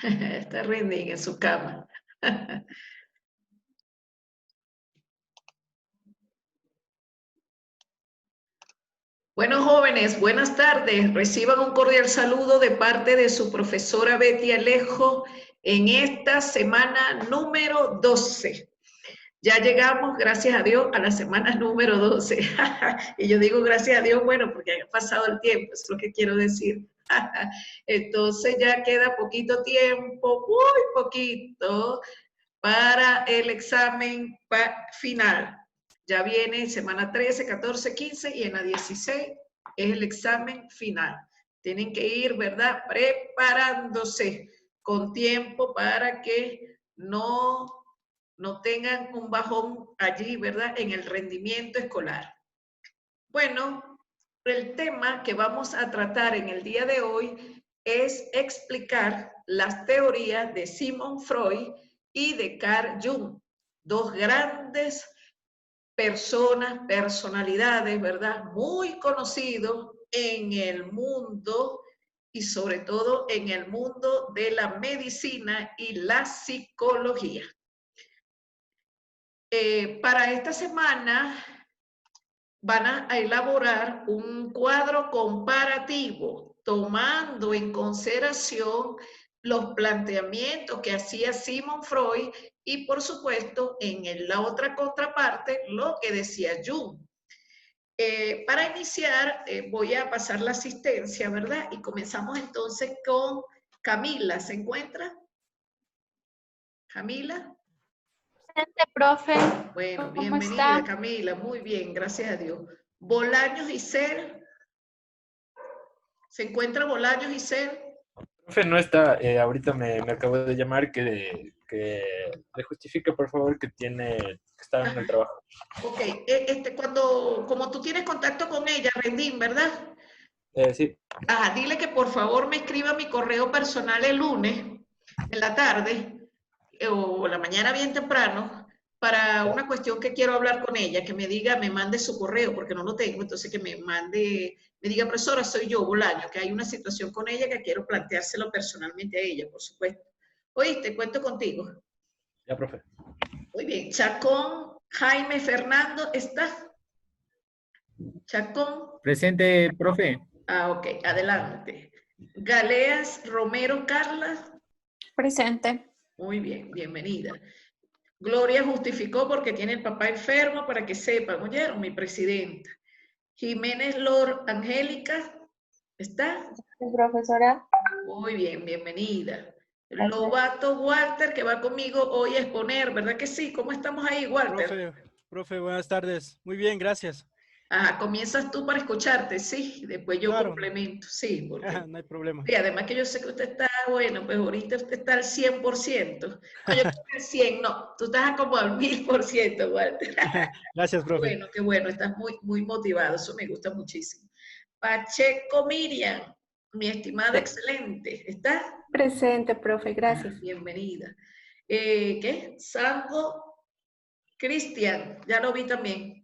Está Rendín en su cama. Bueno, jóvenes, buenas tardes. Reciban un cordial saludo de parte de su profesora Betty Alejo en esta semana número 12. Ya llegamos, gracias a Dios, a la semana número 12. Y yo digo gracias a Dios, bueno, porque ha pasado el tiempo, es lo que quiero decir. Entonces ya queda poquito tiempo, muy poquito, para el examen final. Ya viene semana 13, 14, 15 y en la 16 es el examen final. Tienen que ir, ¿verdad? Preparándose con tiempo para que no tengan un bajón allí, ¿verdad? En el rendimiento escolar. Bueno, el tema que vamos a tratar en el día de hoy es explicar las teorías de Sigmund Freud y de Carl Jung, dos grandes personalidades, ¿verdad? Muy conocidos en el mundo y sobre todo en el mundo de la medicina y la psicología. Para esta semana van a elaborar un cuadro comparativo tomando en consideración los planteamientos que hacía Sigmund Freud y por supuesto en la otra contraparte lo que decía Jung. Para iniciar voy a pasar la asistencia, ¿verdad? Y comenzamos entonces con Camila. ¿Se encuentra? ¿Camila? Presente, profe. Bueno, ¿Cómo bienvenida, está? Camila. Muy bien, gracias a Dios. Bolaños y Ser. ¿Se encuentra Bolaños y Ser? Profe, no está, ahorita me acabo de llamar que le justifique, por favor, que está en el trabajo. Ok, como tú tienes contacto con ella, Rendín, ¿verdad? Sí. Dile que por favor me escriba mi correo personal el lunes, en la tarde, o la mañana bien temprano, para una cuestión que quiero hablar con ella, que me diga, me mande su correo, porque no lo tengo, entonces que me diga, profesora, soy yo, Bolaño, que hay una situación con ella que quiero planteárselo personalmente a ella, por supuesto. Oíste, cuento contigo. Ya, profe. Muy bien, Chacón, Jaime Fernando, ¿está? Chacón. Presente, profe. Ok, adelante. Galeas Romero Carla. Presente. Muy bien, bienvenida. Gloria justificó porque tiene el papá enfermo, para que sepan, ¿oyeron? Mi presidenta. Jiménez Lor Angélica, ¿está? Profesora. Muy bien, bienvenida. Lobato Walter, que va conmigo hoy a exponer, ¿verdad que sí? ¿Cómo estamos ahí, Walter? Profe, buenas tardes. Muy bien, gracias. Comienzas tú para escucharte, sí, después yo Claro. complemento, sí, porque... No hay problema. Y además que yo sé que usted está, bueno, pues ahorita usted está al 100%. No, yo creo que al 100, no, tú estás como al 1000%, Walter. Gracias, profe. Bueno, qué bueno, estás muy, muy motivado, eso me gusta muchísimo. Pacheco Miriam, mi estimada excelente, ¿estás? Presente, profe, gracias. Bienvenida. ¿Qué? Sango Cristian, ya lo vi también.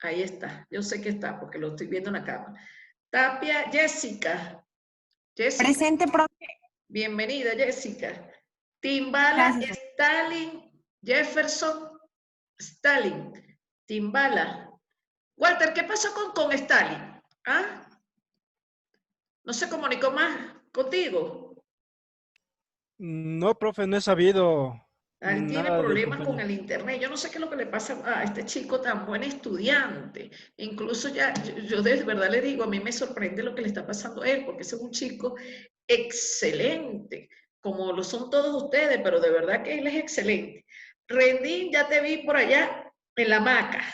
Ahí está, yo sé que está, porque lo estoy viendo en la cámara. Tapia Jessica. Jessica. Presente, profe. Bienvenida, Jessica. Timbala, Gracias. Stalin, Jefferson, Stalin, Timbala. Walter, ¿qué pasó con Stalin? ¿Ah? ¿No se comunicó más contigo? No, profe, no he sabido Él tiene nada del problemas con compañero. el internet. Yo no sé qué es lo que le pasa a este chico tan buen estudiante. Incluso ya, yo de verdad le digo, a mí me sorprende lo que le está pasando a él, porque ese es un chico excelente, como lo son todos ustedes, pero de verdad que él es excelente. Rendín, ya te vi por allá en la hamaca.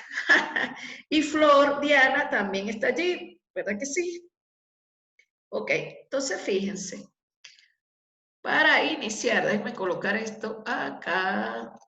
Y Flor, Diana, también está allí, ¿verdad que sí? Ok, entonces fíjense. Para iniciar, déjenme colocar esto acá.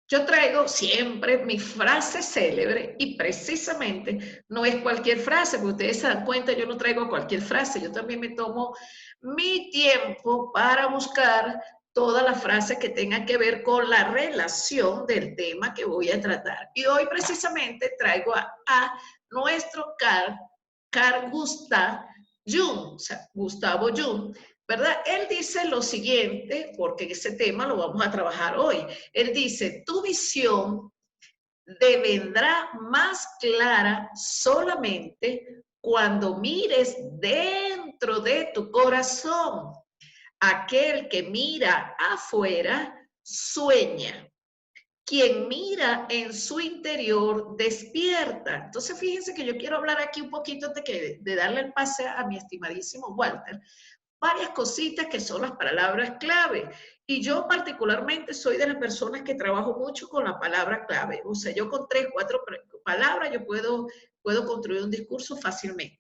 Yo traigo siempre mi frase célebre y precisamente no es cualquier frase, porque ustedes se dan cuenta, yo no traigo cualquier frase, yo también me tomo mi tiempo para buscar todas las frases que tengan que ver con la relación del tema que voy a tratar. Y hoy precisamente traigo a nuestro Carl Gustav Jung, o sea, Gustavo Jung, ¿verdad? Él dice lo siguiente, porque ese tema lo vamos a trabajar hoy. Él dice, tu visión devendrá más clara solamente cuando mires dentro de tu corazón. Aquel que mira afuera sueña. Quien mira en su interior despierta. Entonces, fíjense que yo quiero hablar aquí un poquito de darle el pase a mi estimadísimo Walter. Varias cositas que son las palabras clave. Y yo particularmente soy de las personas que trabajo mucho con la palabra clave. O sea, yo con 3, 4 palabras yo puedo construir un discurso fácilmente.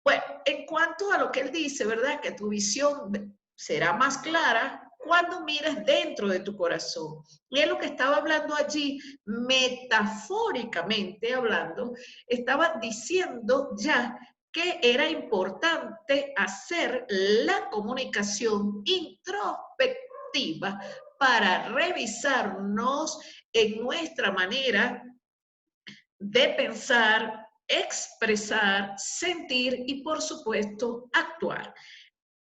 Bueno, en cuanto a lo que él dice, ¿verdad? Que tu visión será más clara cuando mires dentro de tu corazón. Y es lo que estaba hablando allí, metafóricamente hablando, estaba diciendo ya que era importante hacer la comunicación introspectiva para revisarnos en nuestra manera de pensar, expresar, sentir y, por supuesto, actuar.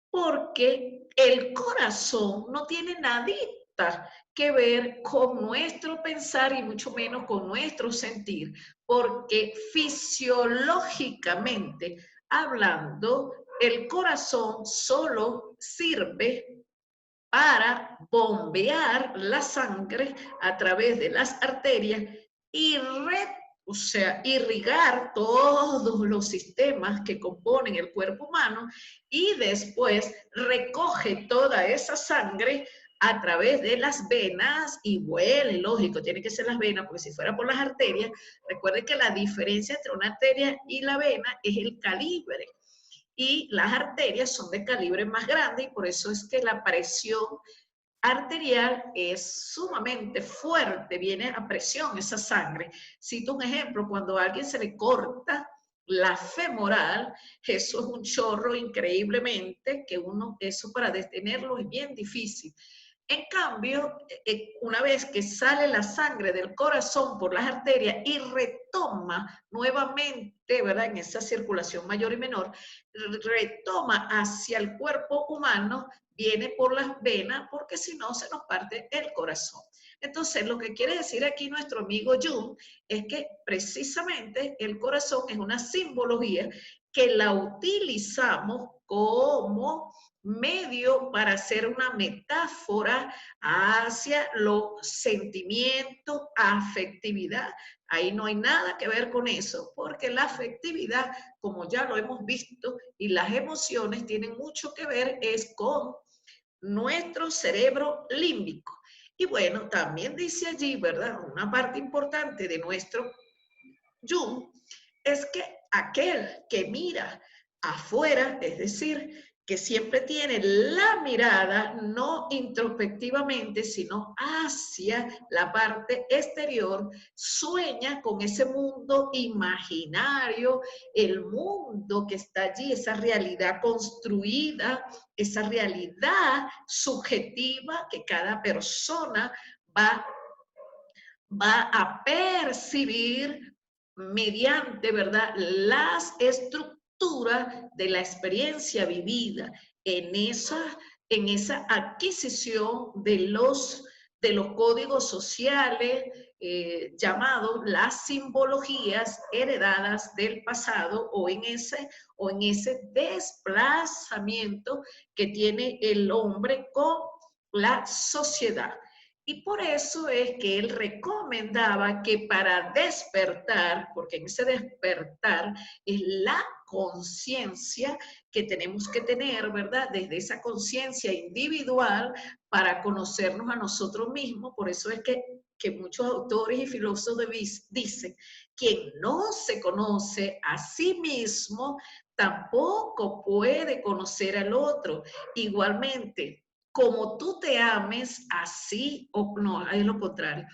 Porque el corazón no tiene nadita que ver con nuestro pensar y mucho menos con nuestro sentir, porque fisiológicamente hablando, el corazón solo sirve para bombear la sangre a través de las arterias y irrigar todos los sistemas que componen el cuerpo humano y después recoge toda esa sangre a través de las venas y huele, lógico, tiene que ser las venas, porque si fuera por las arterias, recuerden que la diferencia entre una arteria y la vena es el calibre. Y las arterias son de calibre más grande y por eso es que la presión arterial es sumamente fuerte, viene a presión esa sangre. Cito un ejemplo, cuando a alguien se le corta la femoral, eso es un chorro increíblemente, que eso para detenerlo es bien difícil. En cambio, una vez que sale la sangre del corazón por las arterias y retoma nuevamente, ¿verdad? En esa circulación mayor y menor, retoma hacia el cuerpo humano, viene por las venas, porque si no se nos parte el corazón. Entonces, lo que quiere decir aquí nuestro amigo Jung es que precisamente el corazón es una simbología que la utilizamos como medio para hacer una metáfora hacia los sentimientos, afectividad. Ahí no hay nada que ver con eso, porque la afectividad, como ya lo hemos visto, y las emociones tienen mucho que ver es con nuestro cerebro límbico. Y bueno, también dice allí, ¿verdad? Una parte importante de nuestro Jung es que aquel que mira afuera, es decir, que siempre tiene la mirada no introspectivamente, sino hacia la parte exterior, sueña con ese mundo imaginario, el mundo que está allí, esa realidad construida, esa realidad subjetiva que cada persona va a percibir mediante, ¿verdad?, las estructuras de la experiencia vivida en esa adquisición de los códigos sociales llamados las simbologías heredadas del pasado o en ese desplazamiento que tiene el hombre con la sociedad. Y por eso es que él recomendaba que para despertar, porque en ese despertar es la conciencia que tenemos que tener, ¿verdad? Desde esa conciencia individual para conocernos a nosotros mismos. Por eso es que muchos autores y filósofos dicen, quien no se conoce a sí mismo, tampoco puede conocer al otro. Igualmente, como tú te ames, así, o no, es lo contrario,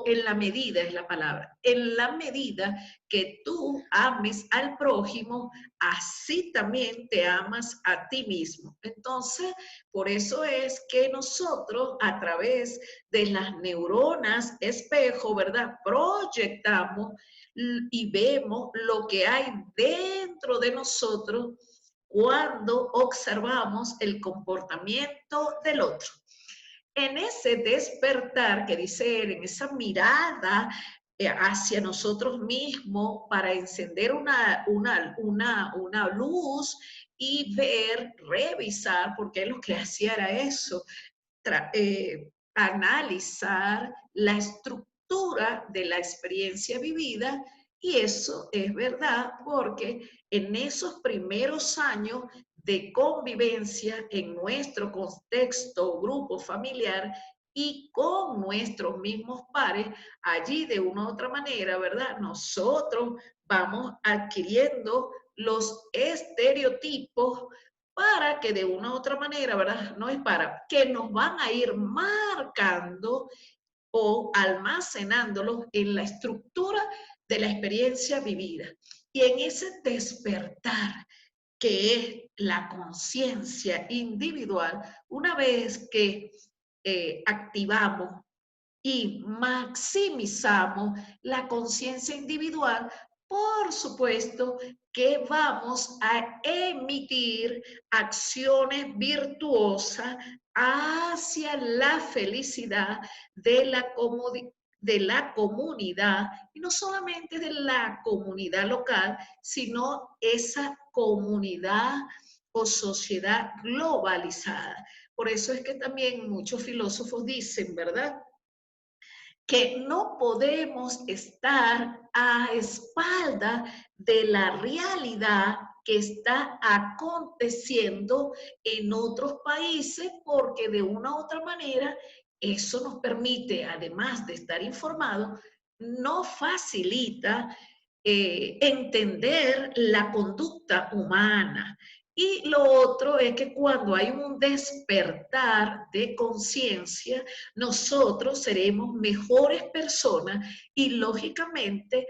en la medida es la palabra, en la medida que tú ames al prójimo, así también te amas a ti mismo. Entonces, por eso es que nosotros a través de las neuronas espejo, ¿verdad? Proyectamos y vemos lo que hay dentro de nosotros cuando observamos el comportamiento del otro. En ese despertar que dice él, en esa mirada hacia nosotros mismos para encender una luz y ver, revisar, porque él lo que hacía era eso, analizar la estructura de la experiencia vivida, y eso es verdad porque en esos primeros años de convivencia en nuestro contexto, grupo familiar y con nuestros mismos pares, allí de una u otra manera, ¿verdad? Nosotros vamos adquiriendo los estereotipos para que de una u otra manera, ¿verdad? No es para, que nos van a ir marcando o almacenándolos en la estructura de la experiencia vivida. Y en ese despertar, que es la conciencia individual, una vez que activamos y maximizamos la conciencia individual, por supuesto que vamos a emitir acciones virtuosas hacia la felicidad de la comunidad, y no solamente de la comunidad local, sino esa comunidad o sociedad globalizada. Por eso es que también muchos filósofos dicen, ¿verdad?, que no podemos estar a espalda de la realidad que está aconteciendo en otros países, porque de una u otra manera eso nos permite, además de estar informados, nos facilita entender la conducta humana. Y lo otro es que cuando hay un despertar de conciencia, nosotros seremos mejores personas y lógicamente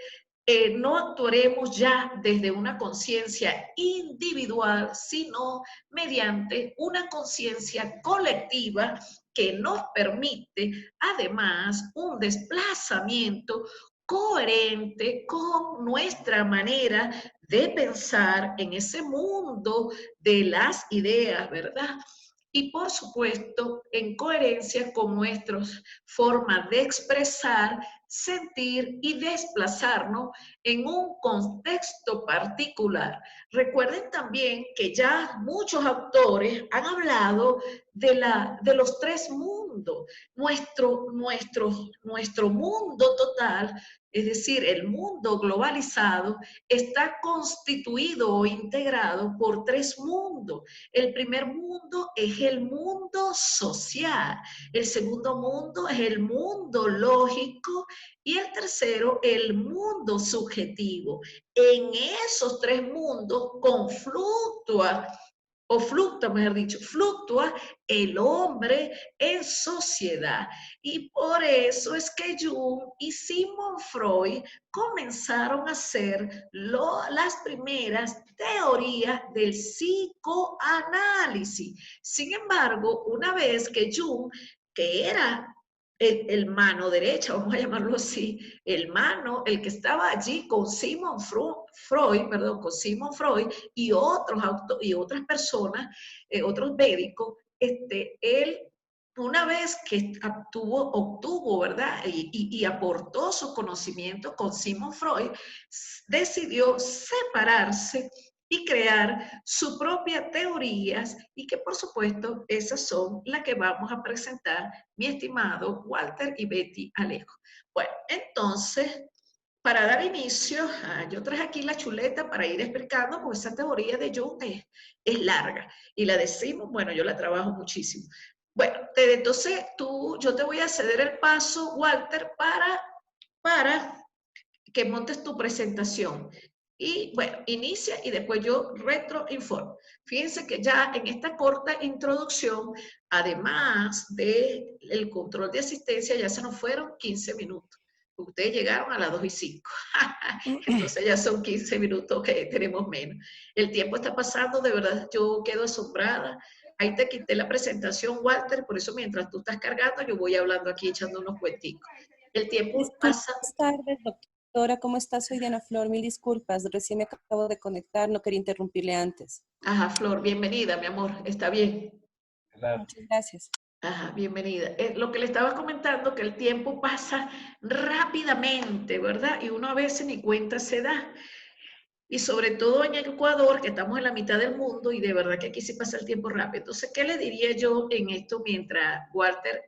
no actuaremos ya desde una conciencia individual, sino mediante una conciencia colectiva que nos permite además un desplazamiento coherente con nuestra manera de pensar en ese mundo de las ideas, ¿verdad? Y por supuesto, en coherencia con nuestras formas de expresar, sentir y desplazarnos en un contexto particular. Recuerden también que ya muchos autores han hablado de los tres mundos. Nuestro mundo total, es decir, el mundo globalizado, está constituido o integrado por tres mundos. El primer mundo es el mundo social, el segundo mundo es el mundo lógico y el tercero, el mundo subjetivo. En esos tres mundos confluctúa, o fluctúa, mejor dicho, fluctúa el hombre en sociedad. Y por eso es que Jung y Sigmund Freud comenzaron a hacer las primeras teorías del psicoanálisis. Sin embargo, una vez que Jung, que era el mano derecha, vamos a llamarlo así, el que estaba allí con Sigmund Freud, y otras personas, otros médicos, él, una vez que obtuvo, ¿verdad? Y aportó su conocimiento con Sigmund Freud, decidió separarse y crear sus propias teorías, y que por supuesto esas son las que vamos a presentar mi estimado Walter y Betty Alejo. Bueno, entonces, para dar inicio, yo traje aquí la chuleta para ir explicando, porque esa teoría de Jung es larga, y la decimos, bueno, yo la trabajo muchísimo. Bueno, entonces yo te voy a ceder el paso, Walter, para que montes tu presentación. Y bueno, inicia y después yo retroinformo. Fíjense que ya en esta corta introducción, además del control de asistencia, ya se nos fueron 15 minutos. Ustedes llegaron a las 2:05. Entonces ya son 15 minutos que tenemos menos. El tiempo está pasando, de verdad, yo quedo asombrada. Ahí te quité la presentación, Walter, por eso mientras tú estás cargando, yo voy hablando aquí echando unos cuenticos. El tiempo pasa. Buenas tardes, doctor. Doctora, ¿cómo estás? Soy Diana Flor, mil disculpas, recién me acabo de conectar, no quería interrumpirle antes. Ajá, Flor, bienvenida, mi amor. Está bien. Claro. Muchas gracias. Ajá, bienvenida. Lo que le estaba comentando, que el tiempo pasa rápidamente, ¿verdad? Y uno a veces ni cuenta se da. Y sobre todo en Ecuador, que estamos en la mitad del mundo y de verdad que aquí sí pasa el tiempo rápido. Entonces, ¿qué le diría yo en esto mientras Walter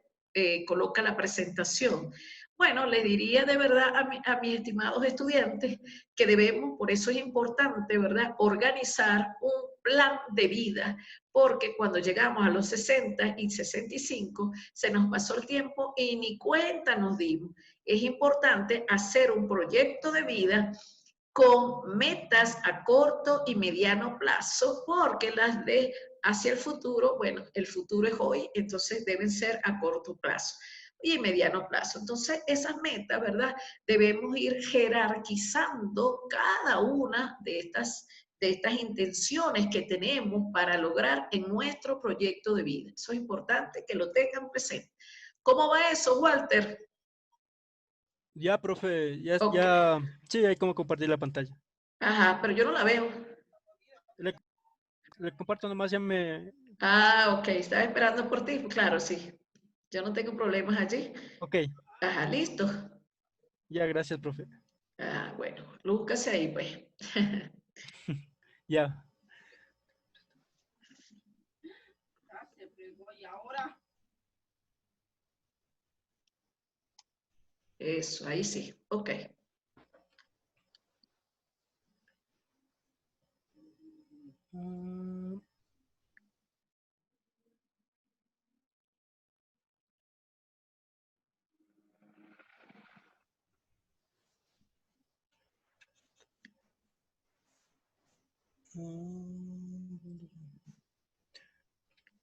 coloca la presentación? Bueno, le diría de verdad a mis estimados estudiantes que debemos, por eso es importante, ¿verdad?, organizar un plan de vida, porque cuando llegamos a los 60 y 65, se nos pasó el tiempo y ni cuenta nos dimos. Es importante hacer un proyecto de vida con metas a corto y mediano plazo, porque las de hacia el futuro, bueno, el futuro es hoy, entonces deben ser a corto plazo y mediano plazo. Entonces, esas metas, ¿verdad? Debemos ir jerarquizando cada una de estas intenciones que tenemos para lograr en nuestro proyecto de vida. Eso es importante que lo tengan presente. ¿Cómo va eso, Walter? Ya, profe, Ok. sí, hay como compartir la pantalla. Ajá, pero yo no la veo. Le, le comparto nomás, ya me... Ah, ok, estaba esperando por ti. Claro, sí. Yo no tengo problemas allí. Ok, Ajá, listo. ya, gracias, profe. Ah, bueno, lúzcase ahí, pues. Ya. Eso, ahí sí. Ok. Mm,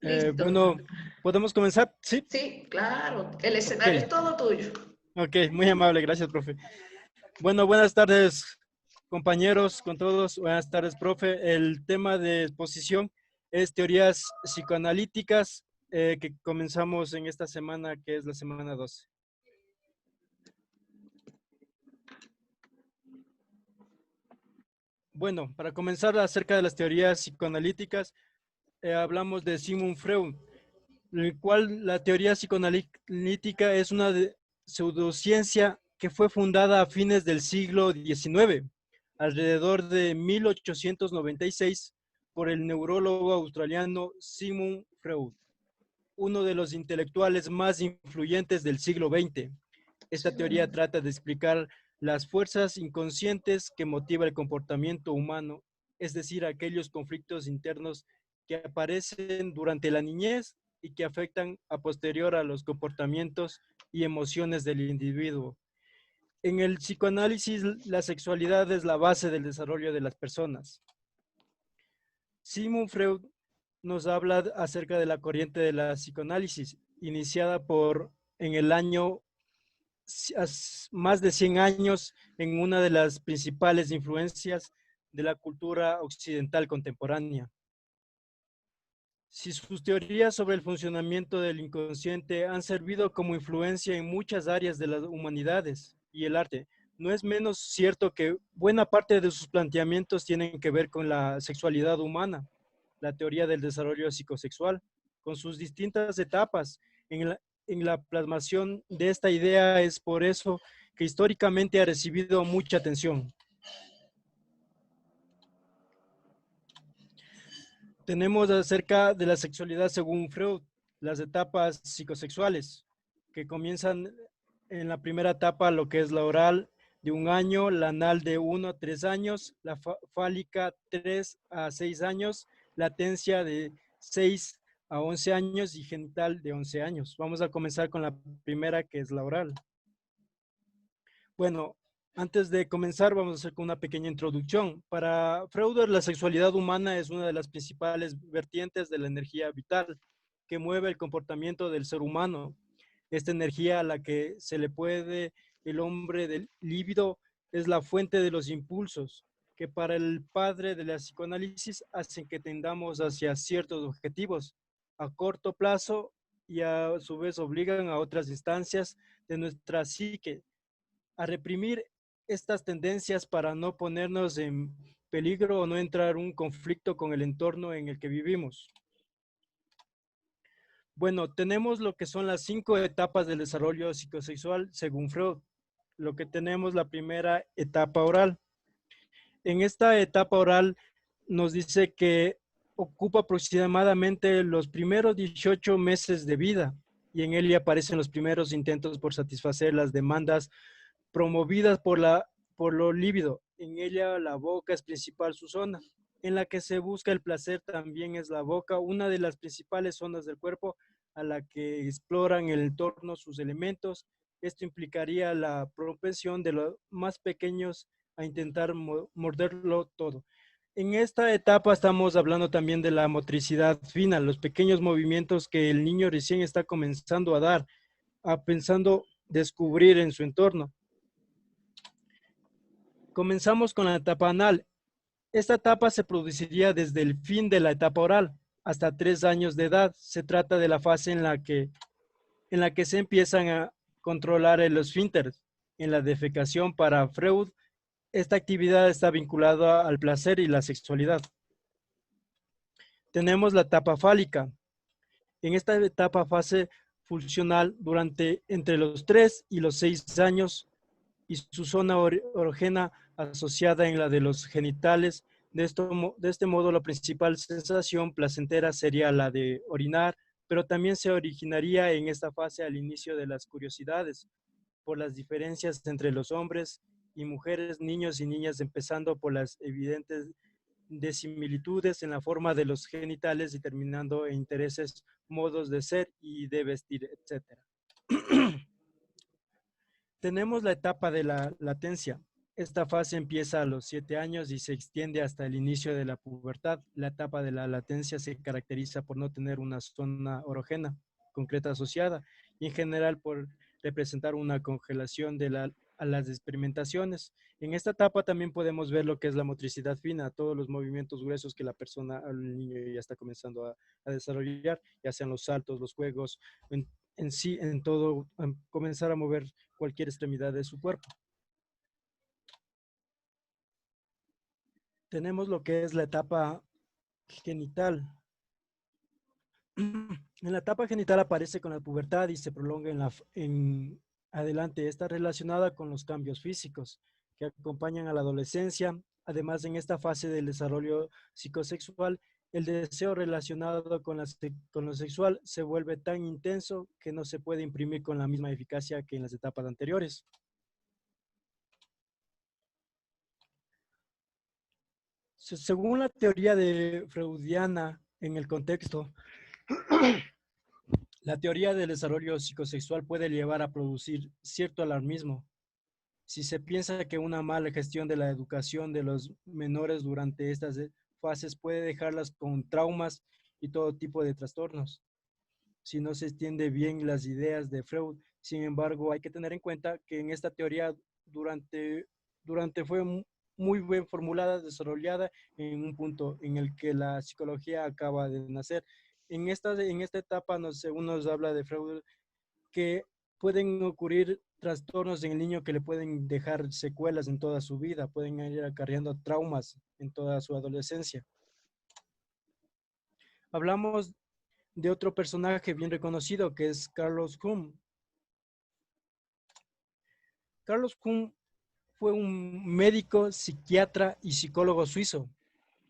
Listo. bueno, ¿podemos comenzar? Sí. Sí, claro. El Ok, escenario es todo tuyo. ok, muy amable, gracias, profe. Bueno, buenas tardes, compañeros, con todos. Buenas tardes, profe. El tema de exposición es teorías psicoanalíticas que comenzamos en esta semana, que es la semana 12. Bueno, para comenzar acerca de las teorías psicoanalíticas, hablamos de Sigmund Freud, el cual la teoría psicoanalítica es una pseudociencia que fue fundada a fines del siglo XIX, alrededor de 1896, por el neurólogo australiano Sigmund Freud, uno de los intelectuales más influyentes del siglo XX. Esta teoría trata de explicar las fuerzas inconscientes que motivan el comportamiento humano, es decir, aquellos conflictos internos que aparecen durante la niñez y que afectan a posterior a los comportamientos y emociones del individuo. En el psicoanálisis, la sexualidad es la base del desarrollo de las personas. Sigmund Freud nos habla acerca de la corriente de la psicoanálisis, iniciada en el año más de 100 años en una de las principales influencias de la cultura occidental contemporánea. Si sus teorías sobre el funcionamiento del inconsciente han servido como influencia en muchas áreas de las humanidades y el arte, no es menos cierto que buena parte de sus planteamientos tienen que ver con la sexualidad humana, la teoría del desarrollo psicosexual, con sus distintas etapas en la plasmación de esta idea. Es por eso que históricamente ha recibido mucha atención. Tenemos acerca de la sexualidad según Freud, las etapas psicosexuales, que comienzan en la primera etapa, lo que es la oral de 1 año, la anal de 1 a 3 años, la fálica 3 a 6 años, latencia de 6 a 11 años y genital de 11 años. Vamos a comenzar con la primera, que es la oral. Bueno, antes de comenzar, vamos a hacer una pequeña introducción. Para Freud, la sexualidad humana es una de las principales vertientes de la energía vital que mueve el comportamiento del ser humano. Esta energía a la que se le puede el hombre del líbido es la fuente de los impulsos que para el padre de la psicoanálisis hacen que tendamos hacia ciertos objetivos a corto plazo y a su vez obligan a otras instancias de nuestra psique a reprimir estas tendencias para no ponernos en peligro o no entrar en un conflicto con el entorno en el que vivimos. Bueno, tenemos lo que son las 5 etapas del desarrollo psicosexual según Freud. Lo que tenemos la primera etapa oral. En esta etapa oral nos dice que ocupa aproximadamente los primeros 18 meses de vida y en él aparecen los primeros intentos por satisfacer las demandas promovidas por lo líbido. En ella la boca es principal su zona. En la que se busca el placer también es la boca, una de las principales zonas del cuerpo a la que exploran el entorno sus elementos. Esto implicaría la propensión de los más pequeños a intentar morderlo todo. En esta etapa estamos hablando también de la motricidad fina, los pequeños movimientos que el niño recién está comenzando a dar, pensando descubrir en su entorno. Comenzamos con la etapa anal. Esta etapa se produciría desde el fin de la etapa oral hasta 3 años de edad. Se trata de la fase en la que se empiezan a controlar el esfínter. En la defecación para Freud, esta actividad está vinculada al placer y la sexualidad. Tenemos la etapa fálica. En esta etapa fase funcional entre los 3 y los 6 años y su zona erógena asociada en la de los genitales. De este modo, la principal sensación placentera sería la de orinar, pero también se originaría en esta fase al inicio de las curiosidades por las diferencias entre los hombres y mujeres, niños y niñas, empezando por las evidentes similitudes en la forma de los genitales y terminando en intereses, modos de ser y de vestir, etc. Tenemos la etapa de la latencia. Esta fase empieza a los 7 años y se extiende hasta el inicio de la pubertad. La etapa de la latencia se caracteriza por no tener una zona erógena concreta asociada y en general por representar una congelación a las experimentaciones. En esta etapa también podemos ver lo que es la motricidad fina, todos los movimientos gruesos que el niño ya está comenzando a desarrollar, ya sean los saltos, los juegos, en todo, comenzar a mover cualquier extremidad de su cuerpo. Tenemos lo que es la etapa genital. En la etapa genital aparece con la pubertad y se prolonga en adelante. Está relacionada con los cambios físicos que acompañan a la adolescencia. Además, en esta fase del desarrollo psicosexual, el deseo relacionado con lo sexual se vuelve tan intenso que no se puede imprimir con la misma eficacia que en las etapas anteriores. Según la teoría freudiana en el contexto, la teoría del desarrollo psicosexual puede llevar a producir cierto alarmismo si se piensa que una mala gestión de la educación de los menores durante estas fases puede dejarlas con traumas y todo tipo de trastornos. Si no se entiende bien las ideas de Freud, sin embargo, hay que tener en cuenta que en esta teoría durante fue muy bien formulada, desarrollada en un punto en el que la psicología acaba de nacer. En esta etapa, según nos habla de Freud, que pueden ocurrir trastornos en el niño que le pueden dejar secuelas en toda su vida, pueden ir acarreando traumas en toda su adolescencia. Hablamos de otro personaje bien reconocido que es Carlos Jung. Carlos Jung fue un médico, psiquiatra y psicólogo suizo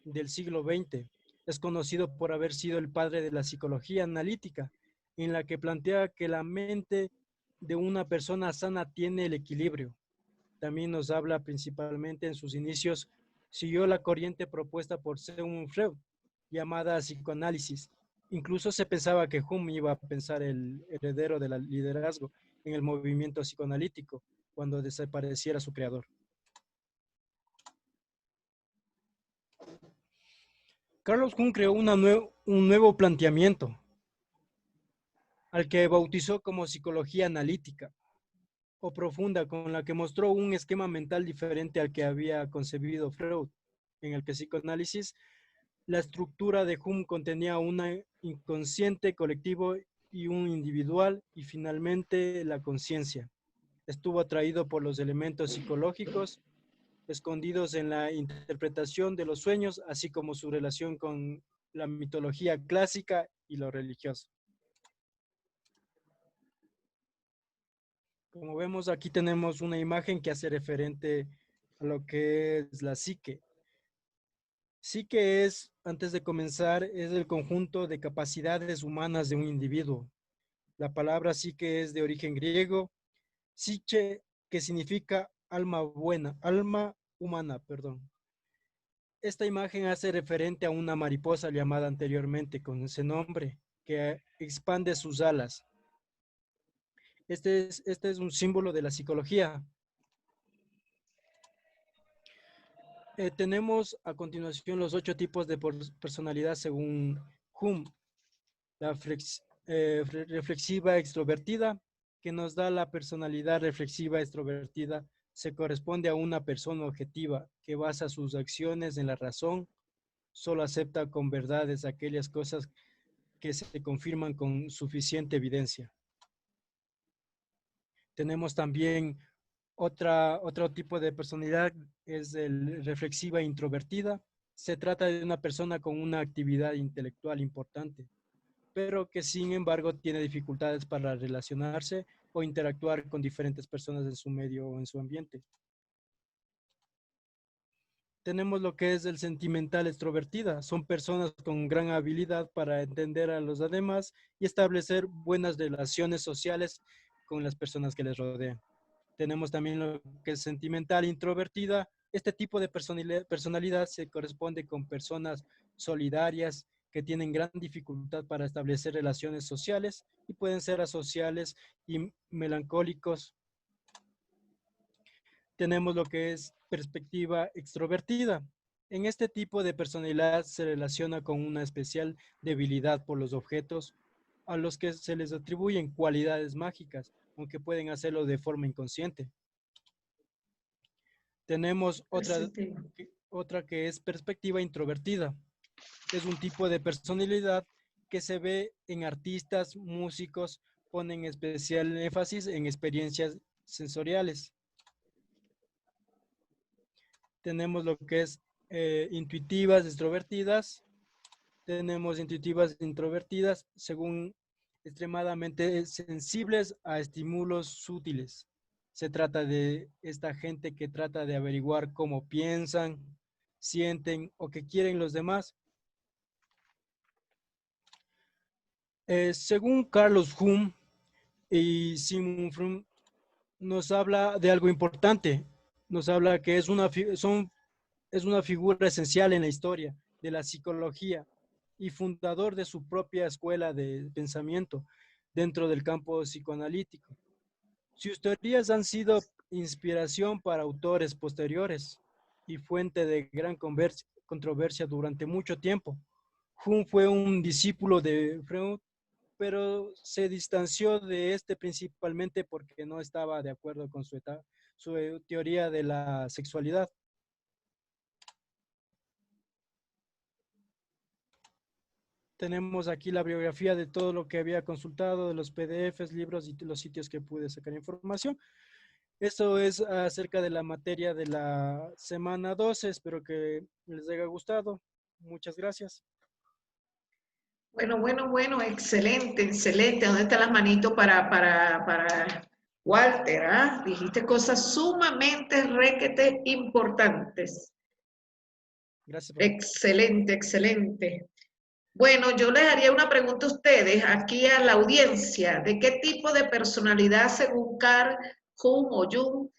del siglo XX. Es conocido por haber sido el padre de la psicología analítica, en la que plantea que la mente de una persona sana tiene el equilibrio. También nos habla principalmente en sus inicios, siguió la corriente propuesta por Sigmund Freud, llamada psicoanálisis. Incluso se pensaba que Jung iba a pensar el heredero del liderazgo en el movimiento psicoanalítico cuando desapareciera su creador. Carlos Jung creó un nuevo planteamiento, al que bautizó como psicología analítica o profunda, con la que mostró un esquema mental diferente al que había concebido Freud, en el que psicoanálisis, la estructura de Jung contenía un inconsciente colectivo y un individual, y finalmente la conciencia. estuvo atraído por los elementos psicológicos escondidos en la interpretación de los sueños, así como su relación con la mitología clásica y lo religioso. Como vemos, aquí tenemos una imagen que hace referente a lo que es la psique. Psique es, antes de comenzar, es el conjunto de capacidades humanas de un individuo. La palabra psique es de origen griego, psiche, que significa alma buena, alma humana, perdón. Esta imagen hace referente a una mariposa llamada anteriormente con ese nombre, que expande sus alas. Este es un símbolo de la psicología. Tenemos a continuación los 8 tipos de personalidad según Hume. La reflexiva extrovertida, que nos da la personalidad reflexiva extrovertida, se corresponde a una persona objetiva que basa sus acciones en la razón, solo acepta con verdades aquellas cosas que se confirman con suficiente evidencia. Tenemos también otro tipo de personalidad, es el reflexiva introvertida. Se trata de una persona con una actividad intelectual importante, pero que sin embargo tiene dificultades para relacionarse o interactuar con diferentes personas en su medio o en su ambiente. Tenemos lo que es el sentimental extrovertida. Son personas con gran habilidad para entender a los demás y establecer buenas relaciones sociales con las personas que les rodean. Tenemos también lo que es sentimental introvertida. Este tipo de personalidad se corresponde con personas solidarias que tienen gran dificultad para establecer relaciones sociales y pueden ser asociales y melancólicos. Tenemos lo que es perspectiva extrovertida. En este tipo de personalidad se relaciona con una especial debilidad por los objetos a los que se les atribuyen cualidades mágicas, aunque pueden hacerlo de forma inconsciente. Tenemos otra que es perspectiva introvertida. Es un tipo de personalidad que se ve en artistas, músicos, ponen especial énfasis en experiencias sensoriales. Tenemos lo que es intuitivas, extrovertidas. Tenemos intuitivas, introvertidas, según extremadamente sensibles a estímulos sutiles. Se trata de esta gente que trata de averiguar cómo piensan, sienten o qué quieren los demás. Según Carlos Hume y Sigmund Freud, nos habla de algo importante. Nos habla que es una figura esencial en la historia de la psicología y fundador de su propia escuela de pensamiento dentro del campo psicoanalítico. Sus teorías han sido inspiración para autores posteriores y fuente de gran controversia durante mucho tiempo. Hume fue un discípulo de Freud, pero se distanció de este principalmente porque no estaba de acuerdo con su teoría de la sexualidad. Tenemos aquí la biografía de todo lo que había consultado, de los PDFs, libros y los sitios que pude sacar información. Esto es acerca de la materia de la semana 12. Espero que les haya gustado. Muchas gracias. Bueno, excelente. ¿Dónde están las manitos para Walter? ¿Ah? Dijiste cosas sumamente requete importantes. Gracias. Excelente. Bueno, yo les haría una pregunta a ustedes, aquí a la audiencia, ¿de qué tipo de personalidad según Carl, Hume o Jung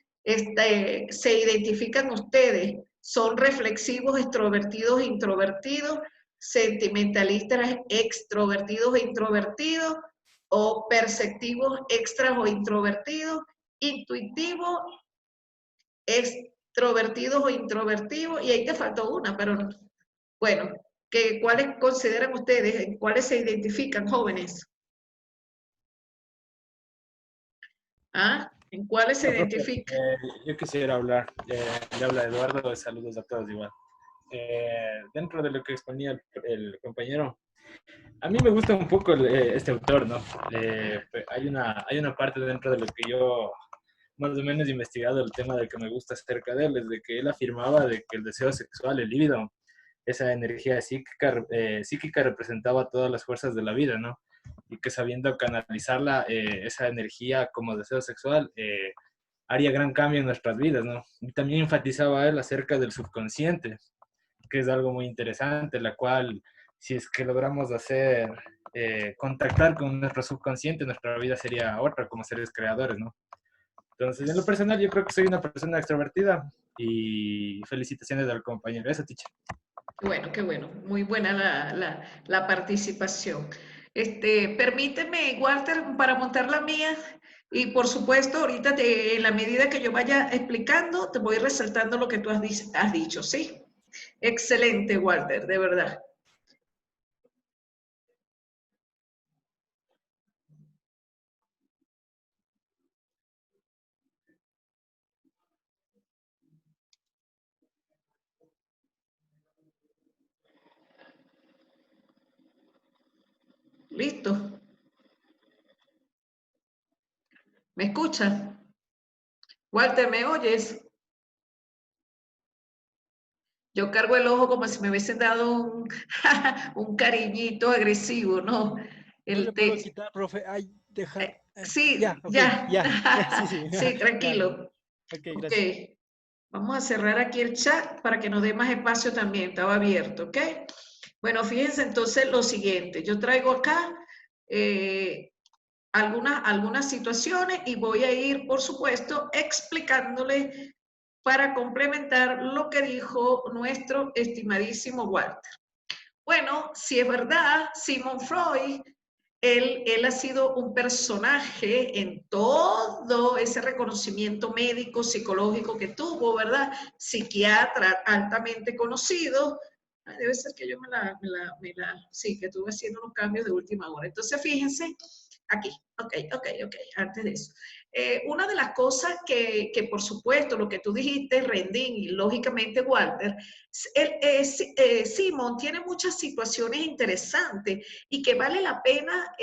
se identifican ustedes? ¿Son reflexivos, extrovertidos, introvertidos? ¿Sentimentalistas, extrovertidos e introvertidos? ¿O perceptivos, extras o introvertidos? ¿Intuitivos, extrovertidos o introvertidos? Y ahí te faltó una, pero bueno. ¿Cuáles consideran ustedes? ¿En cuáles se identifican, jóvenes? ¿Ah? ¿En cuáles se identifican? Yo quisiera hablar. Le habla Eduardo, saludos a todos igual. Dentro de lo que exponía el compañero, a mí me gusta un poco este autor, ¿no? Hay una parte dentro de lo que yo más o menos investigado el tema del que me gusta acerca de él, es de que él afirmaba de que el deseo sexual, el líbido, esa energía psíquica representaba todas las fuerzas de la vida, ¿no? Y que sabiendo canalizarla, esa energía como deseo sexual, haría gran cambio en nuestras vidas, ¿no? Y también enfatizaba él acerca del subconsciente, que es algo muy interesante, la cual, si es que logramos hacer, contactar con nuestro subconsciente, nuestra vida sería otra como seres creadores, ¿no? Entonces, en lo personal, yo creo que soy una persona extrovertida y felicitaciones al compañero. Eso, teacher. Qué bueno, muy buena la participación. Permíteme, Walter, para montar la mía, y por supuesto, ahorita en la medida que yo vaya explicando, te voy resaltando lo que tú has dicho, ¿sí? Excelente, Walter, de verdad. ¿Listo? ¿Me escuchas? Walter, ¿me oyes? Yo cargo el ojo como si me hubiesen dado un cariñito agresivo, ¿no? No le puedo quitar, profe. Ay, dejar. Sí, Ya, ok, ya. ya. Sí, sí. Sí, Ya. tranquilo. Ok, Ok. gracias. Vamos a cerrar aquí el chat para que nos dé más espacio también. Estaba abierto, ¿ok? Bueno, fíjense entonces lo siguiente. Yo traigo acá algunas situaciones y voy a ir, por supuesto, explicándole para complementar lo que dijo nuestro estimadísimo Walter. Bueno, si es verdad, Sigmund Freud, él ha sido un personaje en todo ese reconocimiento médico, psicológico que tuvo, ¿verdad? Psiquiatra altamente conocido. Debe ser que yo sí, que estuve haciendo unos cambios de última hora. Entonces, fíjense, aquí, ok, antes de eso. Una de las cosas que por supuesto, lo que tú dijiste, Rendín, y lógicamente Walter, Simon tiene muchas situaciones interesantes y que vale la pena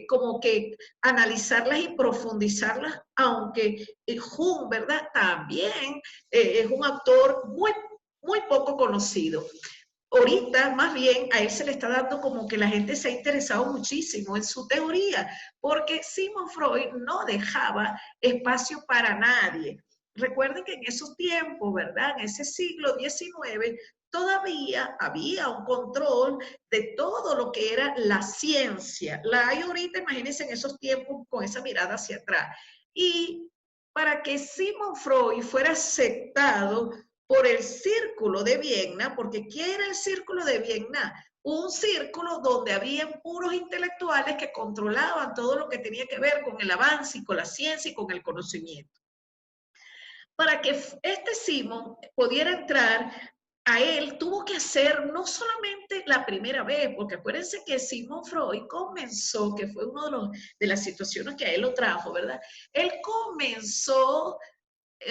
como que analizarlas y profundizarlas, aunque Jung, ¿verdad? También es un autor muy poco conocido. Ahorita, más bien, a él se le está dando como que la gente se ha interesado muchísimo en su teoría, porque Sigmund Freud no dejaba espacio para nadie. Recuerden que en esos tiempos, ¿verdad? En ese siglo XIX, todavía había un control de todo lo que era la ciencia. La hay ahorita, imagínense en esos tiempos con esa mirada hacia atrás. Y para que Sigmund Freud fuera aceptado por el Círculo de Viena, porque ¿qué era el Círculo de Viena? Un círculo donde habían puros intelectuales que controlaban todo lo que tenía que ver con el avance y con la ciencia y con el conocimiento. Para que este Simon pudiera entrar, a él tuvo que hacer no solamente la primera vez, porque acuérdense que Sigmund Freud comenzó, que fue una de las situaciones que a él lo trajo, ¿verdad? Él comenzó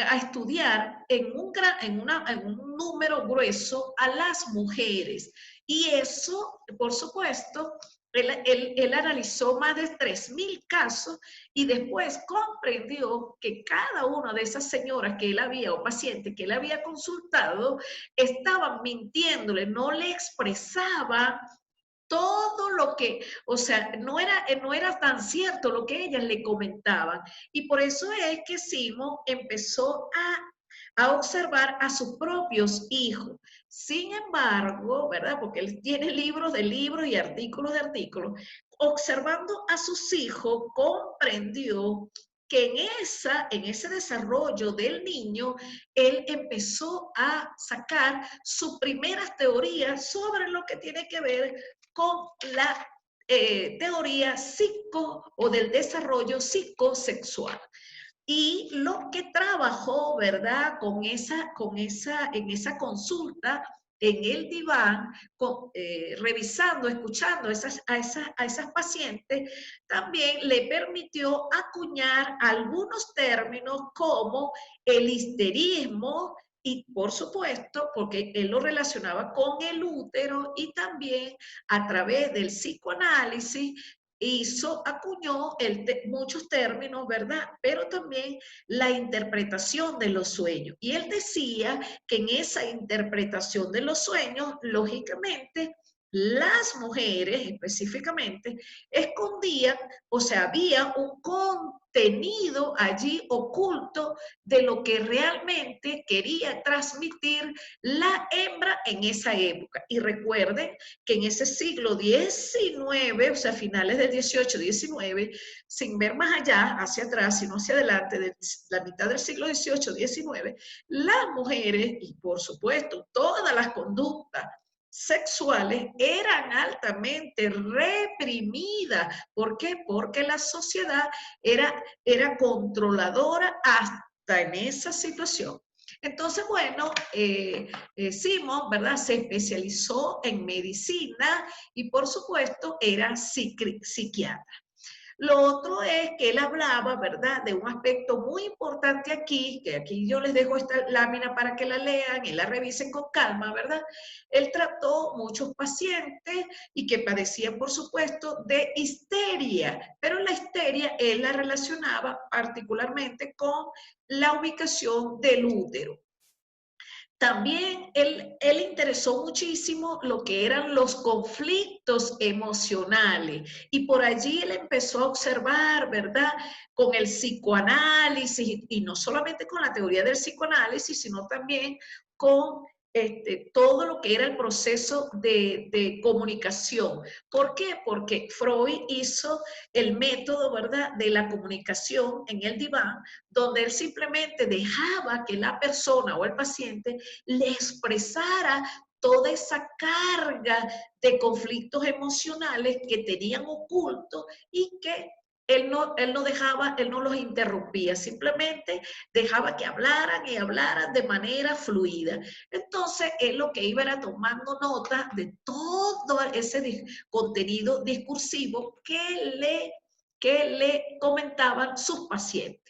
a estudiar en un número grueso a las mujeres. Y eso, por supuesto, él analizó más de 3.000 casos y después comprendió que cada una de esas señoras que él había, o pacientes que él había consultado, estaban mintiéndole, no le expresaba todo lo que, o sea, no era tan cierto lo que ellas le comentaban. Y por eso es que Simon empezó a observar a sus propios hijos. Sin embargo, ¿verdad? Porque él tiene libros de libros y artículos de artículos. Observando a sus hijos, comprendió que en ese desarrollo del niño, él empezó a sacar sus primeras teorías sobre lo que tiene que ver con la teoría o del desarrollo psicosexual. Y lo que trabajó, ¿verdad? En esa consulta, en el diván, revisando, escuchando a esas pacientes, también le permitió acuñar algunos términos como el histerismo, y por supuesto, porque él lo relacionaba con el útero y también a través del psicoanálisis, acuñó muchos términos, ¿verdad? Pero también la interpretación de los sueños. Y él decía que en esa interpretación de los sueños, lógicamente, las mujeres específicamente escondían, o sea, había un contenido allí oculto de lo que realmente quería transmitir la hembra en esa época. Y recuerden que en ese siglo XIX, o sea, finales del 18, 19, sin ver más allá, hacia atrás, sino hacia adelante, de la mitad del siglo XVIII, 19, las mujeres, y por supuesto, todas las conductas sexuales eran altamente reprimidas. ¿Por qué? Porque la sociedad era controladora hasta en esa situación. Entonces, bueno, Simon, ¿verdad? Se especializó en medicina y, por supuesto, era psiquiatra. Lo otro es que él hablaba, ¿verdad?, de un aspecto muy importante aquí, que aquí yo les dejo esta lámina para que la lean y la revisen con calma, ¿verdad? Él trató muchos pacientes y que padecían, por supuesto, de histeria, pero la histeria él la relacionaba particularmente con la ubicación del útero. También él interesó muchísimo lo que eran los conflictos emocionales y por allí él empezó a observar, ¿verdad? Con el psicoanálisis y no solamente con la teoría del psicoanálisis, sino también con todo lo que era el proceso de comunicación. ¿Por qué? Porque Freud hizo el método, ¿verdad?, de la comunicación en el diván, donde él simplemente dejaba que la persona o el paciente le expresara toda esa carga de conflictos emocionales que tenían ocultos y que él no los interrumpía, simplemente dejaba que hablaran y hablaran de manera fluida. Entonces, él lo que iba era tomando nota de todo ese contenido discursivo que le comentaban sus pacientes.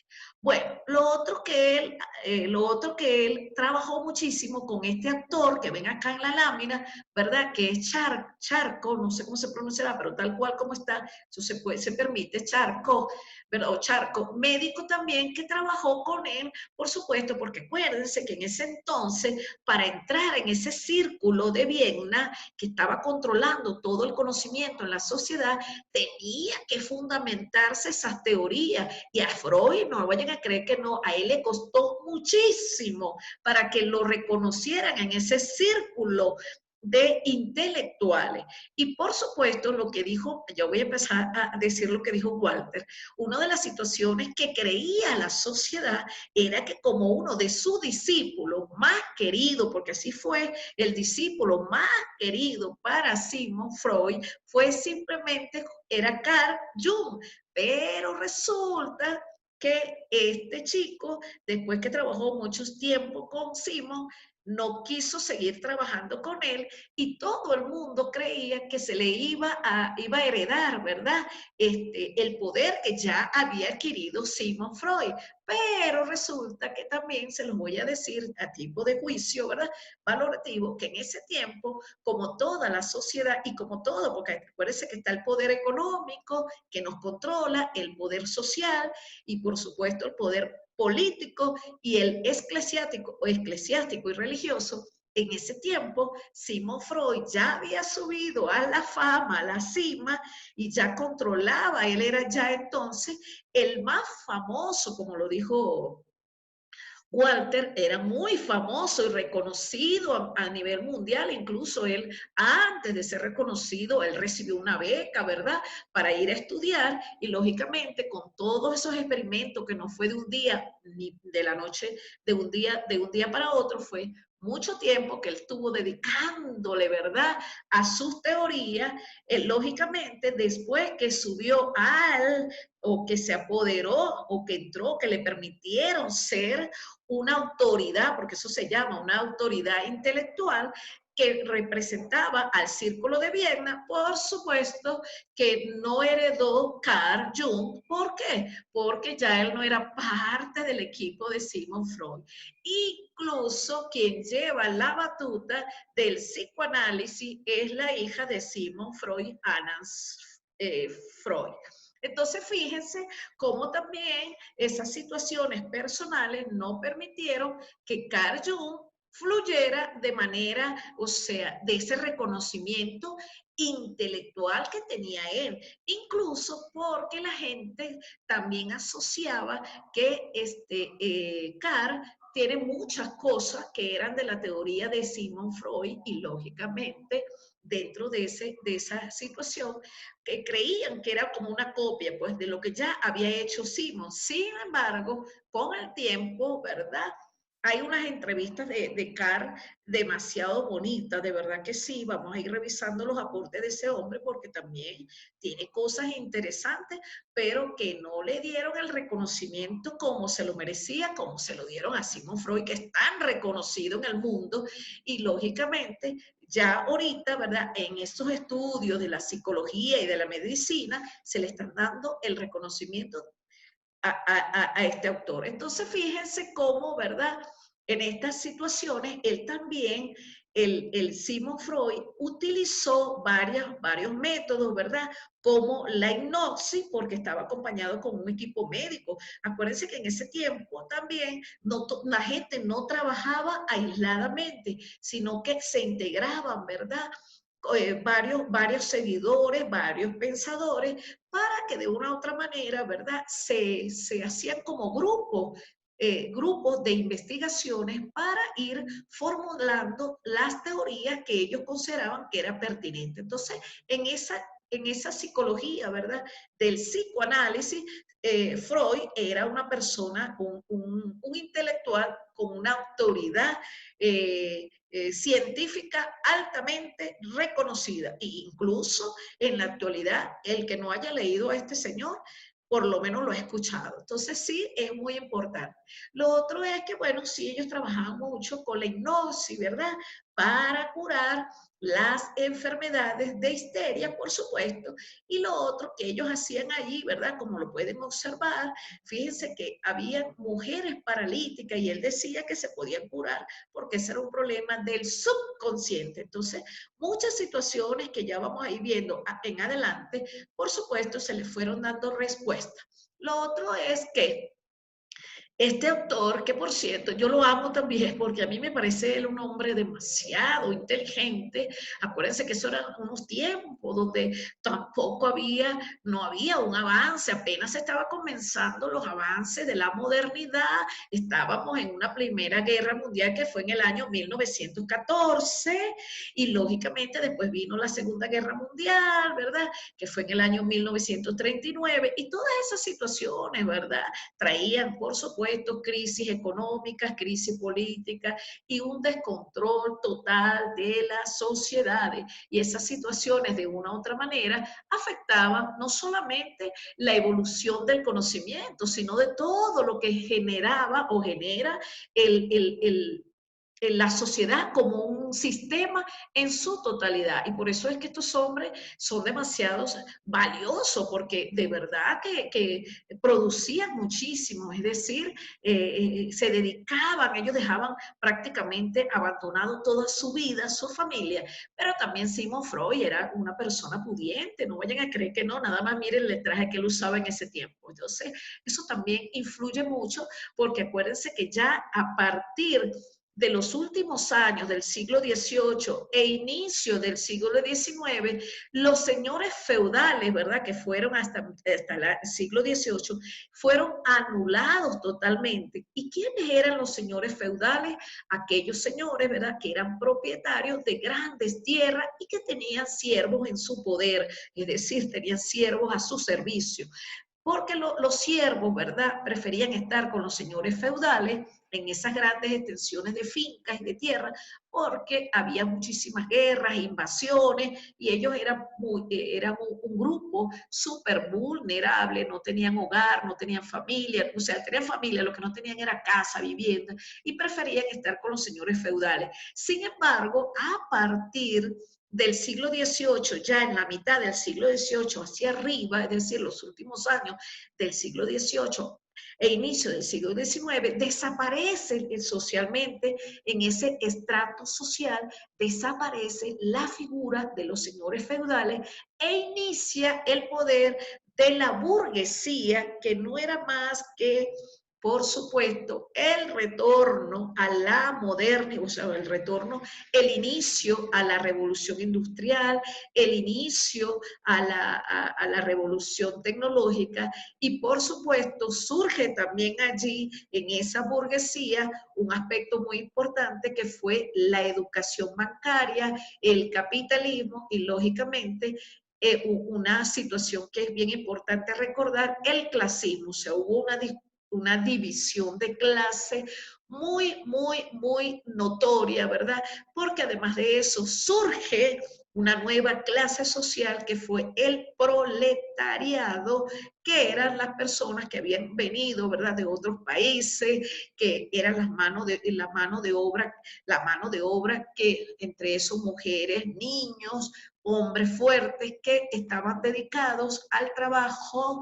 Bueno, lo otro que él trabajó muchísimo con este actor que ven acá en la lámina, ¿verdad? Que es Charcot, no sé cómo se pronunciará, pero tal cual como está, eso se permite, Charcot, ¿verdad? O Charcot, médico también que trabajó con él, por supuesto, porque acuérdense que en ese entonces, para entrar en ese círculo de Viena, que estaba controlando todo el conocimiento en la sociedad, tenía que fundamentarse esas teorías. Y a Freud, no vayan a creer que no, a él le costó muchísimo para que lo reconocieran en ese círculo de intelectuales. Y por supuesto, lo que dijo, yo voy a empezar a decir lo que dijo Walter, una de las situaciones que creía la sociedad era que como uno de sus discípulos más querido, porque así fue, el discípulo más querido para Sigmund Freud, fue simplemente, era Carl Jung, pero resulta que este chico, después que trabajó mucho tiempo con Simon, no quiso seguir trabajando con él y todo el mundo creía que se le iba a heredar, ¿verdad? El poder que ya había adquirido Sigmund Freud. Pero resulta que también, se los voy a decir a tipo de juicio, ¿verdad?, valorativo, que en ese tiempo, como toda la sociedad y como todo, porque acuérdense que está el poder económico que nos controla, el poder social y por supuesto el poder político y el eclesiástico y religioso. En ese tiempo, Sigmund Freud ya había subido a la fama, a la cima, y ya controlaba, él era ya entonces el más famoso, como lo dijo Walter, era muy famoso y reconocido a nivel mundial, incluso él, antes de ser reconocido, él recibió una beca, ¿verdad?, para ir a estudiar y lógicamente con todos esos experimentos que no fue de un día, ni de la noche, de un día para otro, fue mucho tiempo que él estuvo dedicándole, ¿verdad?, a sus teorías, lógicamente después que subió o que se apoderó, o que entró, que le permitieron ser una autoridad, porque eso se llama una autoridad intelectual, que representaba al Círculo de Viena, por supuesto que no heredó Carl Jung. ¿Por qué? Porque ya él no era parte del equipo de Sigmund Freud. Incluso quien lleva la batuta del psicoanálisis es la hija de Sigmund Freud, Anna Freud. Entonces, fíjense cómo también esas situaciones personales no permitieron que Carl Jung fluyera de manera, o sea, de ese reconocimiento intelectual que tenía él, incluso porque la gente también asociaba que Carl tiene muchas cosas que eran de la teoría de Sigmund Freud y lógicamente dentro de esa situación que creían que era como una copia pues de lo que ya había hecho Sigmund. Sin embargo, con el tiempo, ¿verdad? Hay unas entrevistas de Carl demasiado bonitas, de verdad que sí, vamos a ir revisando los aportes de ese hombre porque también tiene cosas interesantes, pero que no le dieron el reconocimiento como se lo merecía, como se lo dieron a Sigmund Freud, que es tan reconocido en el mundo, y lógicamente ya ahorita, ¿verdad? En estos estudios de la psicología y de la medicina se le están dando el reconocimiento a este autor. Entonces, fíjense cómo, ¿verdad? En estas situaciones, él también, el Sigmund Freud, utilizó varios métodos, ¿verdad? Como la hipnosis, porque estaba acompañado con un equipo médico. Acuérdense que en ese tiempo también la gente no trabajaba aisladamente, sino que se integraban, ¿verdad? Varios seguidores, varios pensadores, para que de una u otra manera, ¿verdad? Se hacían como grupos de investigaciones para ir formulando las teorías que ellos consideraban que era pertinente. Entonces, en esa psicología, ¿verdad? Del psicoanálisis, Freud era una persona, un intelectual con una autoridad científica altamente reconocida. E incluso en la actualidad, el que no haya leído a este señor, por lo menos lo ha escuchado. Entonces sí, es muy importante. Lo otro es que, bueno, sí, ellos trabajaban mucho con la hipnosis, ¿verdad? Para curar las enfermedades de histeria, por supuesto. Y lo otro que ellos hacían allí, ¿verdad? Como lo pueden observar, fíjense que había mujeres paralíticas y él decía que se podían curar porque ese era un problema del subconsciente. Entonces, muchas situaciones que ya vamos a ir viendo en adelante, por supuesto, se le fueron dando respuesta. Lo otro es que este autor, que por cierto, yo lo amo también porque a mí me parece él un hombre demasiado inteligente. Acuérdense que eso eran unos tiempos donde tampoco no había un avance, apenas estaba comenzando los avances de la modernidad. Estábamos en una primera guerra mundial que fue en el año 1914 y lógicamente después vino la Segunda Guerra Mundial, ¿verdad? Que fue en el año 1939 y todas esas situaciones, ¿verdad? Traían, por supuesto, crisis económicas, crisis políticas y un descontrol total de las sociedades. Y esas situaciones, de una u otra manera, afectaban no solamente la evolución del conocimiento, sino de todo lo que generaba o genera la sociedad como un sistema en su totalidad. Y por eso es que estos hombres son demasiado valiosos, porque de verdad que producían muchísimo, es decir, se dedicaban, ellos dejaban prácticamente abandonado toda su vida, su familia, pero también Sigmund Freud era una persona pudiente, no vayan a creer que no, nada más miren el traje que él usaba en ese tiempo. Entonces, eso también influye mucho, porque acuérdense que ya a partir de los últimos años del siglo XVIII e inicio del siglo XIX, los señores feudales, ¿verdad?, que fueron hasta el siglo XVIII, fueron anulados totalmente. ¿Y quiénes eran los señores feudales? Aquellos señores, ¿verdad?, que eran propietarios de grandes tierras y que tenían siervos en su poder, es decir, tenían siervos a su servicio. Porque los siervos, ¿verdad?, preferían estar con los señores feudales en esas grandes extensiones de fincas y de tierra, porque había muchísimas guerras, invasiones, y ellos eran un grupo súper vulnerable, no tenían hogar, no tenían familia, o sea, tenían familia, lo que no tenían era casa, vivienda, y preferían estar con los señores feudales. Sin embargo, a partir del siglo XVIII, ya en la mitad del siglo XVIII hacia arriba, es decir, los últimos años del siglo XVIII, e inicio del siglo XIX, desaparece socialmente, en ese estrato social, desaparece la figura de los señores feudales e inicia el poder de la burguesía, que no era más que, por supuesto, el retorno a la moderna, o sea, el retorno, el inicio a la revolución industrial, el inicio a la revolución tecnológica, y por supuesto surge también allí en esa burguesía un aspecto muy importante que fue la educación bancaria, el capitalismo y lógicamente una situación que es bien importante recordar, el clasismo. O sea, hubo una división de clase muy notoria, ¿verdad? Porque además de eso surge una nueva clase social que fue el proletariado, que eran las personas que habían venido, ¿verdad?, de otros países, que eran la mano de obra que entre esos mujeres, niños, hombres fuertes que estaban dedicados al trabajo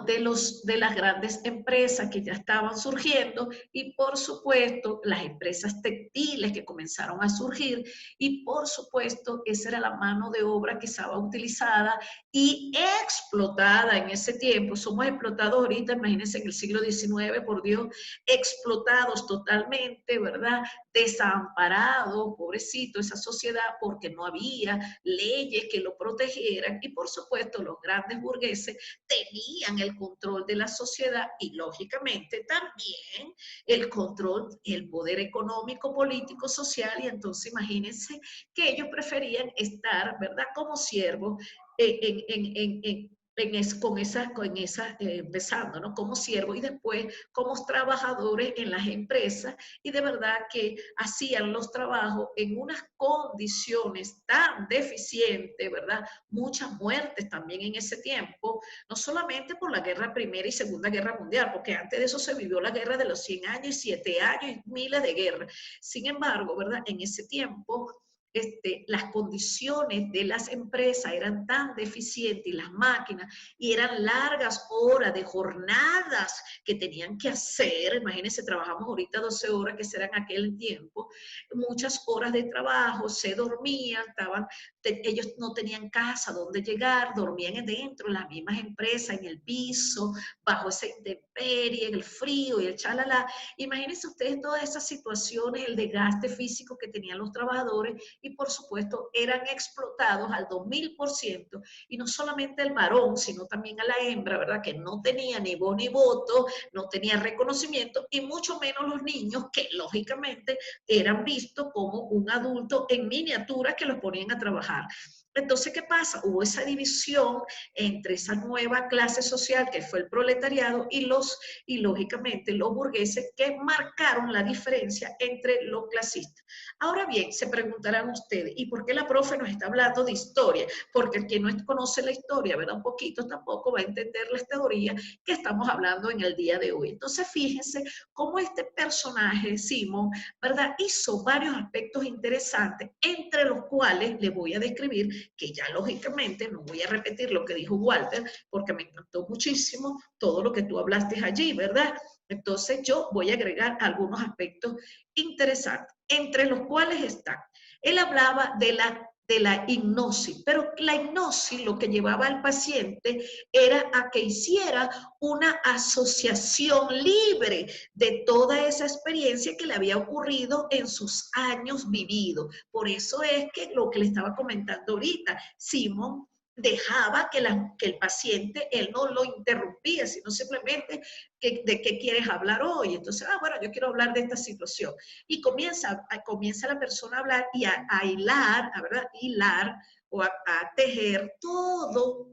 de las grandes empresas que ya estaban surgiendo, y por supuesto las empresas textiles que comenzaron a surgir, y por supuesto esa era la mano de obra que estaba utilizada y explotada en ese tiempo. Somos explotados ahorita, imagínense, en el siglo XIX, por Dios, explotados totalmente, ¿verdad? Desamparado, pobrecito, esa sociedad, porque no había leyes que lo protegieran, y por supuesto los grandes burgueses tenían el control de la sociedad y lógicamente también el control, el poder económico, político, social, y entonces imagínense que ellos preferían estar, ¿verdad?, como siervos empezando, ¿no?, como siervos y después como trabajadores en las empresas, y de verdad que hacían los trabajos en unas condiciones tan deficientes, ¿verdad? Muchas muertes también en ese tiempo, no solamente por la guerra Primera y Segunda Guerra Mundial, porque antes de eso se vivió la guerra de los 100 años y 7 años y miles de guerras. Sin embargo, ¿verdad?, en ese tiempo las condiciones de las empresas eran tan deficientes, y las máquinas, y eran largas horas de jornadas que tenían que hacer. Imagínense, trabajamos ahorita 12 horas, que serán aquel tiempo, muchas horas de trabajo, se dormían, ellos no tenían casa donde llegar, dormían dentro de las mismas empresas, en el piso, bajo esa intemperie, el frío y el chalala. Imagínense ustedes todas esas situaciones, el desgaste físico que tenían los trabajadores, y por supuesto eran explotados al 2000%, y no solamente el varón, sino también a la hembra, ¿verdad?, que no tenía ni voz ni voto, no tenía reconocimiento, y mucho menos los niños, que lógicamente eran vistos como un adulto en miniatura que los ponían a trabajar. Entonces, ¿qué pasa? Hubo esa división entre esa nueva clase social que fue el proletariado y lógicamente los burgueses, que marcaron la diferencia entre los clasistas. Ahora bien, se preguntarán ustedes, ¿y por qué la profe nos está hablando de historia? Porque el que no conoce la historia, ¿verdad?, un poquito, tampoco va a entender la teoría que estamos hablando en el día de hoy. Entonces, fíjense cómo este personaje, Simón, ¿verdad?, hizo varios aspectos interesantes, entre los cuales les voy a describir, que ya lógicamente no voy a repetir lo que dijo Walter, porque me encantó muchísimo todo lo que tú hablaste allí, ¿verdad? Entonces yo voy a agregar algunos aspectos interesantes, entre los cuales están, él hablaba de la hipnosis, pero la hipnosis lo que llevaba al paciente era a que hiciera una asociación libre de toda esa experiencia que le había ocurrido en sus años vividos. Por eso es que lo que le estaba comentando ahorita, Simón dejaba que el paciente, él no lo interrumpía, sino simplemente de qué quieres hablar hoy. Entonces, bueno, yo quiero hablar de esta situación. Y comienza la persona a hablar y a hilar, ¿verdad?, hilar o a tejer todo,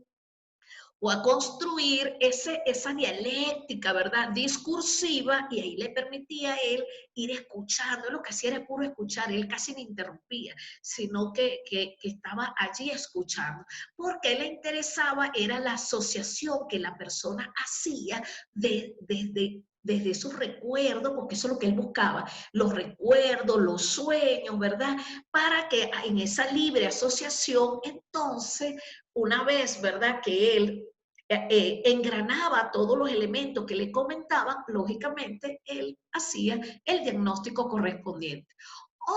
o a construir esa dialéctica, ¿verdad?, discursiva, y ahí le permitía a él ir escuchando. Lo que hacía era puro escuchar, él casi no interrumpía, sino que estaba allí escuchando, porque le interesaba era la asociación que la persona hacía desde sus recuerdos, porque eso es lo que él buscaba, los recuerdos, los sueños, ¿verdad?, para que en esa libre asociación, entonces, una vez, ¿verdad?, que él engranaba todos los elementos que le comentaban, lógicamente él hacía el diagnóstico correspondiente.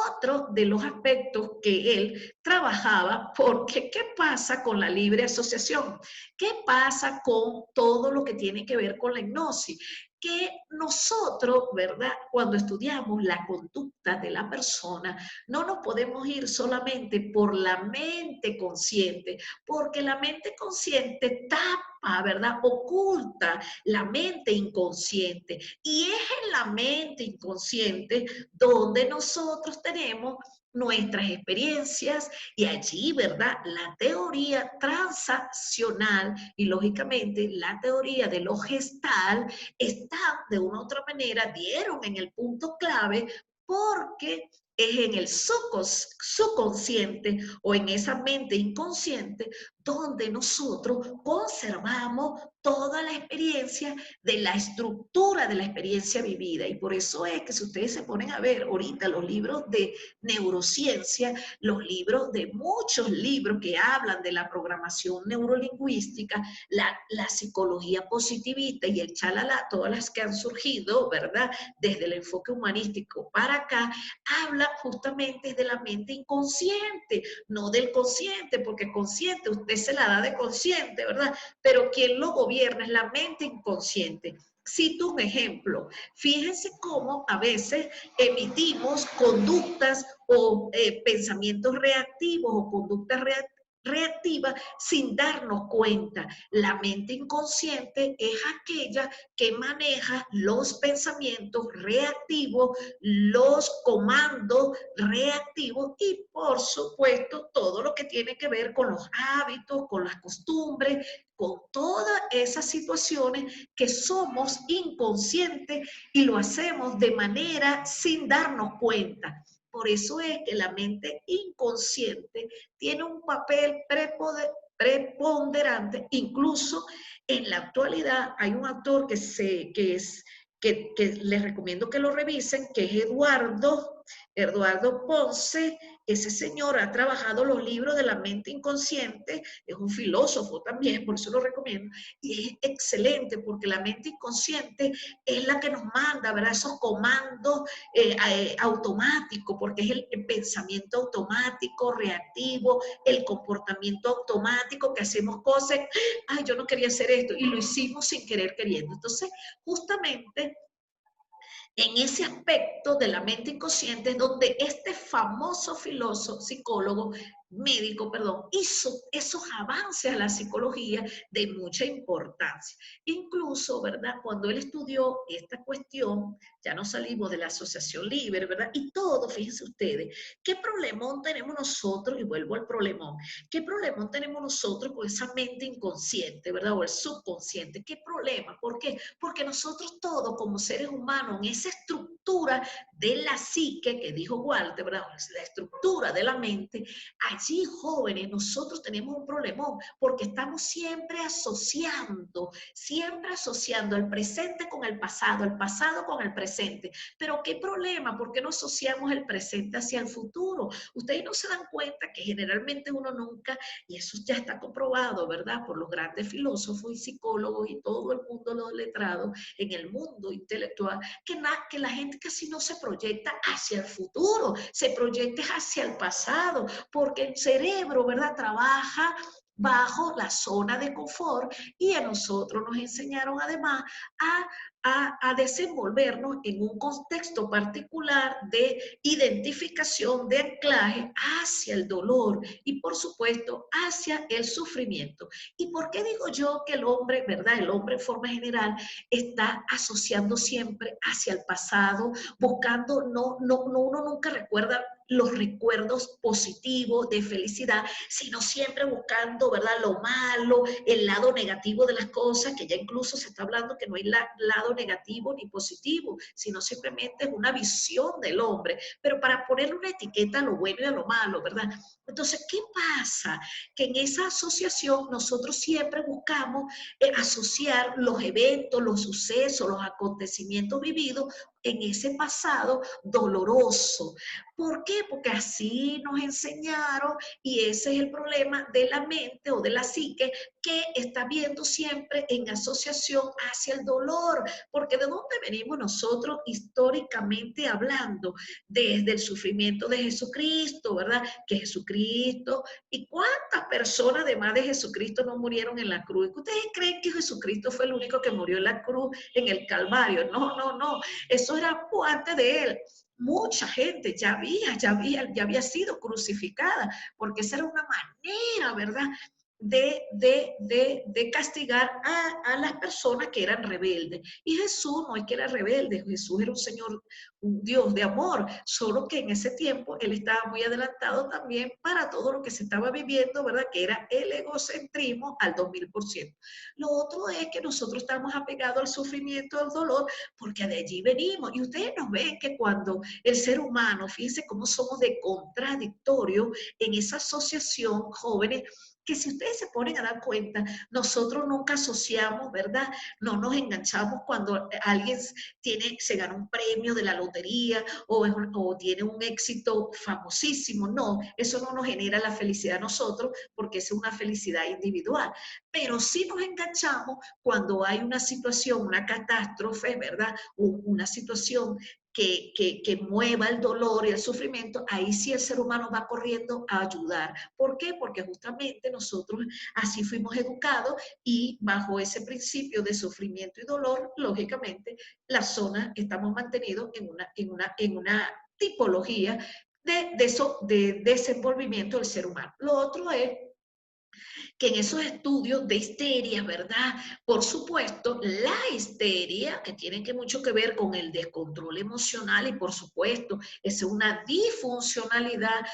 Otro de los aspectos que él trabajaba, porque ¿qué pasa con la libre asociación? ¿Qué pasa con todo lo que tiene que ver con la hipnosis? Que nosotros, ¿verdad? Cuando estudiamos la conducta de la persona, no nos podemos ir solamente por la mente consciente, porque la mente consciente tapa, ¿verdad? Oculta la mente inconsciente. Y es en la mente inconsciente donde nosotros tenemos nuestras experiencias y allí, ¿verdad? La teoría transaccional y lógicamente la teoría de lo gestal están de una u otra manera, dieron en el punto clave porque es en el subconsciente o en esa mente inconsciente donde nosotros conservamos toda la experiencia de la estructura de la experiencia vivida. Y por eso es que si ustedes se ponen a ver ahorita los libros de neurociencia, los libros de muchos libros que hablan de la programación neurolingüística, la psicología positivista y el chalala, todas las que han surgido, ¿verdad? Desde el enfoque humanístico para acá, habla justamente de la mente inconsciente, no del consciente, porque consciente usted se la da de consciente, ¿verdad? Pero quien lo gobierna es la mente inconsciente. Cito un ejemplo. Fíjense cómo a veces emitimos conductas o pensamientos reactivos o conductas reactiva sin darnos cuenta. La mente inconsciente es aquella que maneja los pensamientos reactivos, los comandos reactivos y, por supuesto, todo lo que tiene que ver con los hábitos, con las costumbres, con todas esas situaciones que somos inconscientes y lo hacemos de manera sin darnos cuenta. Por eso es que la mente inconsciente tiene un papel preponderante. Incluso en la actualidad hay un autor que les recomiendo que lo revisen, que es Eduardo Ponce. Ese señor ha trabajado los libros de la mente inconsciente, es un filósofo también, por eso lo recomiendo, y es excelente porque la mente inconsciente es la que nos manda, ¿verdad? Esos comandos automáticos, porque es el pensamiento automático, reactivo, el comportamiento automático, que hacemos cosas, ay, yo no quería hacer esto, y lo hicimos sin querer queriendo. Entonces, justamente, en ese aspecto de la mente inconsciente es donde este famoso filósofo, psicólogo, médico, perdón, hizo esos avances a la psicología de mucha importancia. Incluso, ¿verdad? Cuando él estudió esta cuestión, ya no salimos de la asociación libre, ¿verdad? Y todo, fíjense ustedes, ¿qué problemón tenemos nosotros? Y vuelvo al problemón. ¿Qué problemón tenemos nosotros con esa mente inconsciente, ¿verdad? O el subconsciente. ¿Qué problema? ¿Por qué? Porque nosotros todos como seres humanos, en esa estructura de la psique, que dijo Walter, ¿verdad? La estructura de la mente, allí, jóvenes, nosotros tenemos un problemón porque estamos siempre asociando el presente con el pasado con el presente. Pero ¿qué problema? ¿Por qué no asociamos el presente hacia el futuro? Ustedes no se dan cuenta que generalmente uno nunca, y eso ya está comprobado, ¿verdad? Por los grandes filósofos y psicólogos y todo el mundo, los letrados en el mundo intelectual, que la gente casi no se proyecta hacia el futuro, se proyecta hacia el pasado, porque el cerebro, ¿verdad? Trabaja bajo la zona de confort y a nosotros nos enseñaron además a desenvolvernos en un contexto particular de identificación, de anclaje hacia el dolor y por supuesto hacia el sufrimiento. ¿Y por qué digo yo que el hombre, verdad, el hombre en forma general está asociando siempre hacia el pasado, buscando, uno nunca recuerda los recuerdos positivos de felicidad, sino siempre buscando, ¿verdad?, lo malo, el lado negativo de las cosas, que ya incluso se está hablando que no hay lado negativo ni positivo, sino simplemente es una visión del hombre, pero para ponerle una etiqueta a lo bueno y a lo malo, ¿verdad? Entonces, ¿qué pasa? Que en esa asociación nosotros siempre buscamos asociar los eventos, los sucesos, los acontecimientos vividos en ese pasado doloroso. ¿Por qué? Porque así nos enseñaron y ese es el problema de la mente o de la psique que está viendo siempre en asociación hacia el dolor. Porque ¿de dónde venimos nosotros históricamente hablando? Desde el sufrimiento de Jesucristo, ¿verdad? Que Jesucristo, ¿y cuántas personas además de Jesucristo no murieron en la cruz? ¿Ustedes creen que Jesucristo fue el único que murió en la cruz, en el Calvario? No, no, no. Eso era antes de él. Mucha gente ya había sido crucificada, porque esa era una manera, ¿verdad?, de castigar a las personas que eran rebeldes. Y Jesús no es que era rebelde, Jesús era un Señor, un Dios de amor, solo que en ese tiempo Él estaba muy adelantado también para todo lo que se estaba viviendo, ¿verdad? Que era el egocentrismo al 2000%. Lo otro es que nosotros estamos apegados al sufrimiento, al dolor, porque de allí venimos. Y ustedes nos ven que cuando el ser humano, fíjense cómo somos de contradictorio en esa asociación, jóvenes, que si ustedes se ponen a dar cuenta, nosotros nunca asociamos, ¿verdad? No nos enganchamos cuando alguien se gana un premio de la lotería o tiene un éxito famosísimo. No, eso no nos genera la felicidad a nosotros porque es una felicidad individual. Pero sí nos enganchamos cuando hay una situación, una catástrofe, ¿verdad? Una situación que mueva el dolor y el sufrimiento, ahí sí el ser humano va corriendo a ayudar. ¿Por qué? Porque justamente nosotros así fuimos educados y bajo ese principio de sufrimiento y dolor, lógicamente, la zona estamos mantenidos en una tipología de desenvolvimiento del ser humano. Lo otro es que en esos estudios de histeria, ¿verdad? Por supuesto, la histeria, que tiene mucho que ver con el descontrol emocional y por supuesto, es una disfuncionalidad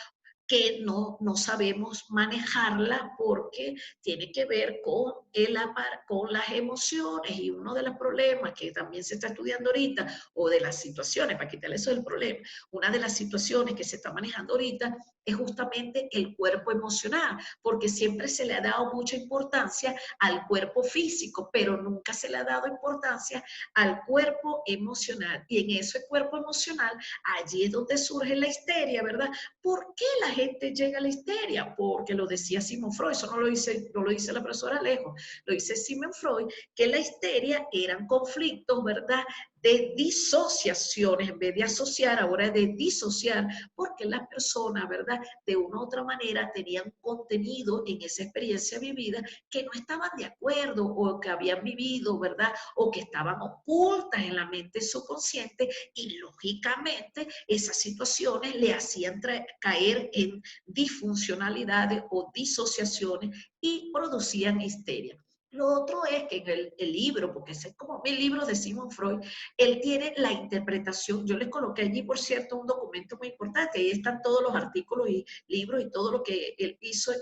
que no sabemos manejarla porque tiene que ver con las emociones y uno de los problemas que también se está estudiando ahorita o de las situaciones, para quitarle eso del problema, una de las situaciones que se está manejando ahorita es justamente el cuerpo emocional, porque siempre se le ha dado mucha importancia al cuerpo físico, pero nunca se le ha dado importancia al cuerpo emocional. Y en ese cuerpo emocional, allí es donde surge la histeria, ¿verdad? ¿Por qué la gente llega a la histeria? Porque lo decía Sigmund Freud, eso no lo dice la profesora Alejo, lo dice Sigmund Freud, que la histeria eran conflictos, ¿verdad?, de disociaciones, en vez de asociar, ahora de disociar, porque las personas, ¿verdad?, de una u otra manera tenían contenido en esa experiencia vivida que no estaban de acuerdo o que habían vivido, ¿verdad?, o que estaban ocultas en la mente subconsciente y lógicamente esas situaciones le hacían caer en disfuncionalidades o disociaciones y producían histeria. Lo otro es que en el libro, porque ese es como mi libro de Sigmund Freud, él tiene la interpretación, yo les coloqué allí, por cierto, un documento muy importante, ahí están todos los artículos y libros y todo lo que él hizo,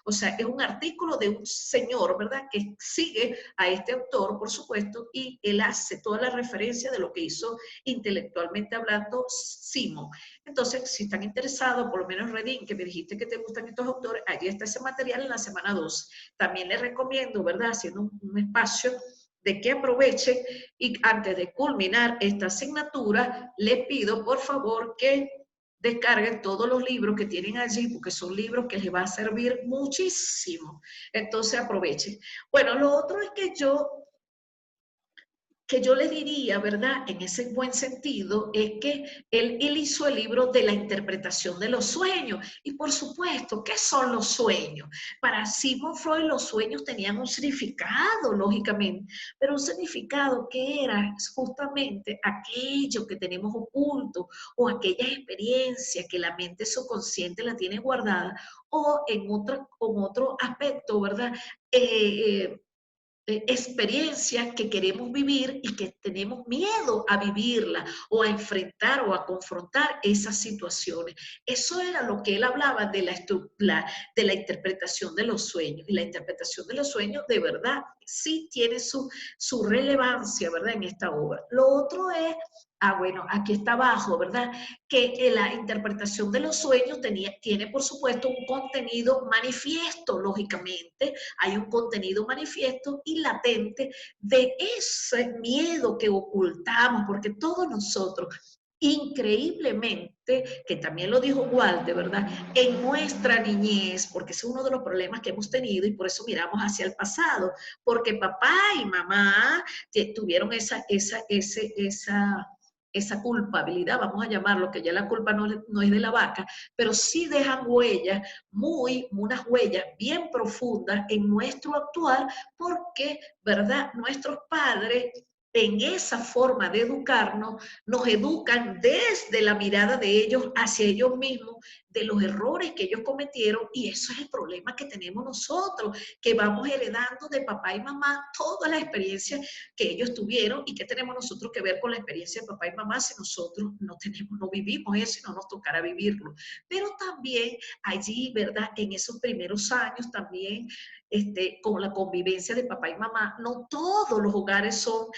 o sea, es un artículo de un señor, ¿verdad?, que sigue a este autor, por supuesto, y él hace toda la referencia de lo que hizo intelectualmente hablando Sigmund. Entonces, si están interesados, por lo menos Redín, que me dijiste que te gustan estos autores, allí está ese material en la semana 2. También les recomiendo, ¿verdad?, haciendo un espacio de que aprovechen y antes de culminar esta asignatura, les pido por favor que descarguen todos los libros que tienen allí, porque son libros que les va a servir muchísimo. Entonces aprovechen. Bueno, lo otro es que yo le diría, ¿verdad?, en ese buen sentido, es que él hizo el libro de la interpretación de los sueños. Y por supuesto, ¿qué son los sueños? Para Sigmund Freud los sueños tenían un significado, lógicamente, pero un significado que era justamente aquello que tenemos oculto o aquella experiencia que la mente subconsciente la tiene guardada o en otro aspecto, ¿verdad?, experiencias que queremos vivir y que tenemos miedo a vivirla o a enfrentar o a confrontar esas situaciones. Eso era lo que él hablaba de la interpretación de los sueños. Y la interpretación de los sueños, de verdad, sí tiene su relevancia, ¿verdad? En esta obra. Lo otro es, bueno, aquí está abajo, ¿verdad? Que la interpretación de los sueños tiene, por supuesto, un contenido manifiesto, lógicamente. Hay un contenido manifiesto y latente de ese miedo que ocultamos, porque todos nosotros, increíblemente, que también lo dijo Walter, ¿verdad? En nuestra niñez, porque ese es uno de los problemas que hemos tenido y por eso miramos hacia el pasado, porque papá y mamá tuvieron esa culpabilidad, vamos a llamarlo, que ya la culpa no es de la vaca, pero sí dejan huellas, unas huellas bien profundas en nuestro actuar, porque, ¿verdad? Nuestros padres en esa forma de educarnos, nos educan desde la mirada de ellos hacia ellos mismos, de los errores que ellos cometieron, y eso es el problema que tenemos nosotros, que vamos heredando de papá y mamá todas las experiencias que ellos tuvieron, y que tenemos nosotros que ver con la experiencia de papá y mamá si nosotros no vivimos eso y no nos tocará vivirlo. Pero también allí, ¿verdad? En esos primeros años también, con la convivencia de papá y mamá, no todos los hogares son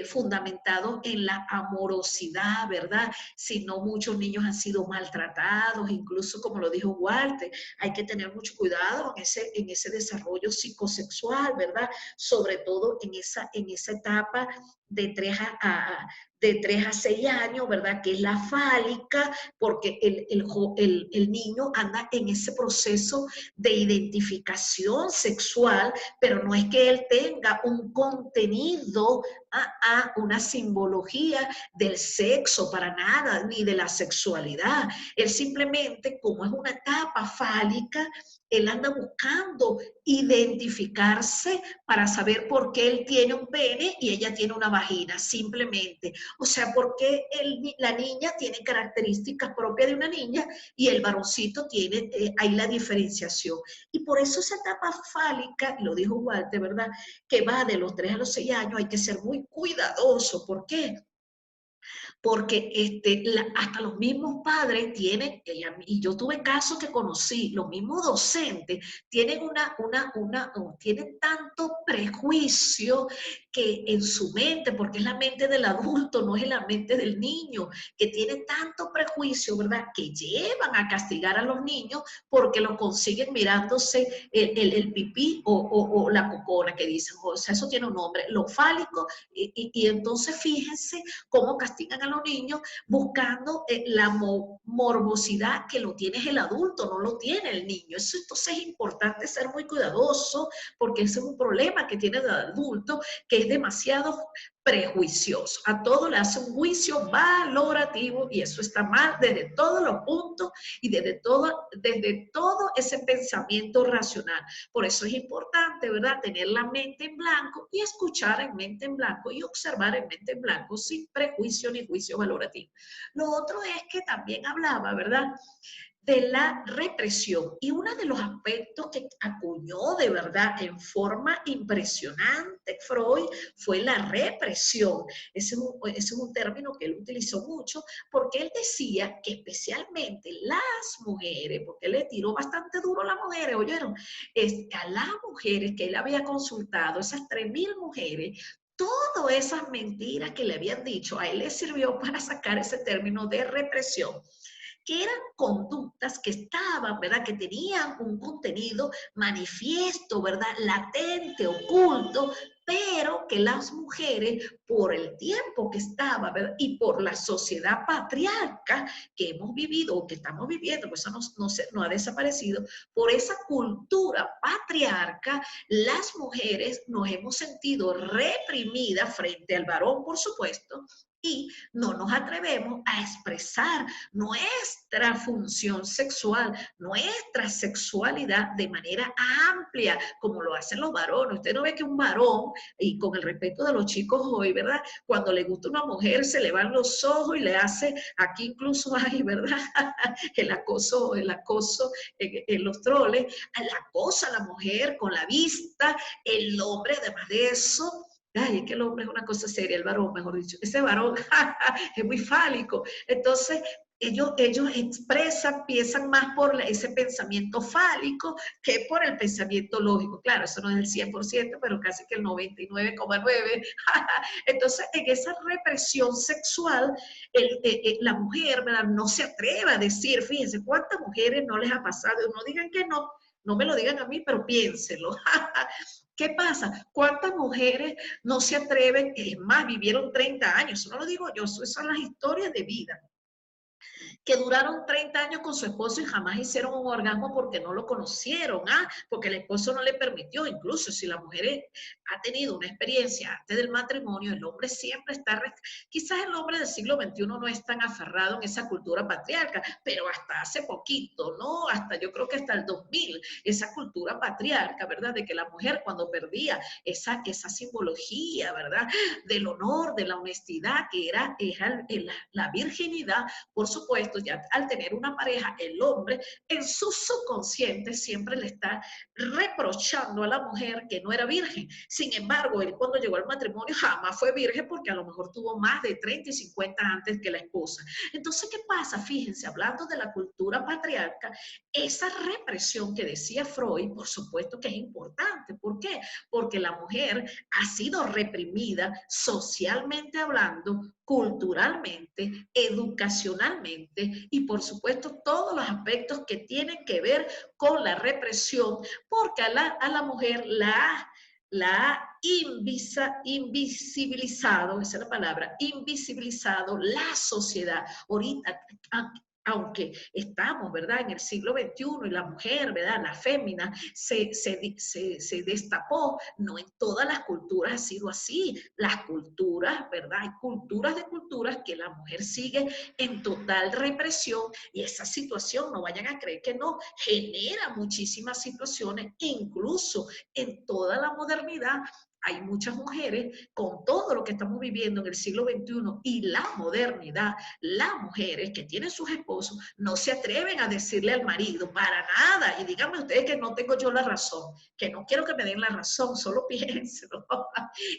fundamentados en la amorosidad, ¿verdad? Sino muchos niños han sido maltratados, incluso como lo dijo Walter, hay que tener mucho cuidado en ese desarrollo psicosexual, ¿verdad? Sobre todo en esa etapa de 3 a 6 años, ¿verdad? Que es la fálica, porque el niño anda en ese proceso de identificación sexual, pero no es que él tenga un contenido, una simbología del sexo para nada, ni de la sexualidad. Él simplemente, como es una etapa fálica, él anda buscando identificarse para saber por qué él tiene un pene y ella tiene una vagina, simplemente. O sea, por qué la niña tiene características propias de una niña y el varoncito tiene, ahí la diferenciación. Y por eso esa etapa fálica, lo dijo Walter, ¿verdad? Que va de los 3 a los 6 años, hay que ser muy cuidadoso. ¿Por qué? Porque hasta los mismos padres tienen, y yo tuve casos que conocí, los mismos docentes tienen tienen tanto prejuicio que en su mente, porque es la mente del adulto, no es la mente del niño, que tiene tanto prejuicio, ¿verdad? Que llevan a castigar a los niños porque lo consiguen mirándose el pipí o la cocona, que dicen, o sea, eso tiene un nombre, lo fálico, y entonces fíjense cómo castigan a los niños buscando la morbosidad que lo tiene el adulto, no lo tiene el niño. Eso entonces es importante ser muy cuidadoso, porque ese es un problema que tiene el adulto, que es demasiado prejuicioso. A todo le hace un juicio valorativo y eso está mal desde todos los puntos y desde todo ese pensamiento racional. Por eso es importante, ¿verdad? Tener la mente en blanco y escuchar en mente en blanco y observar en mente en blanco sin prejuicio ni juicio valorativo. Lo otro es que también hablaba, ¿verdad?, de la represión. Y uno de los aspectos que acuñó de verdad en forma impresionante Freud fue la represión. Ese es un término que él utilizó mucho porque él decía que especialmente las mujeres, porque él le tiró bastante duro a las mujeres, ¿oyeron? A las mujeres que él había consultado, esas 3.000 mujeres, todas esas mentiras que le habían dicho, a él le sirvió para sacar ese término de represión, que eran conductas que estaban, ¿verdad?, que tenían un contenido manifiesto, ¿verdad?, latente, oculto, pero que las mujeres, por el tiempo que estaba, ¿verdad?, y por la sociedad patriarca que hemos vivido o que estamos viviendo, pues eso no ha desaparecido, por esa cultura patriarca, las mujeres nos hemos sentido reprimidas frente al varón, por supuesto, y no nos atrevemos a expresar nuestra función sexual, nuestra sexualidad de manera amplia, como lo hacen los varones. Usted no ve que un varón, y con el respeto de los chicos hoy, ¿verdad?, cuando le gusta una mujer se le van los ojos y le hace, aquí incluso hay, ¿verdad?, el acoso en los troles, el acoso a la mujer con la vista, el hombre además de eso. Ay, es que el hombre es una cosa seria, el varón, mejor dicho. Ese varón es muy fálico. Entonces, ellos expresan, piensan más por ese pensamiento fálico que por el pensamiento lógico. Claro, eso no es el 100%, pero casi que el 99,9%. Entonces, en esa represión sexual, la mujer, ¿verdad?, no se atreve a decir, fíjense, ¿cuántas mujeres no les ha pasado? No digan que no, no me lo digan a mí, pero piénselo. ¿Qué pasa? ¿Cuántas mujeres no se atreven? Es más, vivieron 30 años, eso no lo digo yo, eso son las historias de vida, que duraron 30 años con su esposo y jamás hicieron un orgasmo porque no lo conocieron, porque el esposo no le permitió. Incluso si la mujer ha tenido una experiencia antes del matrimonio, el hombre siempre está, quizás el hombre del siglo XXI no es tan aferrado en esa cultura patriarca, pero hasta hace poquito, ¿no? Hasta yo creo que hasta el 2000, esa cultura patriarca, ¿verdad? De que la mujer cuando perdía esa simbología, ¿verdad? Del honor, de la honestidad, que era la virginidad, por supuesto, ya al tener una pareja, el hombre en su subconsciente siempre le está reprochando a la mujer que no era virgen. Sin embargo, él cuando llegó al matrimonio jamás fue virgen porque a lo mejor tuvo más de 30 y 50 antes que la esposa. Entonces, ¿qué pasa? Fíjense, hablando de la cultura patriarca, esa represión que decía Freud, por supuesto que es importante. ¿Por qué? Porque la mujer ha sido reprimida socialmente hablando, culturalmente, educacionalmente y por supuesto todos los aspectos que tienen que ver con la represión, porque a la mujer la ha invisibilizado, esa es la palabra, invisibilizado la sociedad. Ahorita, aunque estamos, ¿verdad?, en el siglo XXI y la mujer, ¿verdad?, la fémina se destapó, no en todas las culturas ha sido así. Las culturas, ¿verdad?, hay culturas de culturas que la mujer sigue en total represión y esa situación, no vayan a creer que no, genera muchísimas situaciones, incluso en toda la modernidad. Hay muchas mujeres, con todo lo que estamos viviendo en el siglo XXI y la modernidad, las mujeres que tienen sus esposos no se atreven a decirle al marido para nada. Y díganme ustedes que no tengo yo la razón, que no quiero que me den la razón, solo piénselo.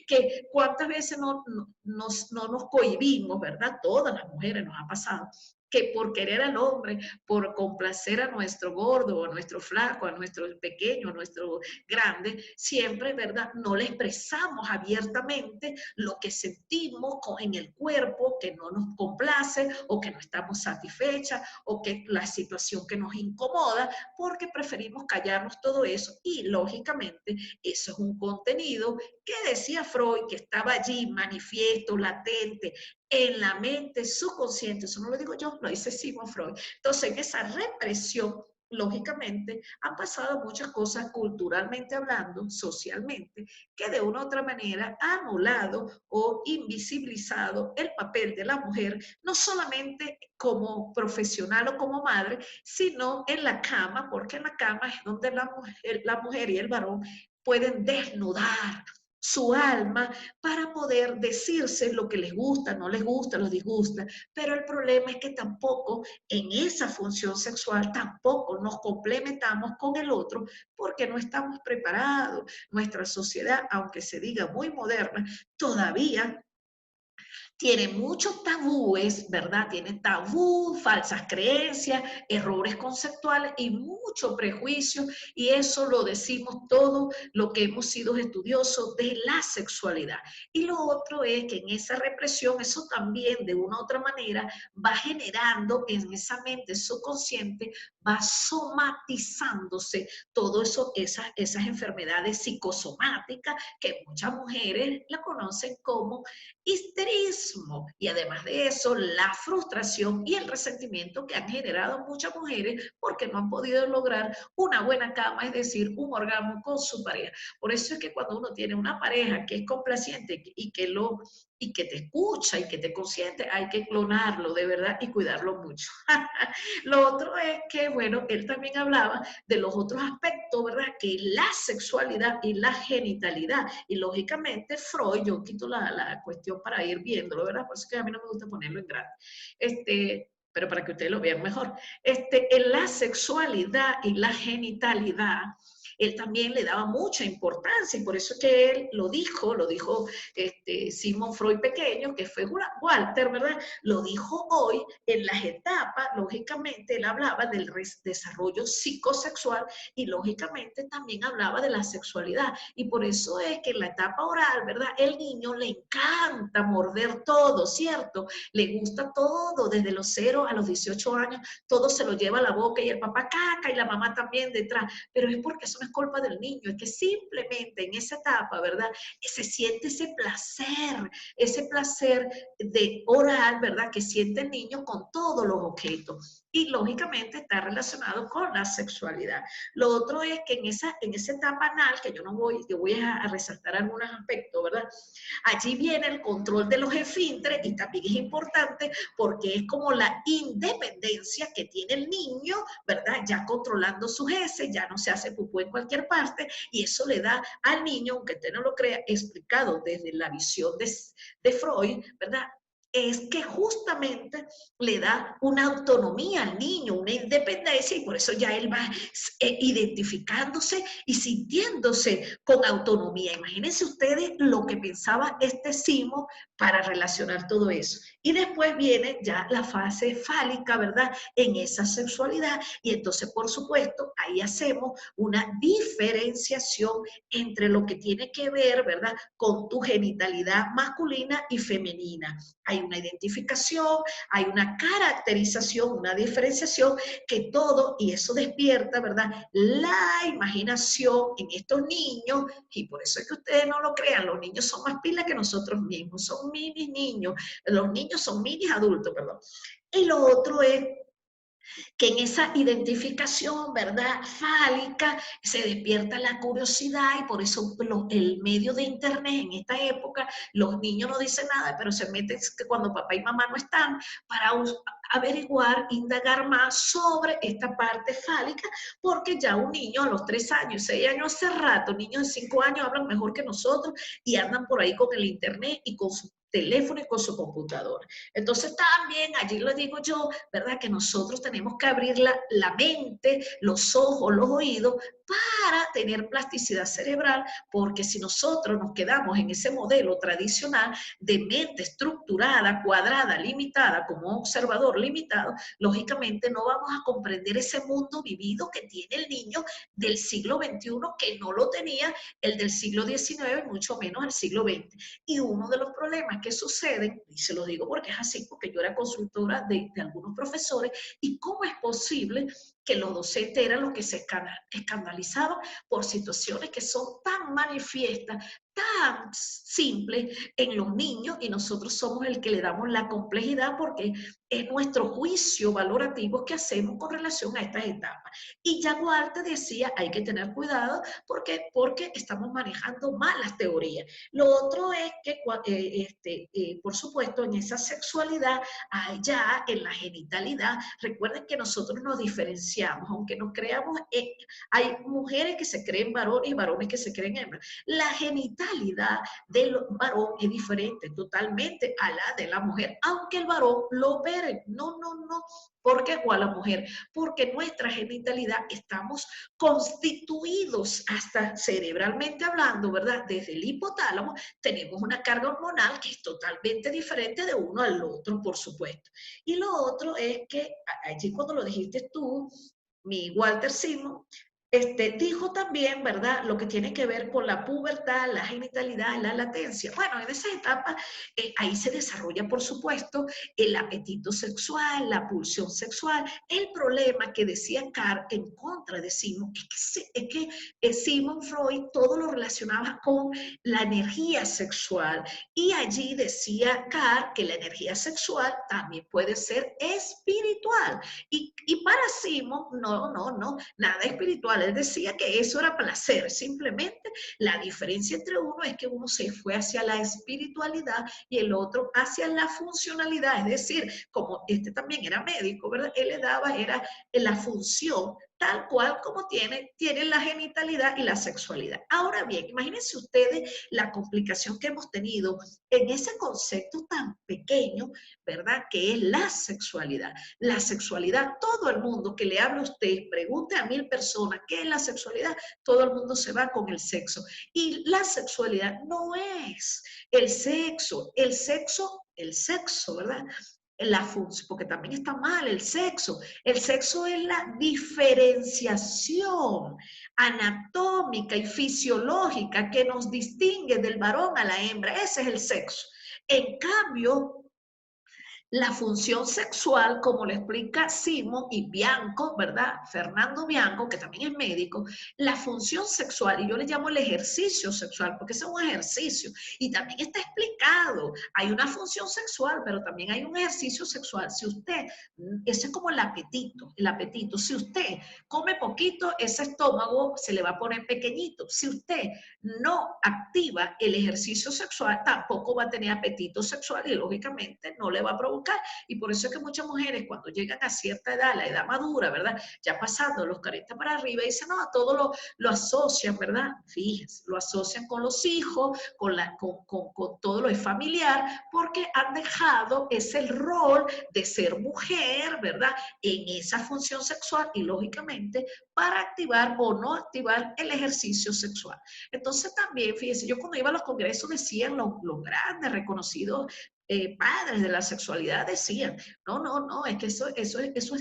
Que cuántas veces no nos cohibimos, ¿verdad? Todas las mujeres nos ha pasado, que por querer al hombre, por complacer a nuestro gordo, a nuestro flaco, a nuestro pequeño, a nuestro grande, siempre, ¿verdad?, no le expresamos abiertamente lo que sentimos en el cuerpo, que no nos complace o que no estamos satisfechas o que la situación que nos incomoda, porque preferimos callarnos todo eso y lógicamente eso es un contenido que decía Freud que estaba allí manifiesto, latente, en la mente subconsciente. Eso no lo digo yo, lo dice Sigmund Freud. Entonces, en esa represión, lógicamente, han pasado muchas cosas culturalmente hablando, socialmente, que de una u otra manera ha anulado o invisibilizado el papel de la mujer, no solamente como profesional o como madre, sino en la cama, porque en la cama es donde la mujer y el varón pueden desnudar su alma para poder decirse lo que les gusta, no les gusta, los disgusta. Pero el problema es que tampoco en esa función sexual tampoco nos complementamos con el otro porque no estamos preparados. Nuestra sociedad, aunque se diga muy moderna, todavía tiene muchos tabúes, ¿verdad? Tiene tabú, falsas creencias, errores conceptuales y mucho prejuicio, y eso lo decimos todo lo que hemos sido estudiosos de la sexualidad. Y lo otro es que en esa represión, eso también de una u otra manera va generando en esa mente subconsciente, va somatizándose todo eso, esas enfermedades psicosomáticas que muchas mujeres la conocen como histerismo, y además de eso la frustración y el resentimiento que han generado muchas mujeres porque no han podido lograr una buena cama, es decir, un orgasmo con su pareja. Por eso es que cuando uno tiene una pareja que es complaciente y que te escucha y que te consiente, hay que clonarlo de verdad y cuidarlo mucho. Lo otro es que, bueno, él también hablaba de los otros aspectos, ¿verdad? Que la sexualidad y la genitalidad. Y lógicamente Freud, yo quito la cuestión para ir viéndolo, ¿verdad? Por eso que a mí no me gusta ponerlo en grande. Pero para que ustedes lo vean mejor. En la sexualidad y la genitalidad, él también le daba mucha importancia y por eso es que él lo dijo Sigmund Freud pequeño, que fue Walter, ¿verdad? Lo dijo hoy en las etapas, lógicamente él hablaba del desarrollo psicosexual y lógicamente también hablaba de la sexualidad y por eso es que en la etapa oral, ¿verdad? El niño le encanta morder todo, ¿cierto? Le gusta todo, desde los 0 a los 18 años, todo se lo lleva a la boca y el papá caca y la mamá también detrás, pero es porque eso no es culpa del niño, es que simplemente en esa etapa, ¿verdad? Se siente ese placer de oral, ¿verdad? Que siente el niño con todos los objetos y lógicamente está relacionado con la sexualidad. Lo otro es que en esa etapa anal, que yo voy a resaltar algunos aspectos, ¿verdad? Allí viene el control de los esfínteres y también es importante porque es como la independencia que tiene el niño, ¿verdad? Ya controlando sus heces, ya no se hace pupú en cualquier parte y eso le da al niño, aunque usted no lo crea, explicado desde la visión de Freud, ¿verdad? Es que justamente le da una autonomía al niño, una independencia, y por eso ya él va identificándose y sintiéndose con autonomía. Imagínense ustedes lo que pensaba Simo para relacionar todo eso. Y después viene ya la fase fálica, ¿verdad? En esa sexualidad, y entonces, por supuesto, ahí hacemos una diferenciación entre lo que tiene que ver, ¿verdad? Con tu genitalidad masculina y femenina. Hay una identificación, hay una caracterización, una diferenciación que todo, y eso despierta, ¿verdad? La imaginación en estos niños, y por eso es que ustedes no lo crean, los niños son más pilas que nosotros mismos, son mini niños, los niños son mini adultos, perdón. Y lo otro es que en esa identificación, ¿verdad?, fálica, se despierta la curiosidad y por eso el medio de internet en esta época, los niños no dicen nada, pero se meten cuando papá y mamá no están para averiguar, indagar más sobre esta parte fálica, porque ya un niño a los 3 años, 6 años, hace rato, niños de 5 años hablan mejor que nosotros y andan por ahí con el internet y con su teléfono y con su computadora. Entonces también allí lo digo yo, ¿verdad? Que nosotros tenemos que abrir la mente, los ojos, los oídos, para tener plasticidad cerebral, porque si nosotros nos quedamos en ese modelo tradicional de mente estructurada, cuadrada, limitada, como observador limitado, lógicamente no vamos a comprender ese mundo vivido que tiene el niño del siglo XXI, que no lo tenía el del siglo XIX, mucho menos el siglo XX. Y uno de los problemas que suceden, y se lo digo porque es así, porque yo era consultora de algunos profesores, y cómo es posible que los docentes eran los que se escandalizaban por situaciones que son tan manifiestas, tan simples en los niños, y nosotros somos el que le damos la complejidad porque es nuestro juicio valorativo que hacemos con relación a estas etapas. Y ya Walter decía, hay que tener cuidado porque estamos manejando mal las teorías. Lo otro es que, por supuesto, en esa sexualidad, allá en la genitalidad, recuerden que nosotros nos diferenciamos, aunque nos creamos, hay mujeres que se creen varones y varones que se creen hembras. La genitalidad del varón es diferente totalmente a la de la mujer, aunque el varón lo opere. No. ¿Por qué? O a la mujer, porque nuestra genitalidad estamos constituidos hasta cerebralmente hablando, ¿verdad? Desde el hipotálamo tenemos una carga hormonal que es totalmente diferente de uno al otro, por supuesto. Y lo otro es que, allí cuando lo dijiste tú, mi Walter Simon, dijo también, ¿verdad?, lo que tiene que ver con la pubertad, la genitalidad, la latencia. Bueno, en esa etapa, ahí se desarrolla, por supuesto, el apetito sexual, la pulsión sexual. El problema que decía Carr en contra de Simon es que Sigmund Freud todo lo relacionaba con la energía sexual. Y allí decía Carr que la energía sexual también puede ser espiritual. Y para Simon, no, nada espiritual. Él decía que eso era placer, simplemente la diferencia entre uno es que uno se fue hacia la espiritualidad y el otro hacia la funcionalidad, es decir, como también era médico, ¿verdad? Él le daba, era la función tal cual como tienen la genitalidad y la sexualidad. Ahora bien, imagínense ustedes la complicación que hemos tenido en ese concepto tan pequeño, ¿verdad? Que es la sexualidad. La sexualidad, todo el mundo que le hable a usted, pregunte a 1000 personas qué es la sexualidad, todo el mundo se va con el sexo. Y la sexualidad no es el sexo, ¿verdad? La función, porque también está mal el sexo. El sexo es la diferenciación anatómica y fisiológica que nos distingue del varón a la hembra. Ese es el sexo. En cambio, la función sexual, como le explica Simon y Bianco, ¿verdad? Fernando Bianco, que también es médico, la función sexual, y yo le llamo el ejercicio sexual, porque es un ejercicio, y también está explicado, hay una función sexual, pero también hay un ejercicio sexual. Si usted, ese es como el apetito, si usted come poquito, ese estómago se le va a poner pequeñito. Si usted no activa el ejercicio sexual, tampoco va a tener apetito sexual y lógicamente no le va a provocar. Y por eso es que muchas mujeres cuando llegan a cierta edad, la edad madura, ¿verdad? Ya pasando los 40 para arriba, dicen, no, a todo lo asocian, ¿verdad? Fíjense, lo asocian con los hijos, con todo lo familiar, porque han dejado ese rol de ser mujer, ¿verdad? En esa función sexual y lógicamente para activar o no activar el ejercicio sexual. Entonces también, fíjense, yo cuando iba a los congresos decían los grandes reconocidos padres de la sexualidad decían, no, es que eso es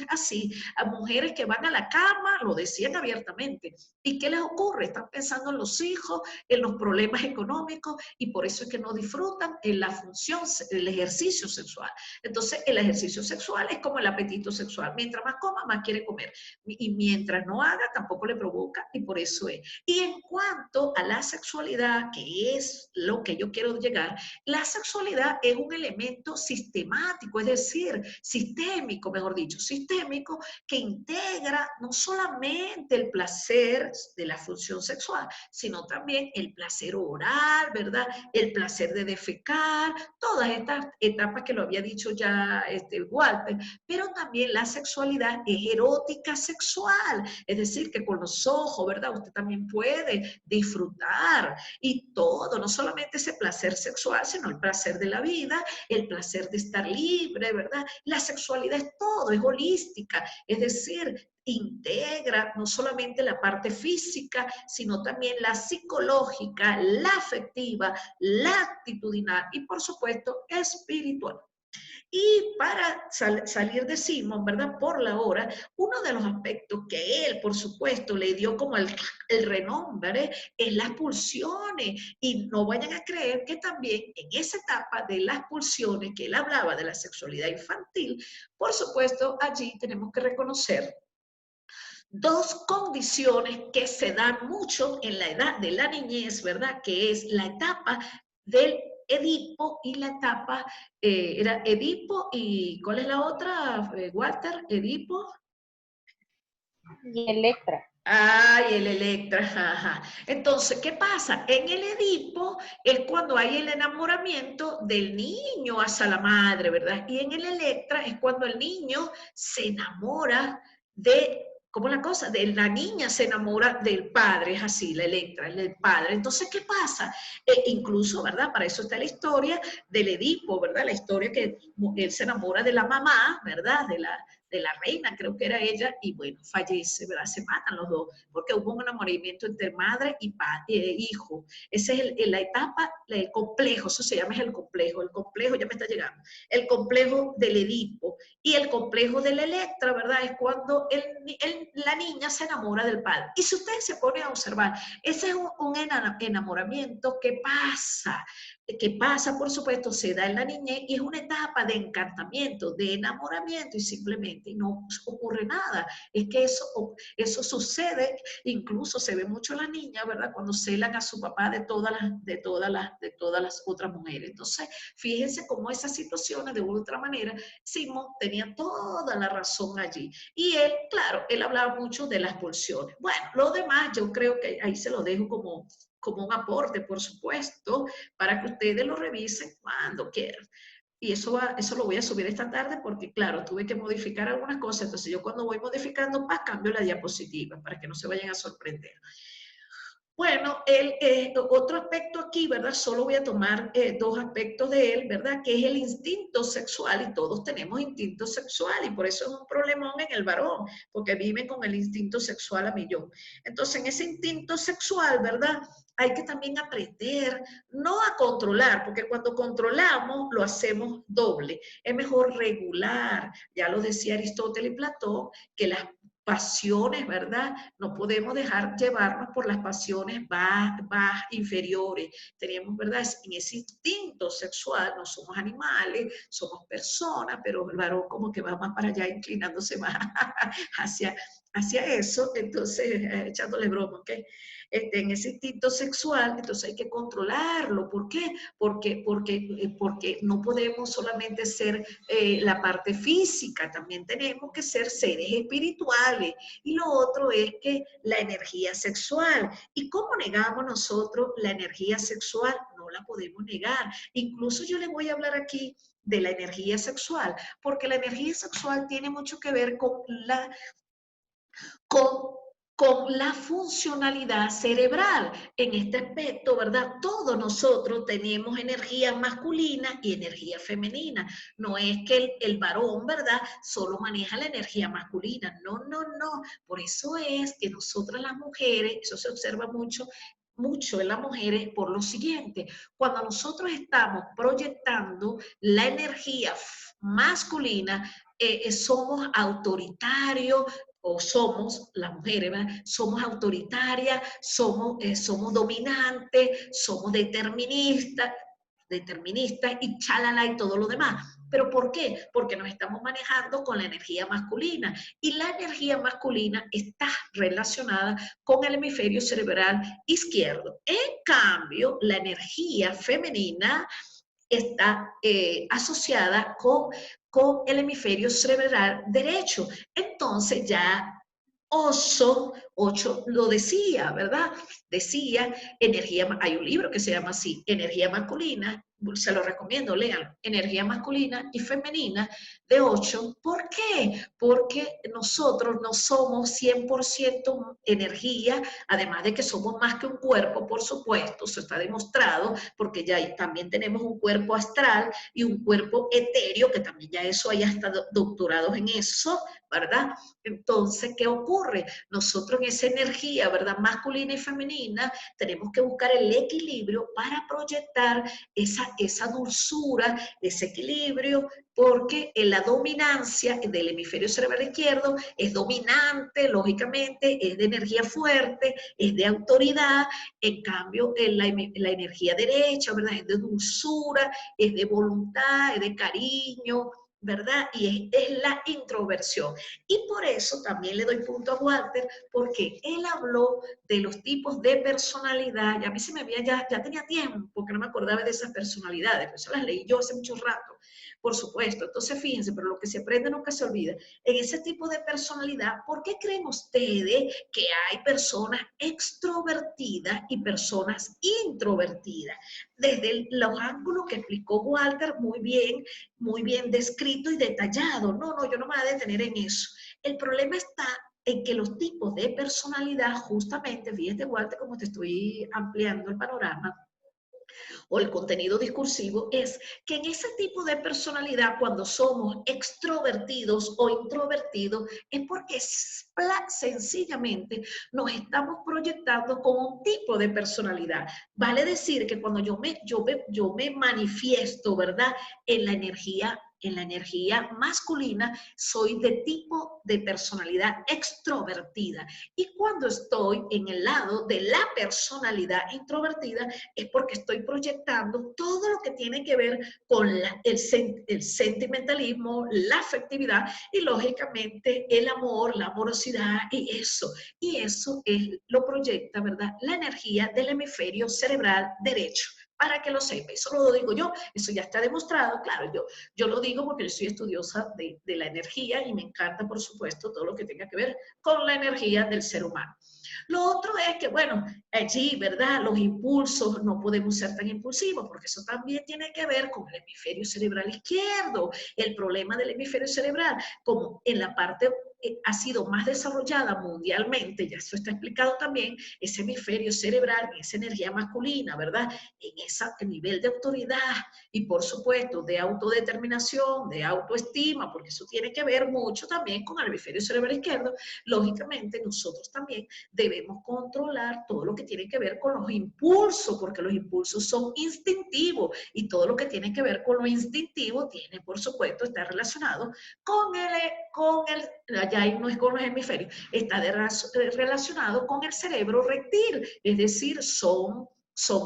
así. A mujeres que van a la cama lo decían abiertamente. ¿Y qué les ocurre? Están pensando en los hijos, en los problemas económicos y por eso es que no disfrutan en la función, el ejercicio sexual. Entonces, el ejercicio sexual es como el apetito sexual. Mientras más coma, más quiere comer. Y mientras no haga, tampoco le provoca y por eso es. Y en cuanto a la sexualidad, que es lo que yo quiero llegar, la sexualidad es un elemento sistemático, es decir, sistémico, mejor dicho, sistémico, que integra no solamente el placer de la función sexual, sino también el placer oral, ¿verdad? El placer de defecar, todas estas etapas que lo había dicho ya Walter, pero también la sexualidad es erótica sexual, es decir, que con los ojos, ¿verdad? Usted también puede disfrutar y todo, no solamente ese placer sexual, sino el placer de la vida, el placer de estar libre, ¿verdad? La sexualidad es todo, es holística, es decir, integra no solamente la parte física, sino también la psicológica, la afectiva, la actitudinal y, por supuesto, espiritual. Y para salir de Simon, ¿verdad? Por la hora, uno de los aspectos que él, por supuesto, le dio como el renombre es las pulsiones. Y no vayan a creer que también en esa etapa de las pulsiones que él hablaba de la sexualidad infantil, por supuesto, allí tenemos que reconocer dos condiciones que se dan mucho en la edad de la niñez, ¿verdad? Que es la etapa del Edipo y la etapa, era Edipo y ¿cuál es la otra, Walter? Edipo. Y Electra. Ay, el Electra, ajá. Entonces, ¿qué pasa? En el Edipo es cuando hay el enamoramiento del niño hacia la madre, ¿verdad? Y en el Electra es cuando el niño se enamora de, ¿cómo es la cosa? De la niña se enamora del padre, es así, la Electra, es del padre. Entonces, ¿qué pasa? Incluso, ¿verdad? Para eso está la historia del Edipo, ¿verdad? La historia que él se enamora de la mamá, ¿verdad? De la reina, creo que era ella, y bueno, fallece, ¿verdad? Se matan los dos, porque hubo un enamoramiento entre madre y hijo. Esa es la etapa, el complejo, eso se llama el complejo ya me está llegando, el complejo del Edipo, y el complejo de la Electra, ¿verdad? Es cuando la niña se enamora del padre. Y si ustedes se ponen a observar, ese es un enamoramiento que pasa, por supuesto, se da en la niñez y es una etapa de encantamiento, de enamoramiento y simplemente no ocurre nada. Es que eso sucede, incluso se ve mucho en las niñas, ¿verdad? Cuando celan a su papá de todas las otras mujeres. Entonces, fíjense cómo esas situaciones, de una u otra manera, Simón tenía toda la razón allí. Y él, claro, él hablaba mucho de las pulsiones. Bueno, lo demás yo creo que ahí se lo dejo como un aporte, por supuesto, para que ustedes lo revisen cuando quieran. y eso lo voy a subir esta tarde porque, claro, tuve que modificar algunas cosas. Entonces, yo cuando voy modificando, cambio la diapositiva para que no se vayan a sorprender. Bueno, otro aspecto aquí, ¿verdad? Solo voy a tomar dos aspectos de él, ¿verdad? Que es el instinto sexual, y todos tenemos instinto sexual, y por eso es un problemón en el varón, porque viven con el instinto sexual a millón. Entonces, en ese instinto sexual, ¿verdad? Hay que también aprender, no a controlar, porque cuando controlamos lo hacemos doble. Es mejor regular, ya lo decía Aristóteles y Platón, que las pasiones, ¿verdad? No podemos dejar llevarnos por las pasiones inferiores. Tenemos, ¿verdad? En ese instinto sexual, no somos animales, somos personas, pero el varón como que va más para allá, inclinándose más hacia eso, entonces, echándole broma, ¿ok? En ese instinto sexual, entonces hay que controlarlo. ¿Por qué? Porque no podemos solamente ser la parte física, también tenemos que ser seres espirituales. Y lo otro es que la energía sexual. ¿Y cómo negamos nosotros la energía sexual? No la podemos negar. Incluso yo les voy a hablar aquí de la energía sexual, porque la energía sexual tiene mucho que ver con la funcionalidad cerebral. En este aspecto, ¿verdad? Todos nosotros tenemos energía masculina y energía femenina. No es que el varón, ¿verdad? Solo maneja la energía masculina. No, no, no. Por eso es que nosotras las mujeres, eso se observa mucho en las mujeres por lo siguiente: cuando nosotros estamos proyectando la energía masculina, somos autoritarios, o somos, las mujeres, ¿verdad? Somos autoritarias, somos dominantes, somos deterministas y chalala y todo lo demás. ¿Pero por qué? Porque nos estamos manejando con la energía masculina, y la energía masculina está relacionada con el hemisferio cerebral izquierdo. En cambio, la energía femenina está asociada con el hemisferio cerebral derecho. Entonces ya Oso 8 lo decía, ¿verdad? Decía, hay un libro que se llama así, Energía Masculina, se lo recomiendo, léanlo, Energía Masculina y Femenina de 8. ¿Por qué? Porque nosotros no somos 100% energía, además de que somos más que un cuerpo, por supuesto, eso está demostrado, porque ya también tenemos un cuerpo astral y un cuerpo etéreo, que también ya eso hay hasta doctorados en eso, ¿verdad? Entonces, ¿qué ocurre? Nosotros en esa energía, ¿verdad? Masculina y femenina, tenemos que buscar el equilibrio para proyectar esa dulzura, ese equilibrio, porque en la dominancia del hemisferio cerebral izquierdo es dominante, lógicamente, es de energía fuerte, es de autoridad. En cambio, en la energía derecha, ¿verdad? Es de dulzura, es de voluntad, es de cariño, ¿verdad? Y es la introversión. Y por eso también le doy punto a Walter, porque él habló de los tipos de personalidad, y a mí se me había, ya tenía tiempo que no me acordaba de esas personalidades, por eso las leí yo hace mucho rato, por supuesto. Entonces, fíjense, pero lo que se aprende nunca se olvida. En ese tipo de personalidad, ¿por qué creen ustedes que hay personas extrovertidas y personas introvertidas? Desde los ángulos que explicó Walter, muy bien descrito y detallado. No, yo no me voy a detener en eso. El problema está en que los tipos de personalidad, justamente, fíjate, Walter, como te estoy ampliando el panorama, o el contenido discursivo, es que en ese tipo de personalidad, cuando somos extrovertidos o introvertidos, es porque sencillamente nos estamos proyectando con un tipo de personalidad. Vale decir que cuando yo me manifiesto, ¿verdad?, en la energía masculina, soy de tipo de personalidad extrovertida. Y cuando estoy en el lado de la personalidad introvertida, es porque estoy proyectando todo lo que tiene que ver con el sentimentalismo, la afectividad y, lógicamente, el amor, la amorosidad y eso. Y eso lo proyecta, ¿verdad?, la energía del hemisferio cerebral derecho. para que lo sepa. Eso lo digo yo, eso ya está demostrado. Claro, yo lo digo porque yo soy estudiosa de la energía y me encanta, por supuesto, todo lo que tenga que ver con la energía del ser humano. Lo otro es que, bueno, allí, ¿verdad? Los impulsos, no podemos ser tan impulsivos, porque eso también tiene que ver con el hemisferio cerebral izquierdo. El problema del hemisferio cerebral, como en la parte ha sido más desarrollada mundialmente, ya eso está explicado también, ese hemisferio cerebral, esa energía masculina, ¿verdad? En ese nivel de autoridad y por supuesto de autodeterminación, de autoestima, porque eso tiene que ver mucho también con el hemisferio cerebral izquierdo. Lógicamente nosotros también debemos controlar todo lo que tiene que ver con los impulsos, porque los impulsos son instintivos y todo lo que tiene que ver con lo instintivo tiene, por supuesto, está relacionado con allá no es con los hemisferios, está relacionado con el cerebro reptil, es decir, son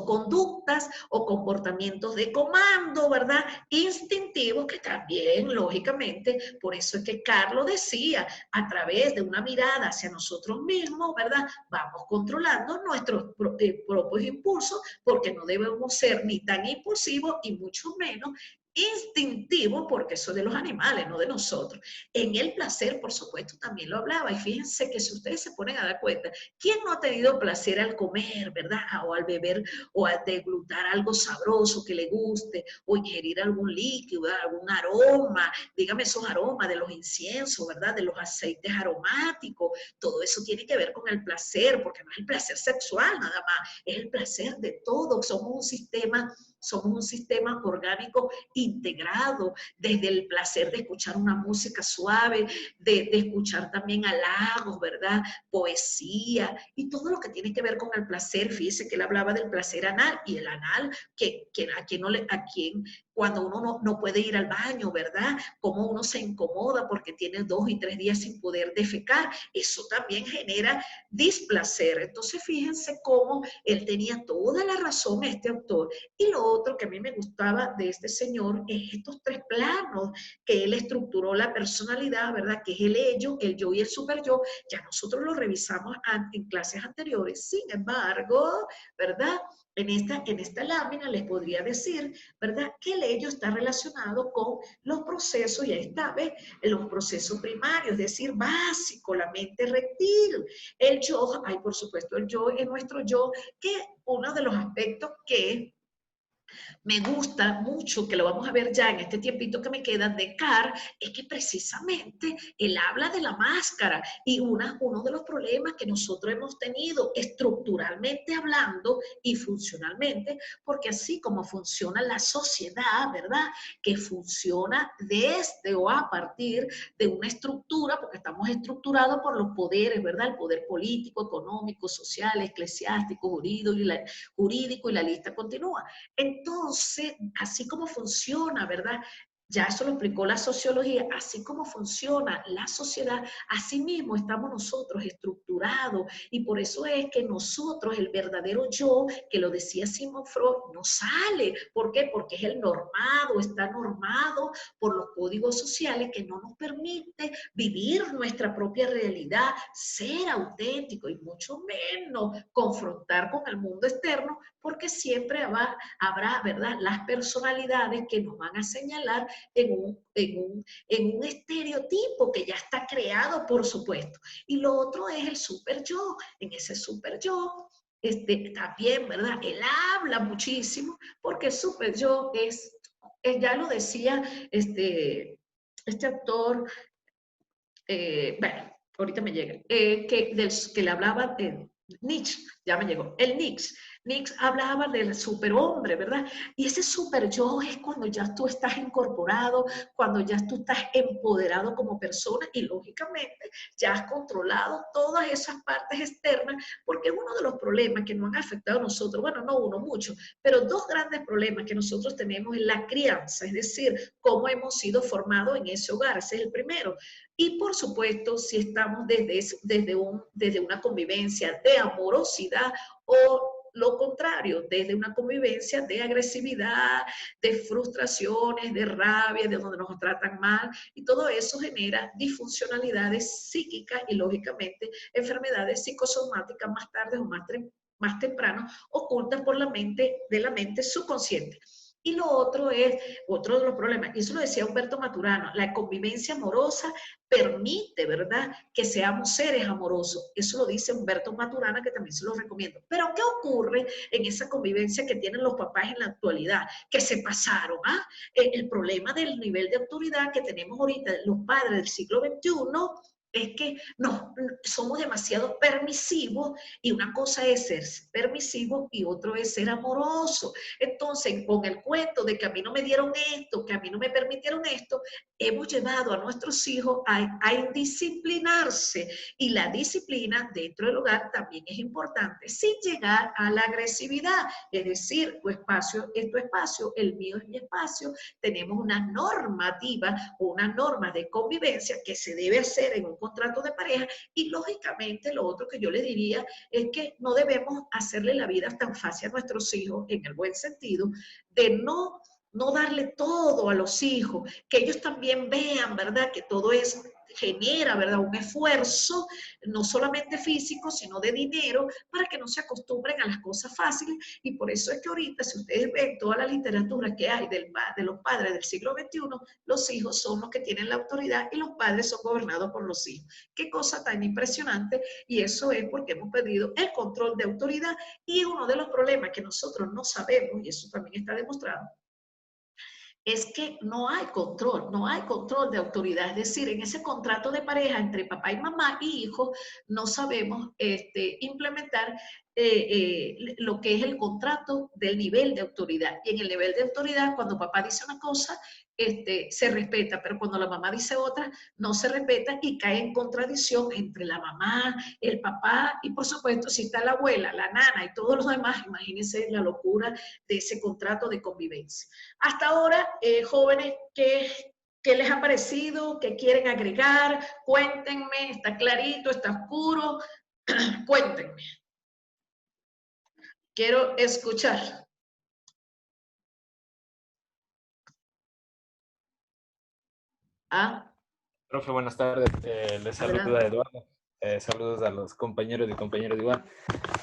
conductas o comportamientos de comando, ¿verdad? Instintivos que también, lógicamente, por eso es que Carlos decía, a través de una mirada hacia nosotros mismos, ¿verdad? Vamos controlando nuestros propios impulsos, porque no debemos ser ni tan impulsivos y mucho menos instintivo, porque eso es de los animales, no de nosotros. En el placer, por supuesto, también lo hablaba, y fíjense que si ustedes se ponen a dar cuenta, ¿quién no ha tenido placer al comer, verdad? O al beber, o al deglutar algo sabroso que le guste, o ingerir algún líquido, algún aroma, dígame esos aromas de los inciensos, ¿verdad? De los aceites aromáticos, todo eso tiene que ver con el placer, porque no es el placer sexual nada más, es el placer de todo, somos un sistema orgánico integrado, desde el placer de escuchar una música suave, de escuchar también halagos, ¿verdad? Poesía y todo lo que tiene que ver con el placer. Fíjese que él hablaba del placer anal, y el anal, a quien cuando uno no puede ir al baño, ¿verdad? Como uno se incomoda porque tiene 2 y 3 días sin poder defecar, eso también genera displacer. Entonces fíjense cómo él tenía toda la razón, este autor. Y lo otro que a mí me gustaba de este señor es estos 3 planos que él estructuró la personalidad, ¿verdad? Que es el ello, el yo y el super yo. Ya nosotros lo revisamos en clases anteriores. Sin embargo, ¿verdad? En esta lámina les podría decir, ¿verdad? Que el ello está relacionado con los procesos, ya está, ¿ves? Los procesos primarios, es decir, básico, la mente reptil. El yo, hay por supuesto el yo, es nuestro yo, que uno de los aspectos que me gusta mucho, que lo vamos a ver ya en este tiempito que me queda, de Carr, es que precisamente él habla de la máscara y uno de los problemas que nosotros hemos tenido estructuralmente hablando y funcionalmente, porque así como funciona la sociedad, ¿verdad? Que funciona desde o a partir de una estructura, porque estamos estructurados por los poderes, ¿verdad? El poder político, económico, social, eclesiástico, jurídico y la lista continúa. Entonces, así como funciona, ¿verdad? Ya eso lo explicó la sociología, así como funciona la sociedad, así mismo estamos nosotros estructurados, y por eso es que nosotros, el verdadero yo, que lo decía Sigmund Freud, no sale. ¿Por qué? Porque es el normado, está normado por los códigos sociales que no nos permite vivir nuestra propia realidad, ser auténtico y mucho menos confrontar con el mundo externo, porque siempre habrá, ¿verdad?, las personalidades que nos van a señalar en un estereotipo que ya está creado, por supuesto. Y lo otro es el super yo. En ese super yo, también, ¿verdad? Él habla muchísimo, porque el super yo ya lo decía este autor, bueno, ahorita me llega, que le hablaba de Nietzsche, ya me llegó, el Nietzsche. Nietzsche hablaba del superhombre, ¿verdad? Y ese super yo es cuando ya tú estás incorporado, cuando ya tú estás empoderado como persona y lógicamente ya has controlado todas esas partes externas, porque uno de los problemas que nos han afectado a nosotros, bueno, no uno, mucho, pero 2 grandes problemas que nosotros tenemos es la crianza, es decir, cómo hemos sido formados en ese hogar, ese es el primero. Y por supuesto, si estamos desde una convivencia de amorosidad o lo contrario, desde una convivencia de agresividad, de frustraciones, de rabia, de donde nos tratan mal, y todo eso genera disfuncionalidades psíquicas y lógicamente enfermedades psicosomáticas más tarde o más más temprano, ocultas por la mente subconsciente. Y lo otro es, otro de los problemas, y eso lo decía Humberto Maturana, la convivencia amorosa permite, ¿verdad?, que seamos seres amorosos. Eso lo dice Humberto Maturana, que también se lo recomiendo. Pero ¿qué ocurre en esa convivencia que tienen los papás en la actualidad? Que se pasaron, ¿ah? El problema del nivel de autoridad que tenemos ahorita los padres del siglo XXI es que no, somos demasiado permisivos, y una cosa es ser permisivo y otro es ser amoroso. Entonces, con el cuento de que a mí no me dieron esto, que a mí no me permitieron esto, hemos llevado a nuestros hijos a indisciplinarse, y la disciplina dentro del hogar también es importante, sin llegar a la agresividad, es decir, tu espacio es tu espacio, el mío es mi espacio, tenemos una normativa o una norma de convivencia que se debe hacer en un contrato de pareja, y lógicamente lo otro que yo le diría es que no debemos hacerle la vida tan fácil a nuestros hijos, en el buen sentido, de no darle todo a los hijos, que ellos también vean, ¿verdad?, que todo genera, ¿verdad?, un esfuerzo, no solamente físico, sino de dinero, para que no se acostumbren a las cosas fáciles. Y por eso es que ahorita, si ustedes ven toda la literatura que hay de los padres del siglo XXI, los hijos son los que tienen la autoridad y los padres son gobernados por los hijos. Qué cosa tan impresionante, y eso es porque hemos perdido el control de autoridad. Y uno de los problemas que nosotros no sabemos, y eso también está demostrado, es que no hay control de autoridad. Es decir, en ese contrato de pareja entre papá y mamá y hijo, no sabemos implementar lo que es el contrato del nivel de autoridad. Y en el nivel de autoridad, cuando papá dice una cosa, se respeta, pero cuando la mamá dice otra, no se respeta, y cae en contradicción entre la mamá, el papá, y por supuesto, si está la abuela, la nana y todos los demás, imagínense la locura de ese contrato de convivencia. Hasta ahora, jóvenes, ¿qué les ha parecido? ¿Qué quieren agregar? Cuéntenme, ¿está clarito? ¿Está oscuro? Cuéntenme. Quiero escuchar. ¿Ah? Profe, buenas tardes. Les saluda Eduardo. Saludos a los compañeros y compañeras igual.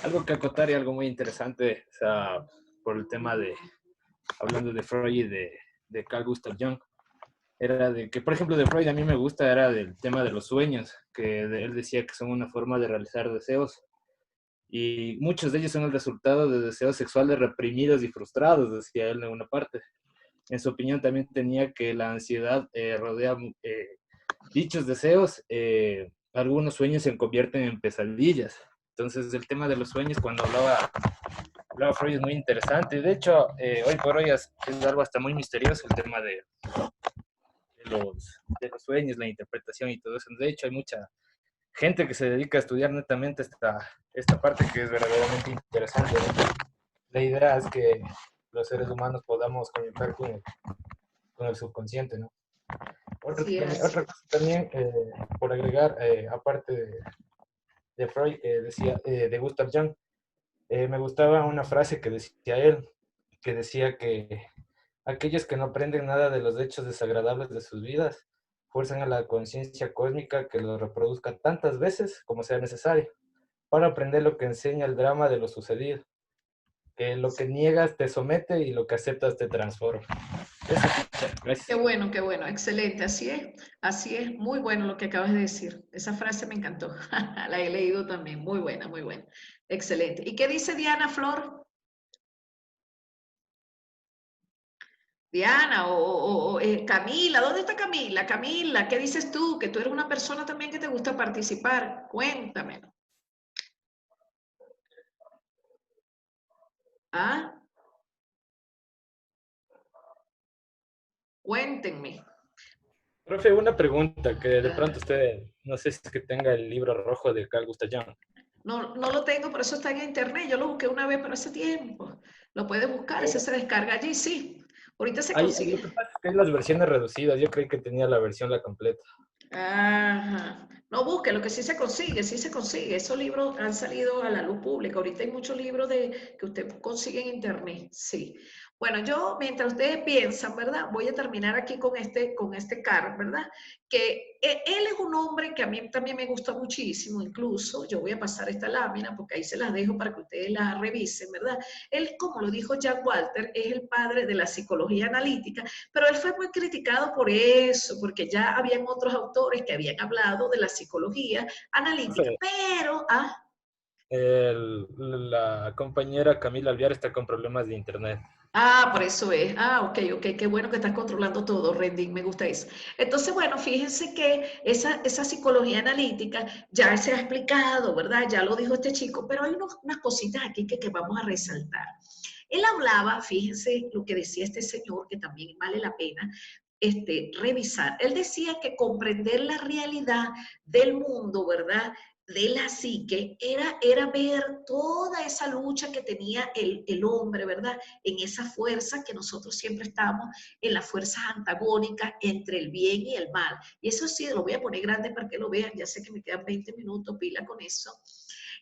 Algo que acotar y algo muy interesante, o sea, por el tema de, hablando de Freud y de Carl Gustav Jung, era de que, por ejemplo, de Freud a mí me gusta, era del tema de los sueños, que él decía que son una forma de realizar deseos, y muchos de ellos son el resultado de deseos sexuales reprimidos y frustrados, decía él en una parte. En su opinión también tenía que la ansiedad rodea dichos deseos, algunos sueños se convierten en pesadillas. Entonces el tema de los sueños, cuando hablaba Freud, es muy interesante. De hecho, hoy por hoy es algo hasta muy misterioso el tema de los sueños, la interpretación y todo eso. De hecho, hay mucha gente que se dedica a estudiar netamente esta parte, que es verdaderamente interesante, ¿no? La idea es que los seres humanos podamos conectar con el subconsciente, ¿no? Otra cosa también, por agregar, aparte de Freud, decía, de Gustav Jung, me gustaba una frase que decía él, que decía que aquellos que no aprenden nada de los hechos desagradables de sus vidas fuerzan a la conciencia cósmica que los reproduzca tantas veces como sea necesario para aprender lo que enseña el drama de lo sucedido. Que lo que niegas te somete y lo que aceptas te transforma. Gracias. Qué bueno, excelente, así es, muy bueno lo que acabas de decir. Esa frase me encantó, la he leído también, muy buena, excelente. ¿Y qué dice Diana Flor? Diana o Camila, ¿dónde está Camila? Camila, ¿qué dices tú? Que tú eres una persona también que te gusta participar, cuéntamelo. ¿Ah? Cuéntenme. Profe, una pregunta que de pronto usted, no sé si es que tenga el libro rojo de Carl Gustav Jung. No lo tengo, por eso está en internet. Yo lo busqué una vez, pero hace tiempo. Lo puedes buscar, ese se descarga allí, sí. Ahorita se consigue. Lo que pasa es que hay las versiones reducidas. Yo creí que tenía la versión la completa. Ajá. No busque, lo que sí se consigue, sí se consigue. Esos libros han salido a la luz pública. Ahorita hay muchos libros que usted consigue en internet, sí. Bueno, yo, mientras ustedes piensan, ¿verdad? Voy a terminar aquí con este Carl, ¿verdad? Que él es un hombre que a mí también me gusta muchísimo, incluso yo voy a pasar esta lámina porque ahí se las dejo para que ustedes la revisen, ¿verdad? Él, como lo dijo Jack Walter, es el padre de la psicología analítica, pero él fue muy criticado por eso, porque ya habían otros autores que habían hablado de la psicología analítica, pero... La compañera Camila Alviar está con problemas de internet. Por eso es. Ok, qué bueno que estás controlando todo, Randy, me gusta eso. Entonces, bueno, fíjense que esa psicología analítica ya se ha explicado, ¿verdad? Ya lo dijo este chico, pero hay unas cositas aquí que vamos a resaltar. Él hablaba, fíjense lo que decía este señor, que también vale la pena revisar. Él decía que comprender la realidad del mundo, ¿verdad? De la psique, era ver toda esa lucha que tenía el hombre, ¿verdad? En esa fuerza que nosotros siempre estamos, en las fuerzas antagónicas entre el bien y el mal. Y eso sí, lo voy a poner grande para que lo vean, ya sé que me quedan 20 minutos, pila con eso.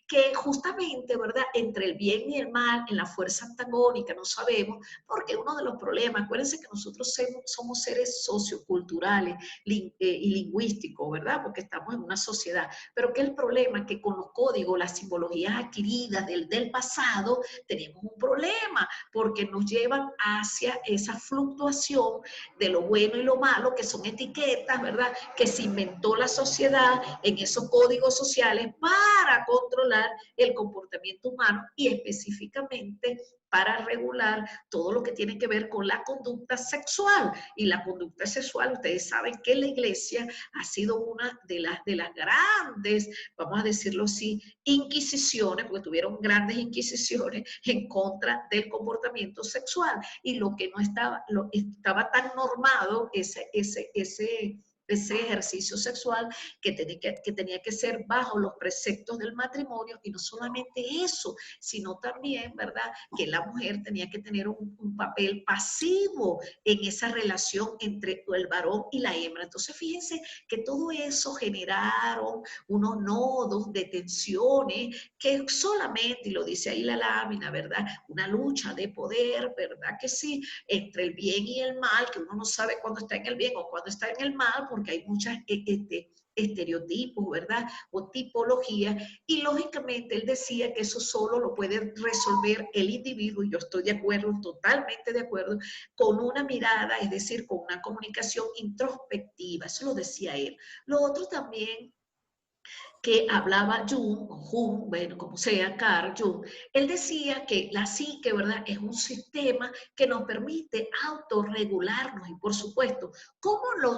Que justamente, ¿verdad? Entre el bien y el mal, en la fuerza antagónica, no sabemos, porque uno de los problemas, acuérdense que nosotros somos seres socioculturales y lingüísticos, ¿verdad? Porque estamos en una sociedad, pero que el problema es que con los códigos, las simbologías adquiridas del pasado, tenemos un problema, porque nos llevan hacia esa fluctuación de lo bueno y lo malo, que son etiquetas, ¿verdad? Que se inventó la sociedad en esos códigos sociales para controlar el comportamiento humano y específicamente para regular todo lo que tiene que ver con la conducta sexual. Y la conducta sexual, ustedes saben que la iglesia ha sido una de las grandes, vamos a decirlo así, inquisiciones, porque tuvieron grandes inquisiciones en contra del comportamiento sexual. Y lo que no estaba tan normado, ese ejercicio sexual que tenía que ser bajo los preceptos del matrimonio, y no solamente eso, sino también, ¿verdad?, que la mujer tenía que tener un papel pasivo en esa relación entre el varón y la hembra. Entonces, fíjense que todo eso generaron unos nodos de tensiones que solamente, y lo dice ahí la lámina, ¿verdad?, una lucha de poder, ¿verdad?, que sí, entre el bien y el mal, que uno no sabe cuándo está en el bien o cuándo está en el mal, porque hay muchas estereotipos, ¿verdad? O tipologías, y lógicamente él decía que eso solo lo puede resolver el individuo, y yo estoy de acuerdo, totalmente de acuerdo, con una mirada, es decir, con una comunicación introspectiva, eso lo decía él. Lo otro también que hablaba Jung, bueno, como sea, Carl Jung, él decía que la psique, ¿verdad?, es un sistema que nos permite autorregularnos, y por supuesto,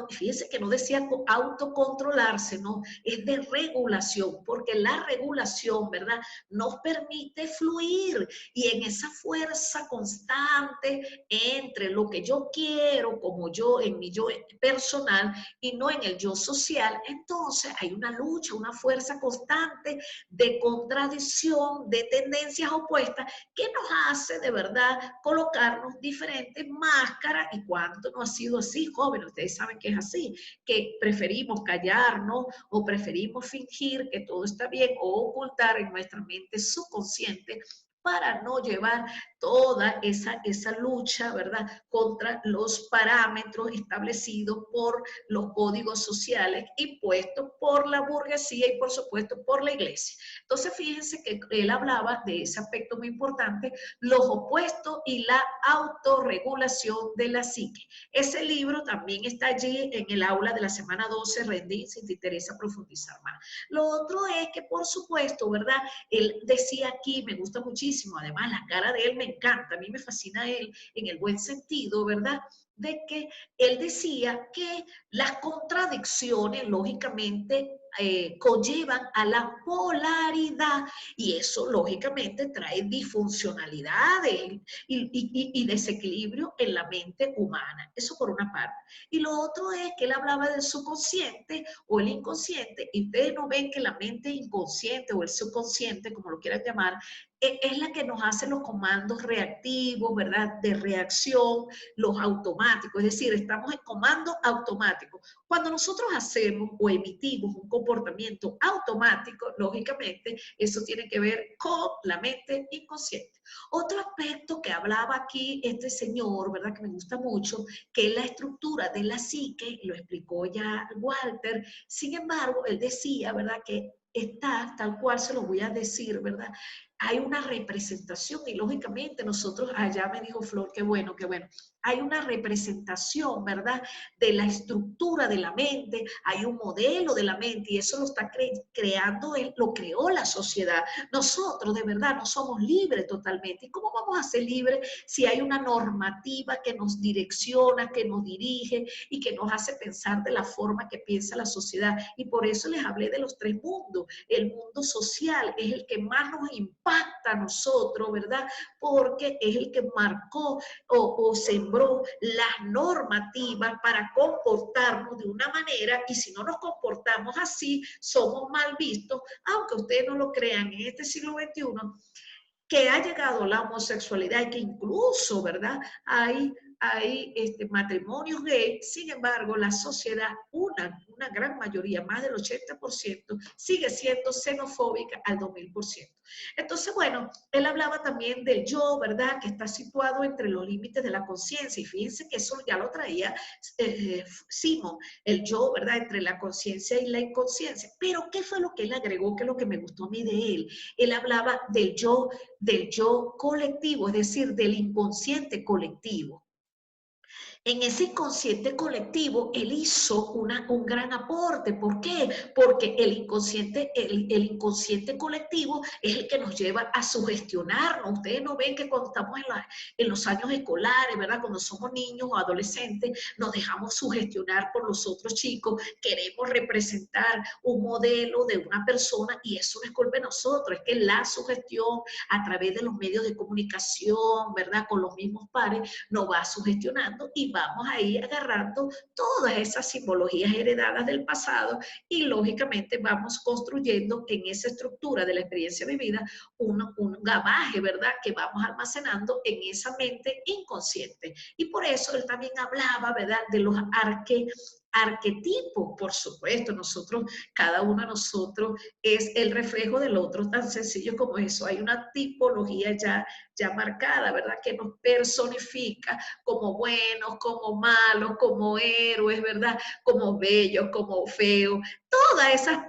fíjense que no decía autocontrolarse, no, es de regulación, porque la regulación, ¿verdad?, nos permite fluir, y en esa fuerza constante entre lo que yo quiero, como yo, en mi yo personal, y no en el yo social, entonces hay una lucha, una fuerza constante de contradicción, de tendencias opuestas, que nos hace de verdad colocarnos diferentes máscaras. ¿Y cuánto no ha sido así, jóvenes? Ustedes saben que es así, que preferimos callarnos o preferimos fingir que todo está bien o ocultar en nuestra mente subconsciente para no llevar toda esa lucha, ¿verdad?, contra los parámetros establecidos por los códigos sociales impuestos por la burguesía y, por supuesto, por la iglesia. Entonces, fíjense que él hablaba de ese aspecto muy importante, los opuestos y la autorregulación de la psique. Ese libro también está allí en el aula de la semana 12, Rendí, si te interesa profundizar más. Lo otro es que, por supuesto, ¿verdad?, él decía aquí, me gusta muchísimo, además la cara de él me encanta, a mí me fascina él en el buen sentido, ¿verdad?, de que él decía que las contradicciones, lógicamente, conllevan a la polaridad, y eso, lógicamente, trae disfuncionalidades y desequilibrio en la mente humana. Eso por una parte. Y lo otro es que él hablaba del subconsciente o el inconsciente, y ustedes no ven que la mente inconsciente o el subconsciente, como lo quieran llamar, es la que nos hace los comandos reactivos, ¿verdad? De reacción, los automáticos, es decir, estamos en comando automático. Cuando nosotros hacemos o emitimos un comportamiento automático, lógicamente, eso tiene que ver con la mente inconsciente. Otro aspecto que hablaba aquí este señor, ¿verdad? Que me gusta mucho, que es la estructura de la psique, lo explicó ya Walter. Sin embargo, él decía, ¿verdad? Que está, tal cual se lo voy a decir, ¿verdad? Hay una representación y lógicamente nosotros, allá me dijo Flor, qué bueno, hay una representación, ¿verdad? De la estructura de la mente, hay un modelo de la mente y eso lo está creando, lo creó la sociedad. Nosotros de verdad no somos libres totalmente. ¿Y cómo vamos a ser libres si hay una normativa que nos direcciona, que nos dirige y que nos hace pensar de la forma que piensa la sociedad? Y por eso les hablé de los tres mundos. El mundo social es el que más nos impacta a nosotros, ¿verdad? Porque es el que marcó o sembró las normativas para comportarnos de una manera, y si no nos comportamos así, somos mal vistos, aunque ustedes no lo crean, en este siglo XXI, que ha llegado la homosexualidad y que incluso, ¿verdad? Hay matrimonios gay, sin embargo, la sociedad, una gran mayoría, más del 80%, sigue siendo xenofóbica al 2000%. Entonces, bueno, él hablaba también del yo, ¿verdad? Que está situado entre los límites de la conciencia, y fíjense que eso ya lo traía Simon, el yo, ¿verdad? Entre la conciencia y la inconsciencia. Pero, ¿qué fue lo que él agregó? Que es lo que me gustó a mí de él. Él hablaba del yo colectivo, es decir, del inconsciente colectivo. En ese inconsciente colectivo, él hizo un gran aporte. ¿Por qué? Porque el inconsciente colectivo es el que nos lleva a sugestionarnos. Ustedes no ven que cuando estamos en los años escolares, ¿verdad? Cuando somos niños o adolescentes, nos dejamos sugestionar por los otros chicos, queremos representar un modelo de una persona y eso no es culpa de nosotros, es que la sugestión a través de los medios de comunicación, ¿verdad? Con los mismos pares, nos va sugestionando y vamos a ir agarrando todas esas simbologías heredadas del pasado y lógicamente vamos construyendo en esa estructura de la experiencia vivida un gabaje, ¿verdad? Que vamos almacenando en esa mente inconsciente. Y por eso él también hablaba, ¿verdad? De los arquetipos, por supuesto, cada uno de nosotros es el reflejo del otro, tan sencillo como eso. Hay una tipología ya marcada, ¿verdad? Que nos personifica como buenos, como malos, como héroes, ¿verdad? Como bellos, como feos. Todas esas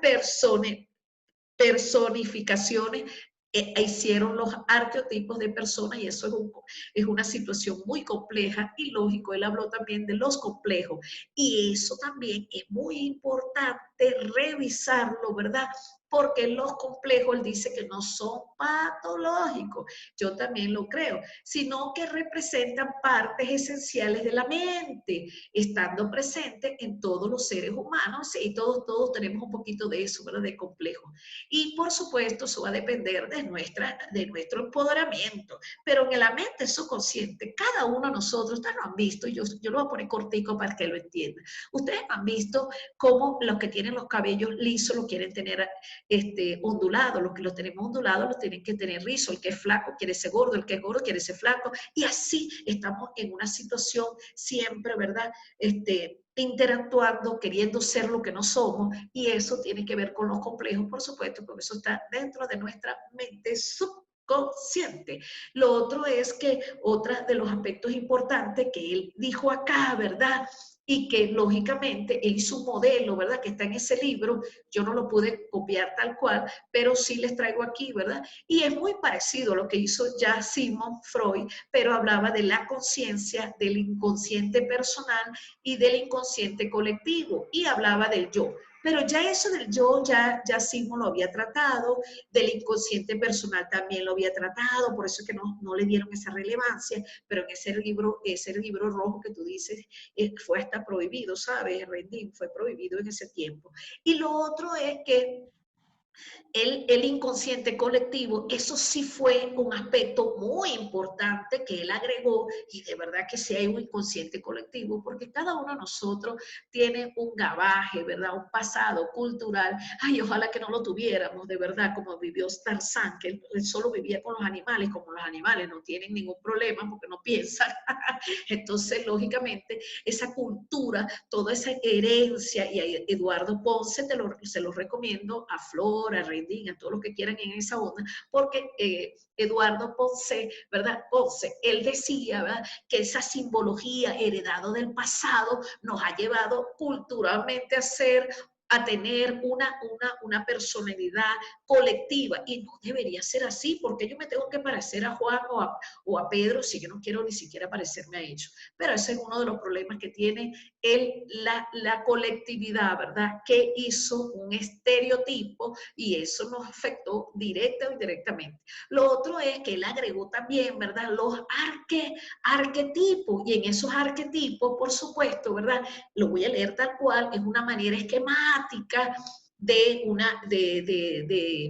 personificaciones hicieron los arqueotipos de personas y eso es una situación muy compleja y lógico. Él habló también de los complejos y eso también es muy importante revisarlo, ¿verdad? Porque los complejos, él dice que no son patológicos, yo también lo creo, sino que representan partes esenciales de la mente, estando presentes en todos los seres humanos y todos tenemos un poquito de eso, ¿verdad? De complejo. Y por supuesto, eso va a depender de nuestro empoderamiento, pero en la mente subconsciente, cada uno de nosotros, ustedes lo han visto, yo lo voy a poner cortico para que lo entiendan. Ustedes han visto cómo los que tienen los cabellos lisos lo quieren tener ondulado, los que los tenemos ondulados los tienen que tener rizo, el que es flaco quiere ser gordo, el que es gordo quiere ser flaco, y así estamos en una situación siempre, ¿verdad? Interactuando, queriendo ser lo que no somos, y eso tiene que ver con los complejos, por supuesto, porque eso está dentro de nuestra mente subconsciente. Lo otro es que otro de los aspectos importantes que él dijo acá, ¿verdad? Y que lógicamente él hizo un modelo, ¿verdad? Que está en ese libro, yo no lo pude copiar tal cual, pero sí les traigo aquí, ¿verdad? Y es muy parecido a lo que hizo ya Sigmund Freud, pero hablaba de la conciencia, del inconsciente personal y del inconsciente colectivo, y hablaba del yo. Pero ya eso del yo, ya Sigmund lo había tratado, del inconsciente personal también lo había tratado, por eso es que no le dieron esa relevancia, pero en ese libro rojo que tú dices, fue hasta prohibido, ¿sabes? El Rendín fue prohibido en ese tiempo. Y lo otro es que el inconsciente colectivo, eso sí fue un aspecto muy importante que él agregó, y de verdad que sí hay un inconsciente colectivo, porque cada uno de nosotros tiene un gabaje, ¿verdad? Un pasado cultural. Ay, ojalá que no lo tuviéramos, de verdad, como vivió Tarzán, que él solo vivía con los animales, como los animales no tienen ningún problema porque no piensan. Entonces, lógicamente, esa cultura, toda esa herencia, y a Eduardo Ponce se lo recomiendo, a Flora, a Rendín, a todos los que quieran en esa onda, porque Eduardo Ponce, ¿verdad? Ponce, él decía, ¿verdad?, que esa simbología heredada del pasado nos ha llevado culturalmente a tener una personalidad colectiva, y no debería ser así, porque yo me tengo que parecer a Juan o a Pedro si yo no quiero ni siquiera parecerme a ellos. Pero ese es uno de los problemas que tiene la colectividad, ¿verdad? Que hizo un estereotipo y eso nos afectó directa o indirectamente. Lo otro es que él agregó también, ¿verdad?, los arquetipos, y en esos arquetipos, por supuesto, ¿verdad?, lo voy a leer tal cual, es una manera esquemática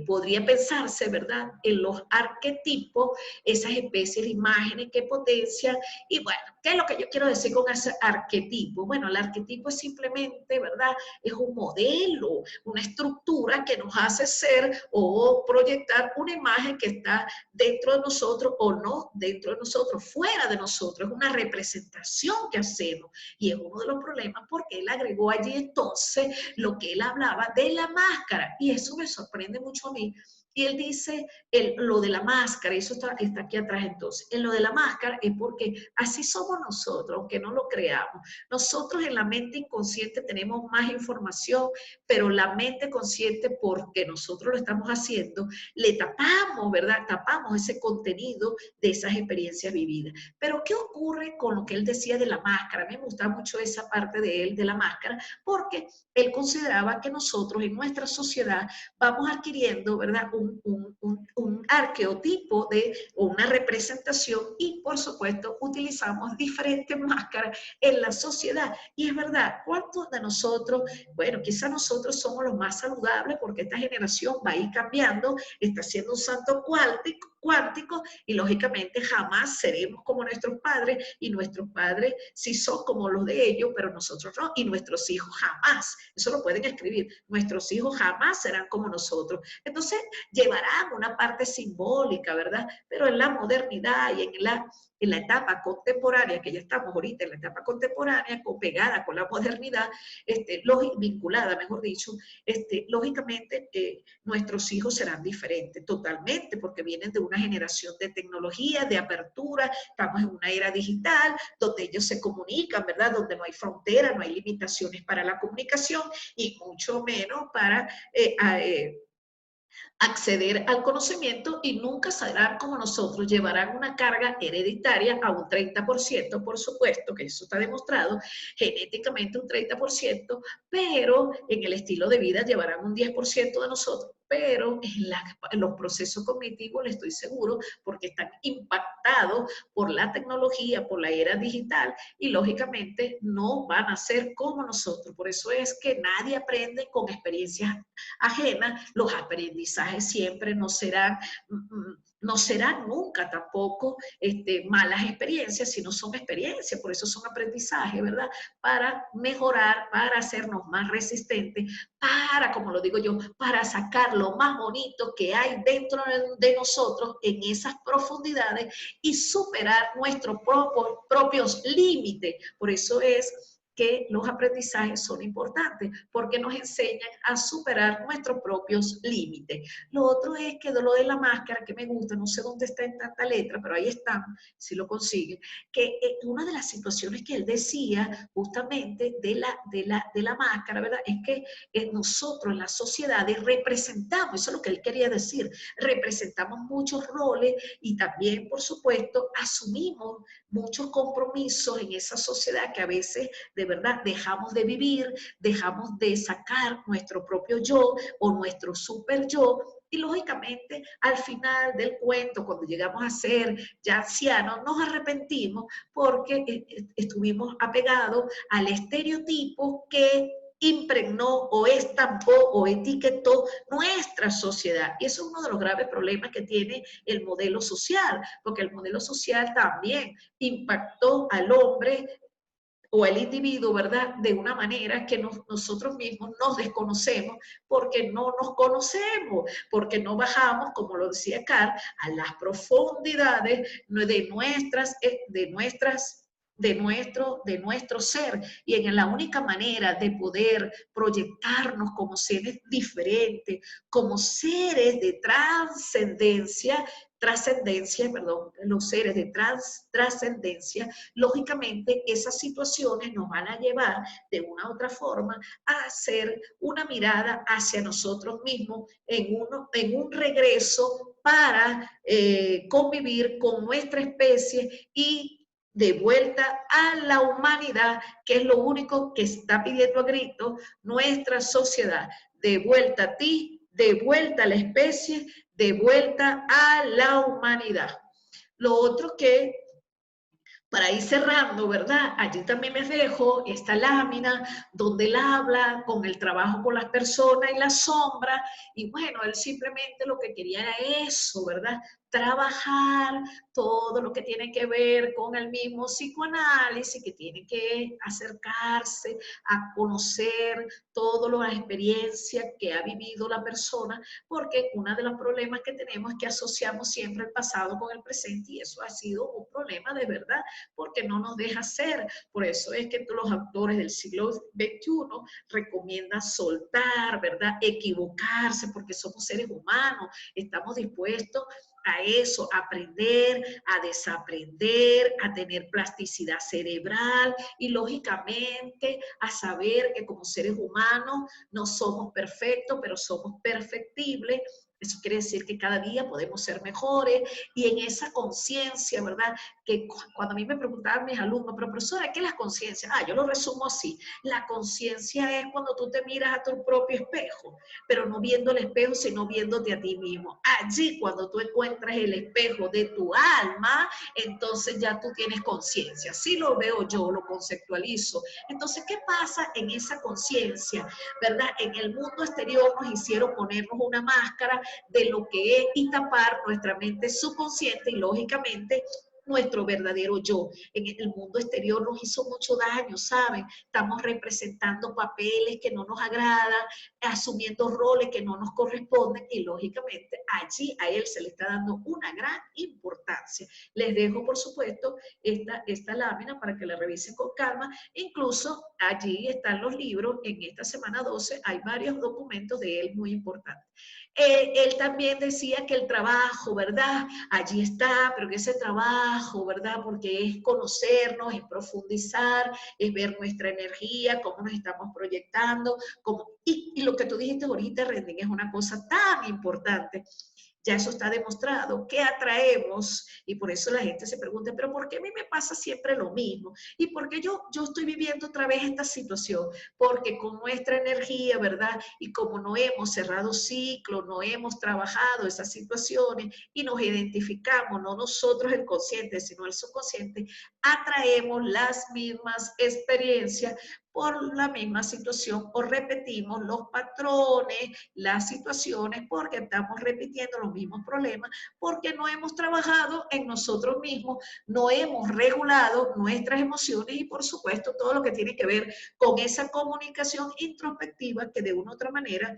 podría pensarse, ¿verdad?, en los arquetipos, esas especies de imágenes que potencian. Y bueno, ¿qué es lo que yo quiero decir con ese arquetipo? Bueno, el arquetipo es simplemente, ¿verdad?, es un modelo, una estructura que nos hace ser o proyectar una imagen que está dentro de nosotros o no dentro de nosotros, fuera de nosotros, es una representación que hacemos. Y es uno de los problemas porque él agregó allí entonces lo que él hablaba de la máscara, y eso me sorprende mucho a mí. Y él dice lo de la máscara, eso está aquí atrás entonces. En lo de la máscara es porque así somos nosotros, aunque no lo creamos. Nosotros en la mente inconsciente tenemos más información, pero la mente consciente, porque nosotros lo estamos haciendo, le tapamos, ¿verdad? Tapamos ese contenido de esas experiencias vividas. Pero ¿qué ocurre con lo que él decía de la máscara? A mí me gusta mucho esa parte de él, de la máscara, porque él consideraba que nosotros en nuestra sociedad vamos adquiriendo, ¿verdad?, un arqueotipo o una representación, y por supuesto utilizamos diferentes máscaras en la sociedad. Y es verdad, ¿cuántos de nosotros, bueno, quizás nosotros somos los más saludables porque esta generación va a ir cambiando, está siendo un salto cuántico, y lógicamente jamás seremos como nuestros padres, y nuestros padres sí son como los de ellos, pero nosotros no, y nuestros hijos jamás, eso lo pueden escribir, nuestros hijos jamás serán como nosotros. Entonces llevarán una parte simbólica, ¿verdad? Pero en la modernidad y en la etapa contemporánea, que ya estamos ahorita en la etapa contemporánea, pegada con la modernidad, vinculada, mejor dicho, lógicamente nuestros hijos serán diferentes totalmente, porque vienen de una generación de tecnología, de apertura, estamos en una era digital, donde ellos se comunican, ¿verdad? Donde no hay frontera, no hay limitaciones para la comunicación, y mucho menos para acceder al conocimiento, y nunca serán como nosotros, llevarán una carga hereditaria a un 30%, por supuesto, que eso está demostrado, genéticamente un 30%, pero en el estilo de vida llevarán un 10% de nosotros, pero en los procesos cognitivos, les estoy seguro, porque están impactados por la tecnología, por la era digital, y lógicamente no van a ser como nosotros. Por eso es que nadie aprende con experiencias ajenas, los aprendizajes siempre no serán nunca tampoco malas experiencias, sino son experiencias, por eso son aprendizajes, ¿verdad? Para mejorar, para hacernos más resistentes, para, como lo digo yo, para sacar lo más bonito que hay dentro de nosotros en esas profundidades y superar nuestros propios límites. Por eso es que los aprendizajes son importantes, porque nos enseñan a superar nuestros propios límites. Lo otro es que lo de la máscara, que me gusta, no sé dónde está en tanta letra, pero ahí está, si lo consiguen, que una de las situaciones que él decía justamente de la máscara, ¿verdad?, es que nosotros en las sociedades representamos, eso es lo que él quería decir, representamos muchos roles, y también, por supuesto, asumimos muchos compromisos en esa sociedad que a veces de verdad dejamos de vivir, dejamos de sacar nuestro propio yo o nuestro super yo, y lógicamente al final del cuento, cuando llegamos a ser ya ancianos, nos arrepentimos porque estuvimos apegados al estereotipo que impregnó o estampó o etiquetó nuestra sociedad. Y eso es uno de los graves problemas que tiene el modelo social, porque el modelo social también impactó al hombre o al individuo, ¿verdad? De una manera que nosotros mismos nos desconocemos porque no nos conocemos, porque no bajamos, como lo decía Carl, a las profundidades de nuestro ser. Y en la única manera de poder proyectarnos como seres diferentes, como seres de trascendencia, los seres de trascendencia, lógicamente esas situaciones nos van a llevar de una u otra forma a hacer una mirada hacia nosotros mismos en un regreso para convivir con nuestra especie y de vuelta a la humanidad, que es lo único que está pidiendo a grito nuestra sociedad. De vuelta a ti, de vuelta a la especie, de vuelta a la humanidad. Lo otro que, para ir cerrando, ¿verdad? Allí también les dejo esta lámina donde él habla con el trabajo con las personas y la sombra, y bueno, él simplemente lo que quería era eso, ¿verdad? Trabajar todo lo que tiene que ver con el mismo psicoanálisis, que tiene que acercarse a conocer todas las experiencias que ha vivido la persona, porque uno de los problemas que tenemos es que asociamos siempre el pasado con el presente, y eso ha sido un problema de verdad, porque no nos deja ser. Por eso es que todos los autores del siglo XXI recomiendan soltar, ¿verdad? Equivocarse, porque somos seres humanos, estamos dispuestos a eso, a aprender, a desaprender, a tener plasticidad cerebral y lógicamente a saber que como seres humanos no somos perfectos, pero somos perfectibles. Eso quiere decir que cada día podemos ser mejores y en esa conciencia, ¿verdad? Que cuando a mí me preguntaban mis alumnos, pero profesora, ¿qué es la conciencia? Yo lo resumo así. La conciencia es cuando tú te miras a tu propio espejo, pero no viendo el espejo, sino viéndote a ti mismo. Allí, cuando tú encuentras el espejo de tu alma, entonces ya tú tienes conciencia. Así lo veo yo, lo conceptualizo. Entonces, ¿qué pasa en esa conciencia? ¿Verdad? En el mundo exterior nos hicieron ponernos una máscara de lo que es y tapar nuestra mente subconsciente y lógicamente nuestro verdadero yo. En el mundo exterior nos hizo mucho daño, ¿saben? Estamos representando papeles que no nos agradan, asumiendo roles que no nos corresponden y lógicamente allí a él se le está dando una gran importancia. Les dejo, por supuesto, esta lámina para que la revisen con calma. Incluso allí están los libros. En esta semana 12 hay varios documentos de él muy importantes. Él también decía que el trabajo, ¿verdad? Allí está, pero que ese trabajo, ¿verdad? Porque es conocernos, es profundizar, es ver nuestra energía, cómo nos estamos proyectando, y lo que tú dijiste ahorita, Rending, es una cosa tan importante. Ya eso está demostrado, que atraemos, y por eso la gente se pregunta, pero ¿por qué a mí me pasa siempre lo mismo? ¿Y por qué yo estoy viviendo otra vez esta situación? Porque con nuestra energía, ¿verdad? Y como no hemos cerrado ciclos, no hemos trabajado esas situaciones y nos identificamos, no nosotros el consciente, sino el subconsciente, atraemos las mismas experiencias por la misma situación o repetimos los patrones, las situaciones, porque estamos repitiendo los mismos problemas, porque no hemos trabajado en nosotros mismos, no hemos regulado nuestras emociones y por supuesto todo lo que tiene que ver con esa comunicación introspectiva que de una u otra manera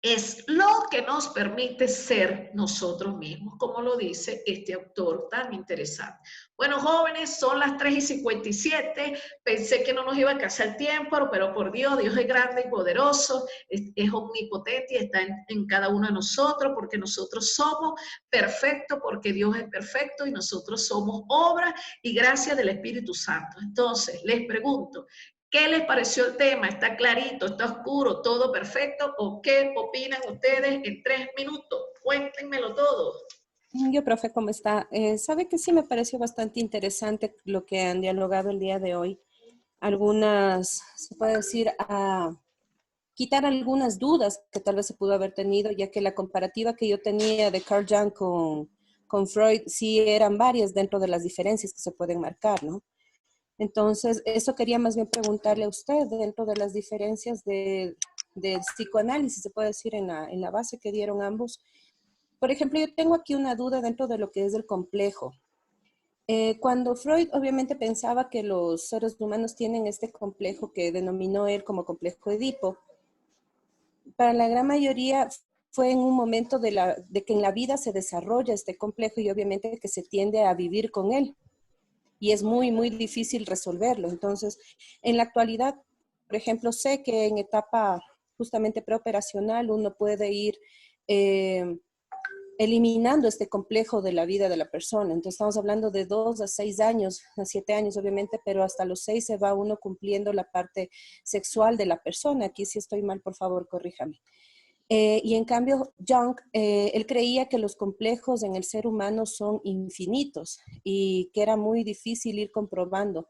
es lo que nos permite ser nosotros mismos, como lo dice este autor tan interesante. Bueno, jóvenes, son las 3:57. Pensé que no nos iba a alcanzar el tiempo, pero por Dios, Dios es grande y poderoso, es omnipotente y está en cada uno de nosotros, porque nosotros somos perfectos, porque Dios es perfecto y nosotros somos obra y gracia del Espíritu Santo. Entonces, les pregunto, ¿qué les pareció el tema? ¿Está clarito? ¿Está oscuro? ¿Todo perfecto? ¿O qué opinan ustedes en 3 minutos? Cuéntenmelo todo. Yo, profe, ¿cómo está? Sabe que sí me pareció bastante interesante lo que han dialogado el día de hoy. Algunas, se puede decir, a quitar algunas dudas que tal vez se pudo haber tenido, ya que la comparativa que yo tenía de Carl Jung con Freud, sí eran varias dentro de las diferencias que se pueden marcar, ¿no? Entonces, eso quería más bien preguntarle a usted dentro de las diferencias del psicoanálisis, se puede decir en la base que dieron ambos. Por ejemplo, yo tengo aquí una duda dentro de lo que es el complejo. Cuando Freud obviamente pensaba que los seres humanos tienen este complejo que denominó él como complejo Edipo, para la gran mayoría fue en un momento de que en la vida se desarrolla este complejo y obviamente que se tiende a vivir con él. Y es muy, muy difícil resolverlo. Entonces, en la actualidad, por ejemplo, sé que en etapa justamente preoperacional uno puede ir eliminando este complejo de la vida de la persona. Entonces estamos hablando de 2 a 6 años, a 7 años obviamente, pero hasta los 6 se va uno cumpliendo la parte sexual de la persona. Aquí si estoy mal, por favor, corríjame. Y en cambio, Jung, él creía que los complejos en el ser humano son infinitos y que era muy difícil ir comprobando,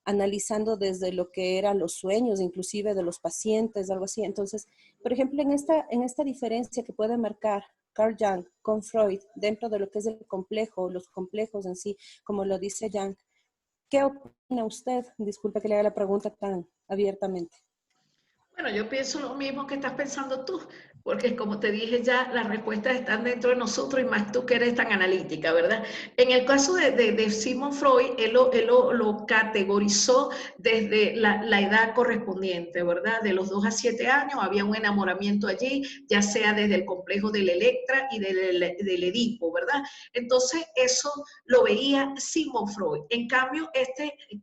analizando desde lo que eran los sueños, inclusive de los pacientes, algo así. Entonces, por ejemplo, en esta diferencia que puede marcar Carl Jung con Freud dentro de lo que es el complejo, los complejos en sí, como lo dice Jung, ¿qué opina usted? Disculpe que le haga la pregunta tan abiertamente. Bueno, yo pienso lo mismo que estás pensando tú, porque como te dije ya, las respuestas están dentro de nosotros y más tú que eres tan analítica, ¿verdad? En el caso de Sigmund Freud, él lo categorizó desde la edad correspondiente, ¿verdad? De los 2 a 7 años había un enamoramiento allí, ya sea desde el complejo del Electra y del Edipo, ¿verdad? Entonces eso lo veía Sigmund Freud. En cambio,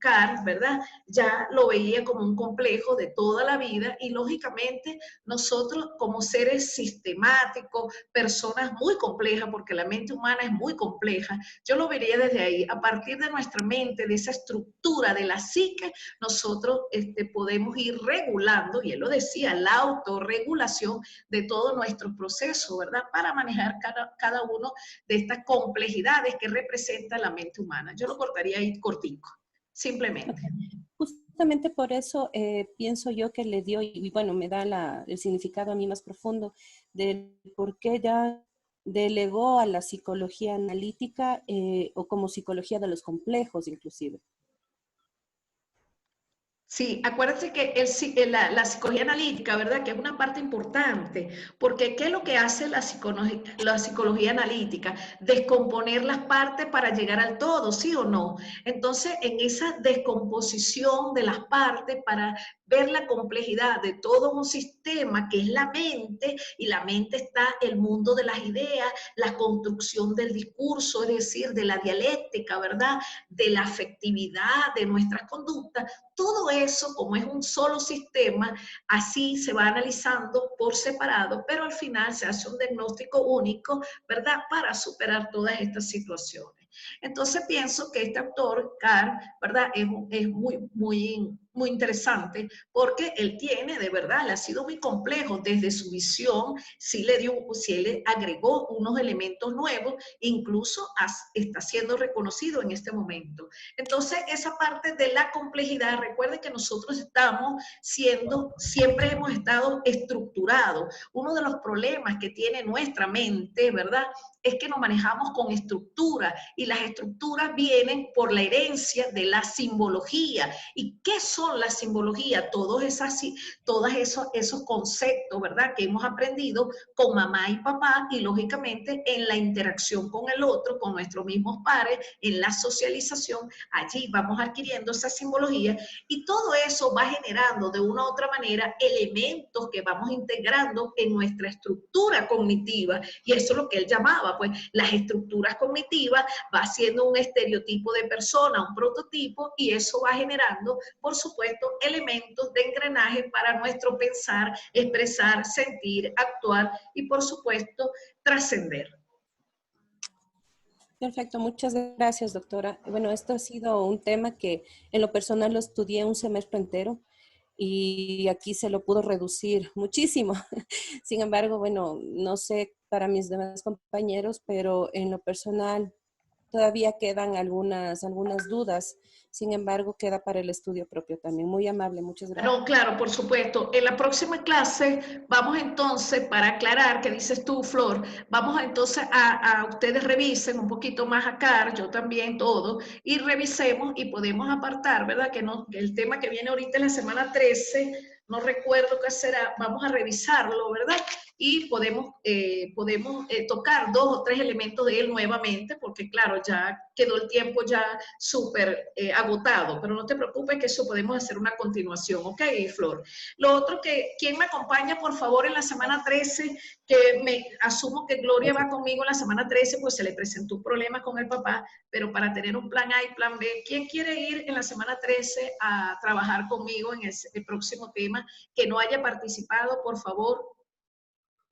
Carl, ¿verdad? Ya lo veía como un complejo de toda la vida y lógicamente nosotros como seres sistemáticos, personas muy complejas, porque la mente humana es muy compleja, yo lo vería desde ahí, a partir de nuestra mente, de esa estructura de la psique, nosotros podemos ir regulando, y él lo decía, la autorregulación de todo nuestro proceso, ¿verdad? Para manejar cada uno de estas complejidades que representa la mente humana. Yo lo cortaría ahí cortico, simplemente. Justamente por eso pienso yo que le dio, y bueno, me da el significado a mí más profundo del por qué ya delegó a la psicología analítica o como psicología de los complejos inclusive. Sí, acuérdense que la psicología analítica, ¿verdad? Que es una parte importante, porque ¿qué es lo que hace la psicología analítica? Descomponer las partes para llegar al todo, ¿sí o no? Entonces, en esa descomposición de las partes para ver la complejidad de todo un sistema que es la mente, y la mente está el mundo de las ideas, la construcción del discurso, es decir, de la dialéctica, ¿verdad? De la afectividad, de nuestras conductas. Todo eso, como es un solo sistema, así se va analizando por separado, pero al final se hace un diagnóstico único, ¿verdad? Para superar todas estas situaciones. Entonces pienso que este autor, Carr, ¿verdad? Es muy interesante porque él tiene, de verdad, le ha sido muy complejo desde su visión, sí le agregó unos elementos nuevos, incluso está siendo reconocido en este momento. Entonces, esa parte de la complejidad, recuerden que nosotros siempre hemos estado estructurados. Uno de los problemas que tiene nuestra mente, ¿verdad? Es que nos manejamos con estructura y las estructuras vienen por la herencia de la simbología. ¿Y qué son las simbologías? Todos esos conceptos, ¿verdad? Que hemos aprendido con mamá y papá y lógicamente en la interacción con el otro, con nuestros mismos pares, en la socialización, allí vamos adquiriendo esa simbología y todo eso va generando de una u otra manera elementos que vamos integrando en nuestra estructura cognitiva y eso es lo que él llamaba, pues las estructuras cognitivas va haciendo un estereotipo de persona, un prototipo y eso va generando, por supuesto, elementos de engranaje para nuestro pensar, expresar, sentir, actuar y, por supuesto, trascender. Perfecto, muchas gracias, doctora. Bueno, esto ha sido un tema que en lo personal lo estudié un semestre entero y aquí se lo pudo reducir muchísimo. Sin embargo, bueno, no sé para mis demás compañeros, pero en lo personal todavía quedan algunas dudas. Sin embargo, queda para el estudio propio también. Muy amable, muchas gracias. No, claro, por supuesto. En la próxima clase vamos entonces, para aclarar, ¿qué dices tú, Flor? Vamos entonces a ustedes revisen un poquito más acá, yo también, todo, y revisemos y podemos apartar, ¿verdad? Que el tema que viene ahorita en la semana 13, no recuerdo qué será, vamos a revisarlo, ¿verdad? Y podemos tocar 2 o 3 elementos de él nuevamente, porque claro, ya quedó el tiempo ya súper agotado, pero no te preocupes que eso podemos hacer una continuación, ¿ok, Flor? Lo otro que, ¿quién me acompaña, por favor, en la semana 13? Que me asumo que Gloria va conmigo en la semana 13, pues se le presentó un problema con el papá, pero para tener un plan A y plan B, ¿quién quiere ir en la semana 13 a trabajar conmigo en el próximo tema? Que no haya participado, por favor.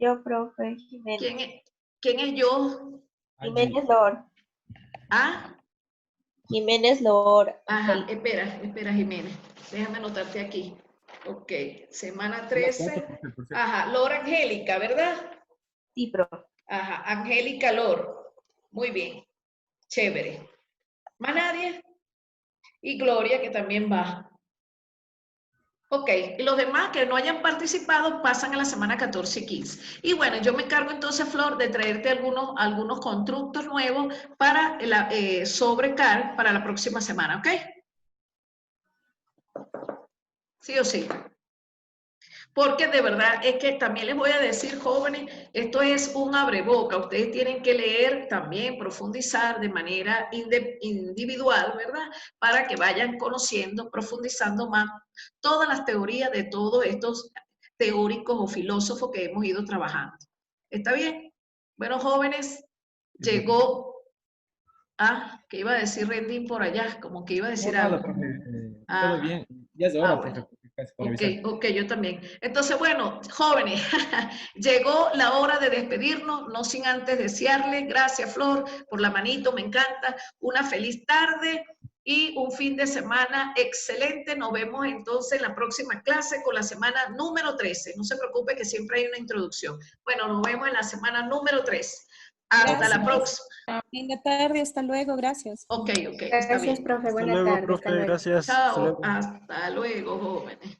Yo, profe, Jiménez. ¿Quién es yo? Jiménez Lor. ¿Ah? Jiménez Lor. Ajá, espera, Jiménez. Déjame anotarte aquí. Ok, semana 13. Ajá, Lor Angélica, ¿verdad? Sí, profe. Ajá, Angélica Lor. Muy bien, chévere. ¿Más nadie? Y Gloria, que también va. Ok, y los demás que no hayan participado pasan a la semana 14 y 15. Y bueno, yo me encargo entonces, Flor, de traerte algunos constructos nuevos para sobre CAR para la próxima semana, ¿ok? Sí o sí. Porque de verdad es que también les voy a decir, jóvenes, esto es un abreboca. Ustedes tienen que leer también, profundizar de manera individual, ¿verdad? Para que vayan conociendo, profundizando más todas las teorías de todos estos teóricos o filósofos que hemos ido trabajando. ¿Está bien? Bueno, jóvenes, llegó... Ah, que iba a decir Rendín por allá, como que iba a decir algo. Todo bien. Ya es hora, profe. Bueno. Ok, yo también. Entonces, bueno, jóvenes, llegó la hora de despedirnos, no sin antes desearles, gracias Flor por la manito, me encanta, una feliz tarde y un fin de semana excelente. Nos vemos entonces en la próxima clase con la semana número 13. No se preocupe que siempre hay una introducción. Bueno, nos vemos en la semana número 13. Hasta la próxima. Fin de tarde, hasta luego, gracias. Ok, está Gracias, bien. profe. Hasta Buena luego, tarde. Hasta profe. luego. Gracias. Hasta Chao, luego. hasta luego, jóvenes.